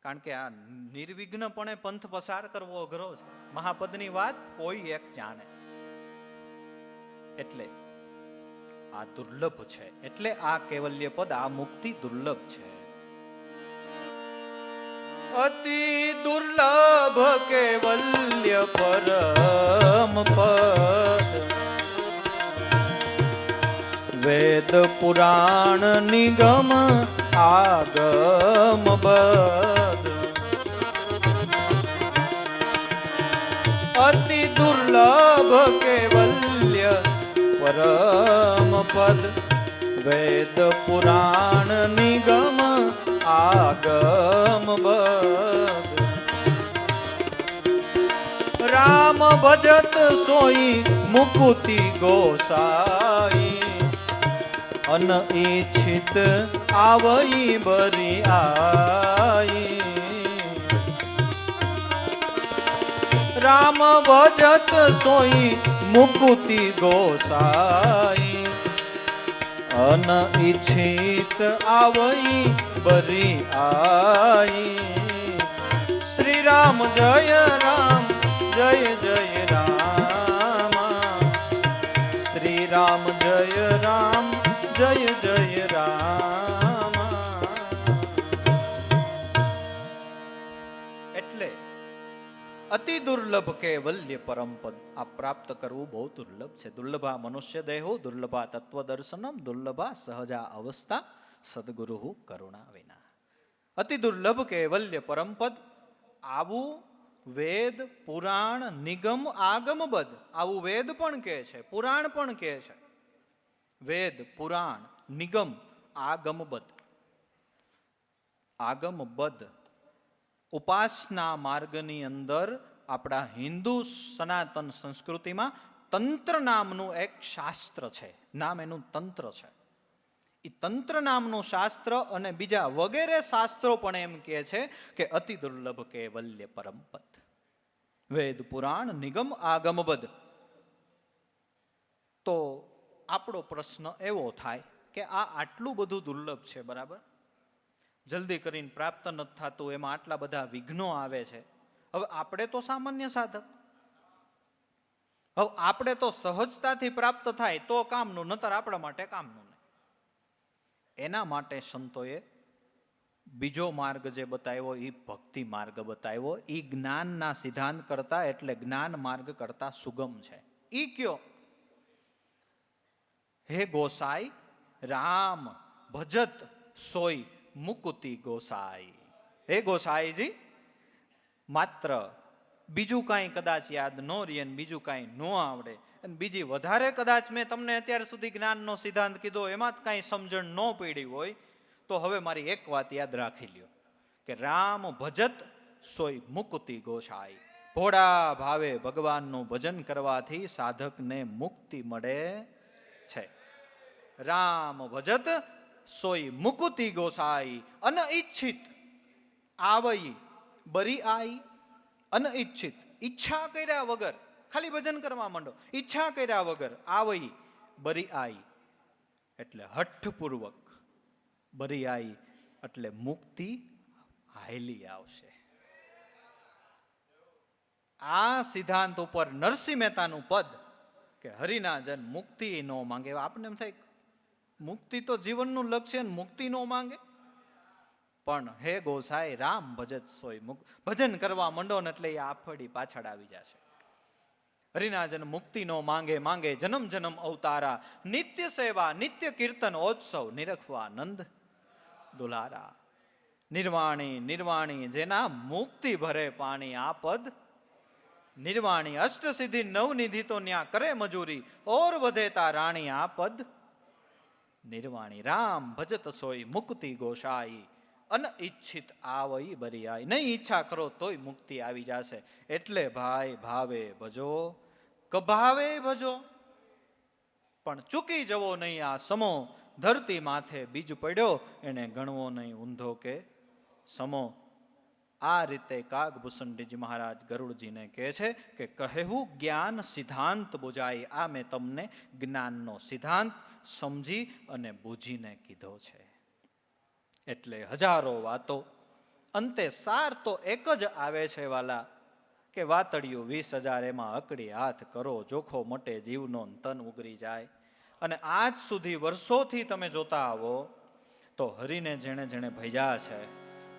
Speaker 1: કારણ કે આ નિર્વિઘ્નપણે પંથ પસાર કરવો અઘરો છે. મહાપદની વાત કોઈ એક જાણે, એટલે આ દુર્લભ છે. એટલે આ કેવલ્ય પદ, આ મુક્તિ દુર્લભ છે. અતિ દુર્લભ કેવલ્ય પરમ પદ, વેદ પુરાણ નિગમ આગમ બદ. અતિ દુર્લભ કેવલ્ય પરમ પદ, વેદ પુરાણ નિગમ આગમ બદ. રામ ભજત સોઈ મુકુતિ ગોસાઈ, અનઈચ્છિત આવઈ બરી આઈ. રામ ભજત સોઈ મુકુતિ ગોસાઈ, અનઈચ્છિત આવઈ બરી આઈ. શ્રી રામ જય રામ, જય જય રામ. શ્રી રામ જય રામ, જય જય રામ. એટલે અતિ દુર્લભ કેવલ્ય પરમપદ આ પ્રાપ્ત કરવું બહુ દુર્લભ છે. દુર્લભા મનુષ્ય દેહો, દુર્લભા તત્વદર્શનમ, દુર્લભા સહજા અવસ્થા, સદગુરુ કરુણા વિના. અતિ દુર્લભ કેવલ્ય પરમપદ, આવું વેદ પુરાણ નિગમ આગમ બદ. આવું વેદ પણ કહે છે, પુરાણ પણ કહે છે. વેદ પુરાણ નિગમ આગમ બદ. આગમ બદ ઉપાસના માર્ગની અંદર આપણા હિન્દુ સનાતન સંસ્કૃતિમાં તંત્ર નામનું એક શાસ્ત્ર છે. નામ એનું તંત્ર છે. એ તંત્ર નામનું શાસ્ત્ર અને બીજા વગેરે શાસ્ત્રો પણ એમ કહે છે કે અતિ દુર્લભ કેવલ્ય પરમપદ, વેદ પુરાણ નિગમ આગમ બદ. તો આપણો પ્રશ્ન એવો થાય કે આ આટલું બધું દુર્લભ છે, બરાબર, જલ્દી કરીને પ્રાપ્ત નથી થતું, એમાં આટલા બધા વિઘ્નો આવે છે. હવે આપણે તો સામાન્ય સાધક, હવે આપણે તો સહજતાથી પ્રાપ્ત થાય તો કામનું, નતર આપણા માટે કામનું નહીં. એના માટે સંતોએ બીજો માર્ગ જે બતાવ્યો એ ભક્તિ માર્ગ બતાવ્યો. એ જ્ઞાનના સિદ્ધાંત કરતા, એટલે જ્ઞાન માર્ગ કરતા સુગમ છે. ઈ કયો? હે ગોસાઈ રામ ભજત સોઈ મુકુતિ ગોસાઈ. હે ગોસાઈજી, માત્ર બીજું કાંઈ કદાચ યાદ ન રહે, બીજું કાંઈ ન આવડે, અને બીજી વધારે કદાચ મેં તમને અત્યાર સુધી જ્ઞાનનો સિદ્ધાંત કીધો એમાં જ કાંઈ સમજણ ન પડી હોય તો હવે મારી એક વાત યાદ રાખી લ્યો કે રામ ભજત સોઈ મુકુતિ ગોસાઈ. ભોળા ભાવે ભગવાનનું ભજન કરવાથી સાધકને મુક્તિ મળે છે. રામ ભજત સોઈ મુકુતિ ગોસાઈ, અનઈચ્છિત આવઈ બરી આઈ. અનઈચ્છિત, ઈચ્છા કર્યા વગર, ખાલી ભજન કરવા માંડો, ઈચ્છા કર્યા વગર. આવઈ બરી આઈ એટલે હઠપૂર્વક, બરી આઈ એટલે મુક્તિ હાયલી આવશે. આ સિદ્ધાંત ઉપર નરસિંહ મહેતાનું પદ કે હરિના જન મુક્તિ ન માંગે. આપને એમ થાય મુક્તિ તો જીવનનું લક્ષ્ય, મુક્તિ ન માંગે. પણ હે ગોસાઈ રામ ભજત સોય મુક્ત. ભજન કરવા મંડો ને એટલે એ આફડી પાછળ આવી જશે. હરિના જન મુક્તિ નો માંગે, માંગે જન્મ જન્મ અવતારા. નિત્ય સેવા નિત્ય કીર્તન ઓત્સવ, નિરખવા નંદ દુલારા. નિર્વાણી નિર્વાણી જેના મુક્તિ ભરે પાણી. આ પદ નિર્વાણી અષ્ટ સિદ્ધિ નવનિધિ તો ન્યા કરે મજૂરી. ઓર વધેતા રાણી. આ પદ નિર્વાણી. રામ ભજત સોય મુક્તિ ગોસાઈ. અનઈચ્છિત આવઈ બરિયાઈ. નહીં ઈચ્છા કરો તોય મુક્તિ આવી જશે. એટલે ભાઈ ભાવે ભજો, કભાવે ભજો, પણ ચૂકી જવો નહીં આ સમો. ધરતી માથે બીજ પડ્યો એને ગણવો નહીં ઊંધો કે સમો. આ રીતે કાગભૂષણજી મહારાજ ગરુડજીને કહે છે કે કહેવું જ્ઞાન સિદ્ધાંત બુજાય. આ મેં તમને જ્ઞાનનો સિદ્ધાંત સમજી અને બુજીને કીધો છે. એટલે હજારો વાતો, અંતે સાર તો એક જ આવે છે વાલા, કે વાતડિયું 20,000 એમાં અકડી હાથ કરો. જોખો મટે જીવનો તન ઉગરી જાય. અને આજ સુધી વર્ષોથી તમે જોતા આવો તો હરિને જેણે જેણે ભજ્યા છે,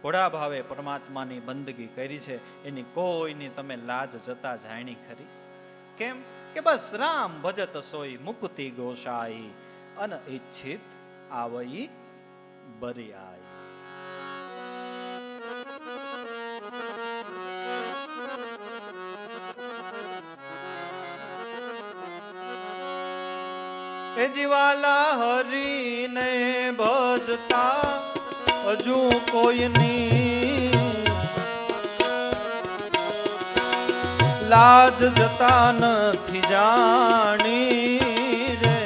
Speaker 1: ભોળા ભાવે પરમાત્માની બંદગી કરી છે, એની કોઈની તમે લાજ જતા જાણી ખરી? કેમ કે બસ રામ ભજત સોઈ મુક્તિ ગોસાઈ. અનઈચ્છિત આવઈ બરિયાઈ. એ જીવાલા હરીને ભજતા હજુ કોઈની લાજ જતા નથી જાણી રે.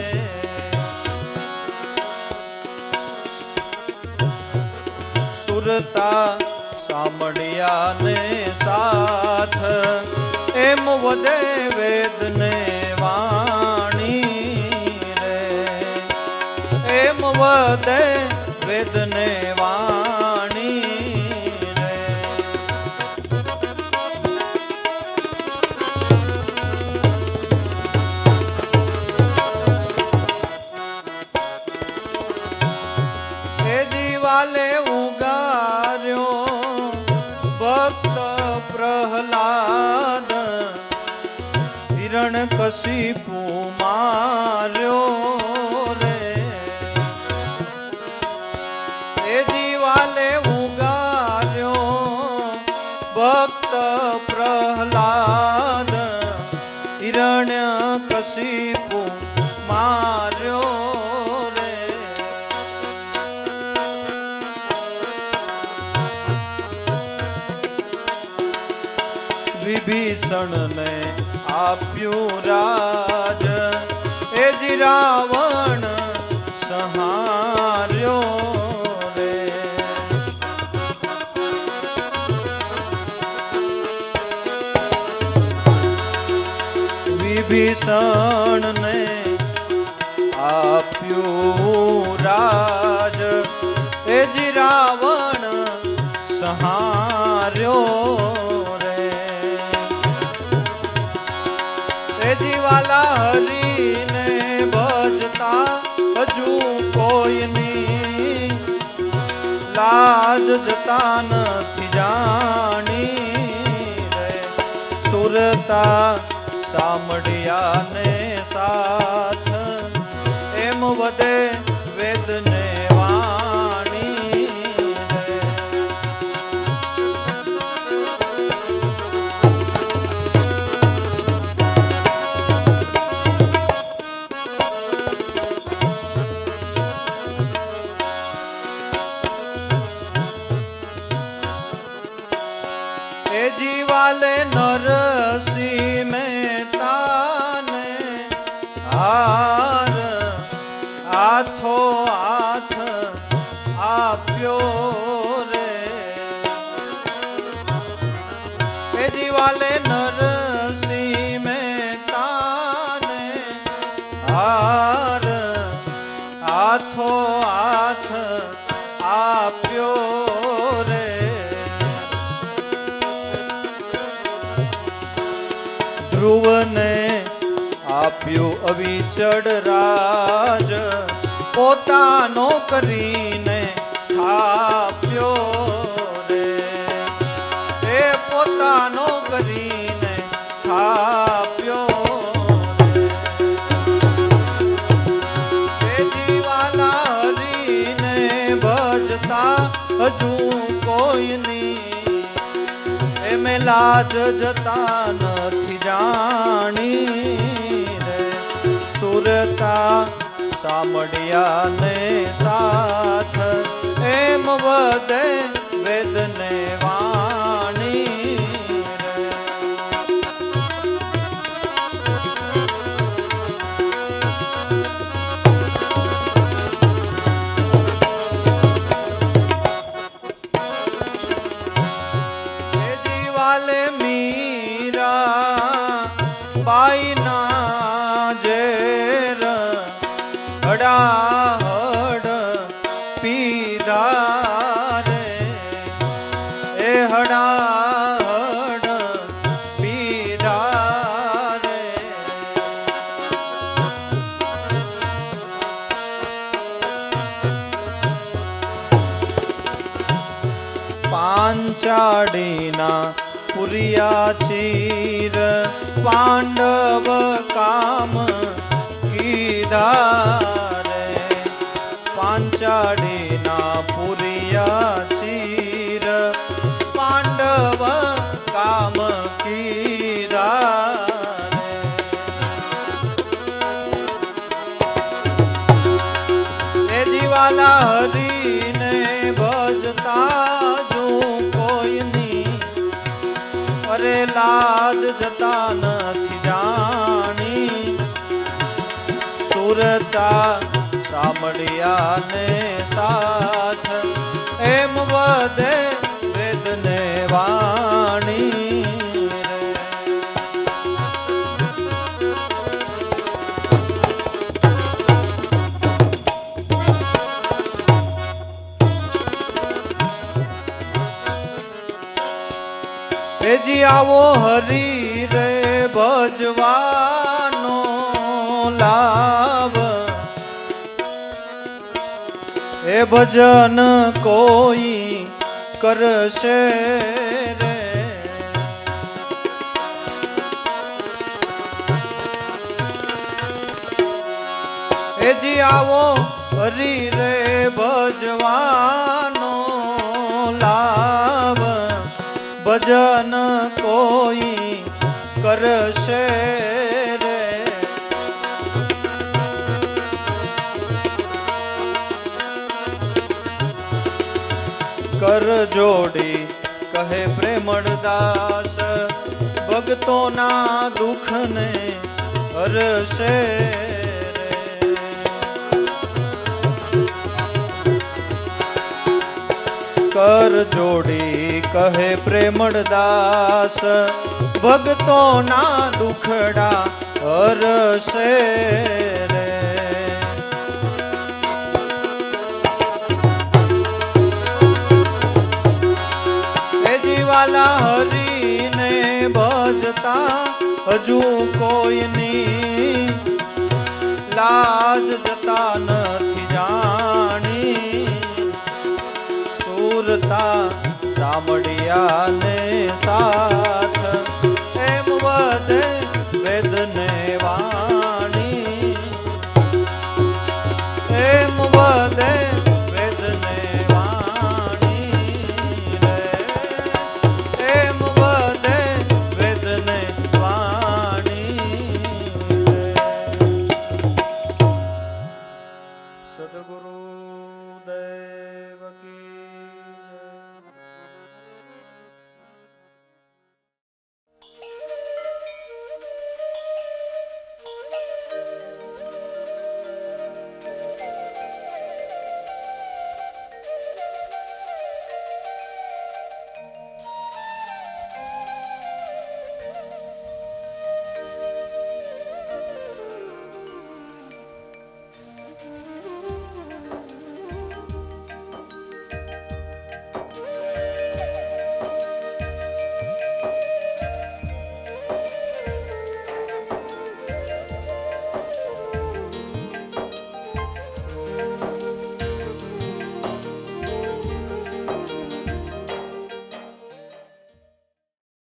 Speaker 1: સુરતા સાંભળ્યાને સાથ એમ વધે વેદને વાણી રે. એમ વધે વેદને વાણી રે. એ જીવાલે ઉગાર્યો ભક્ત પ્રહલાદ, હિરણ કશિપુ માર્યો રે. એ જીવાલે ઉગાર્યો ભક્ત પ્રહલાદ, હિરણ્ય કશિપુ માર્યો રે. વિભીષણને આપ્યું રાજ, એ જી રાવણ સંહાર્યો રે. વિભીષણને આપ્યું રાજ, એ જી રાવણ સંહાર્યો રે. એ જીવાલા હરીને ભજતા હજુ કોઈની લાજ જતા નથી જાણી રે. સુરતા સાંભળ્યાને સાથ એમ વધે વેદને વાણી રે. એ જીવાલે નરસિંહ મહેતાને હાર હાથો હાથ આપ્યો રે. એ જીવાલે નરસિંહ મહેતા ધ્રુવને આપ્યું અવિચળ રાજ, પોતાનો કરીને સ્થાપ્યો રે, એ પોતાનો કરીને સ્થાપ્યો રે. જીવાલા હરીને ભજતા હજુ કોઈની એમે લાજ જતા નથી જાણી રે. સુરતા સામડિયાને સાથ એમ વધે વેદને વાણી રે. એ જીવાલે મીરા બાઈના ઝેર હડાહડ પીધા રે, એ હડાહડ પીધા રે. પાંચાળીના પુરિયા ચીર પાંડવ કામ કીધા રે. પાંચાળીના પુરિયા ચીર પાંડવ કામ કીધા રે. એ જીવાલા હરીને ભજતા જો કોઈની અરે લાજ જતા નથી જાણી. સુરતા સામડિયાને સાથ એમ વધે વેદને વાણી રે. એજી આવો હરી રે ભજવાનો લાભ, એ ભજન કોઈ કરશે રે. એજી આવો હરી રે ભજવાનો લાભ, ભજન કોઈ કરશે રે. કર જોડી કહે પ્રેમળદાસ, ભક્તોના દુઃખને હરશે રે. કર જોડી કહે પ્રેમળદાસ, ભક્તોના દુખડા હરશે રે. એ જીવાલા હરીને ભજતા હજુ કોઈની લાજ જતા નથી જાણી. સુરતા સામડિયાને સાથ એમ વધે વેદને વાણી, એમ વધે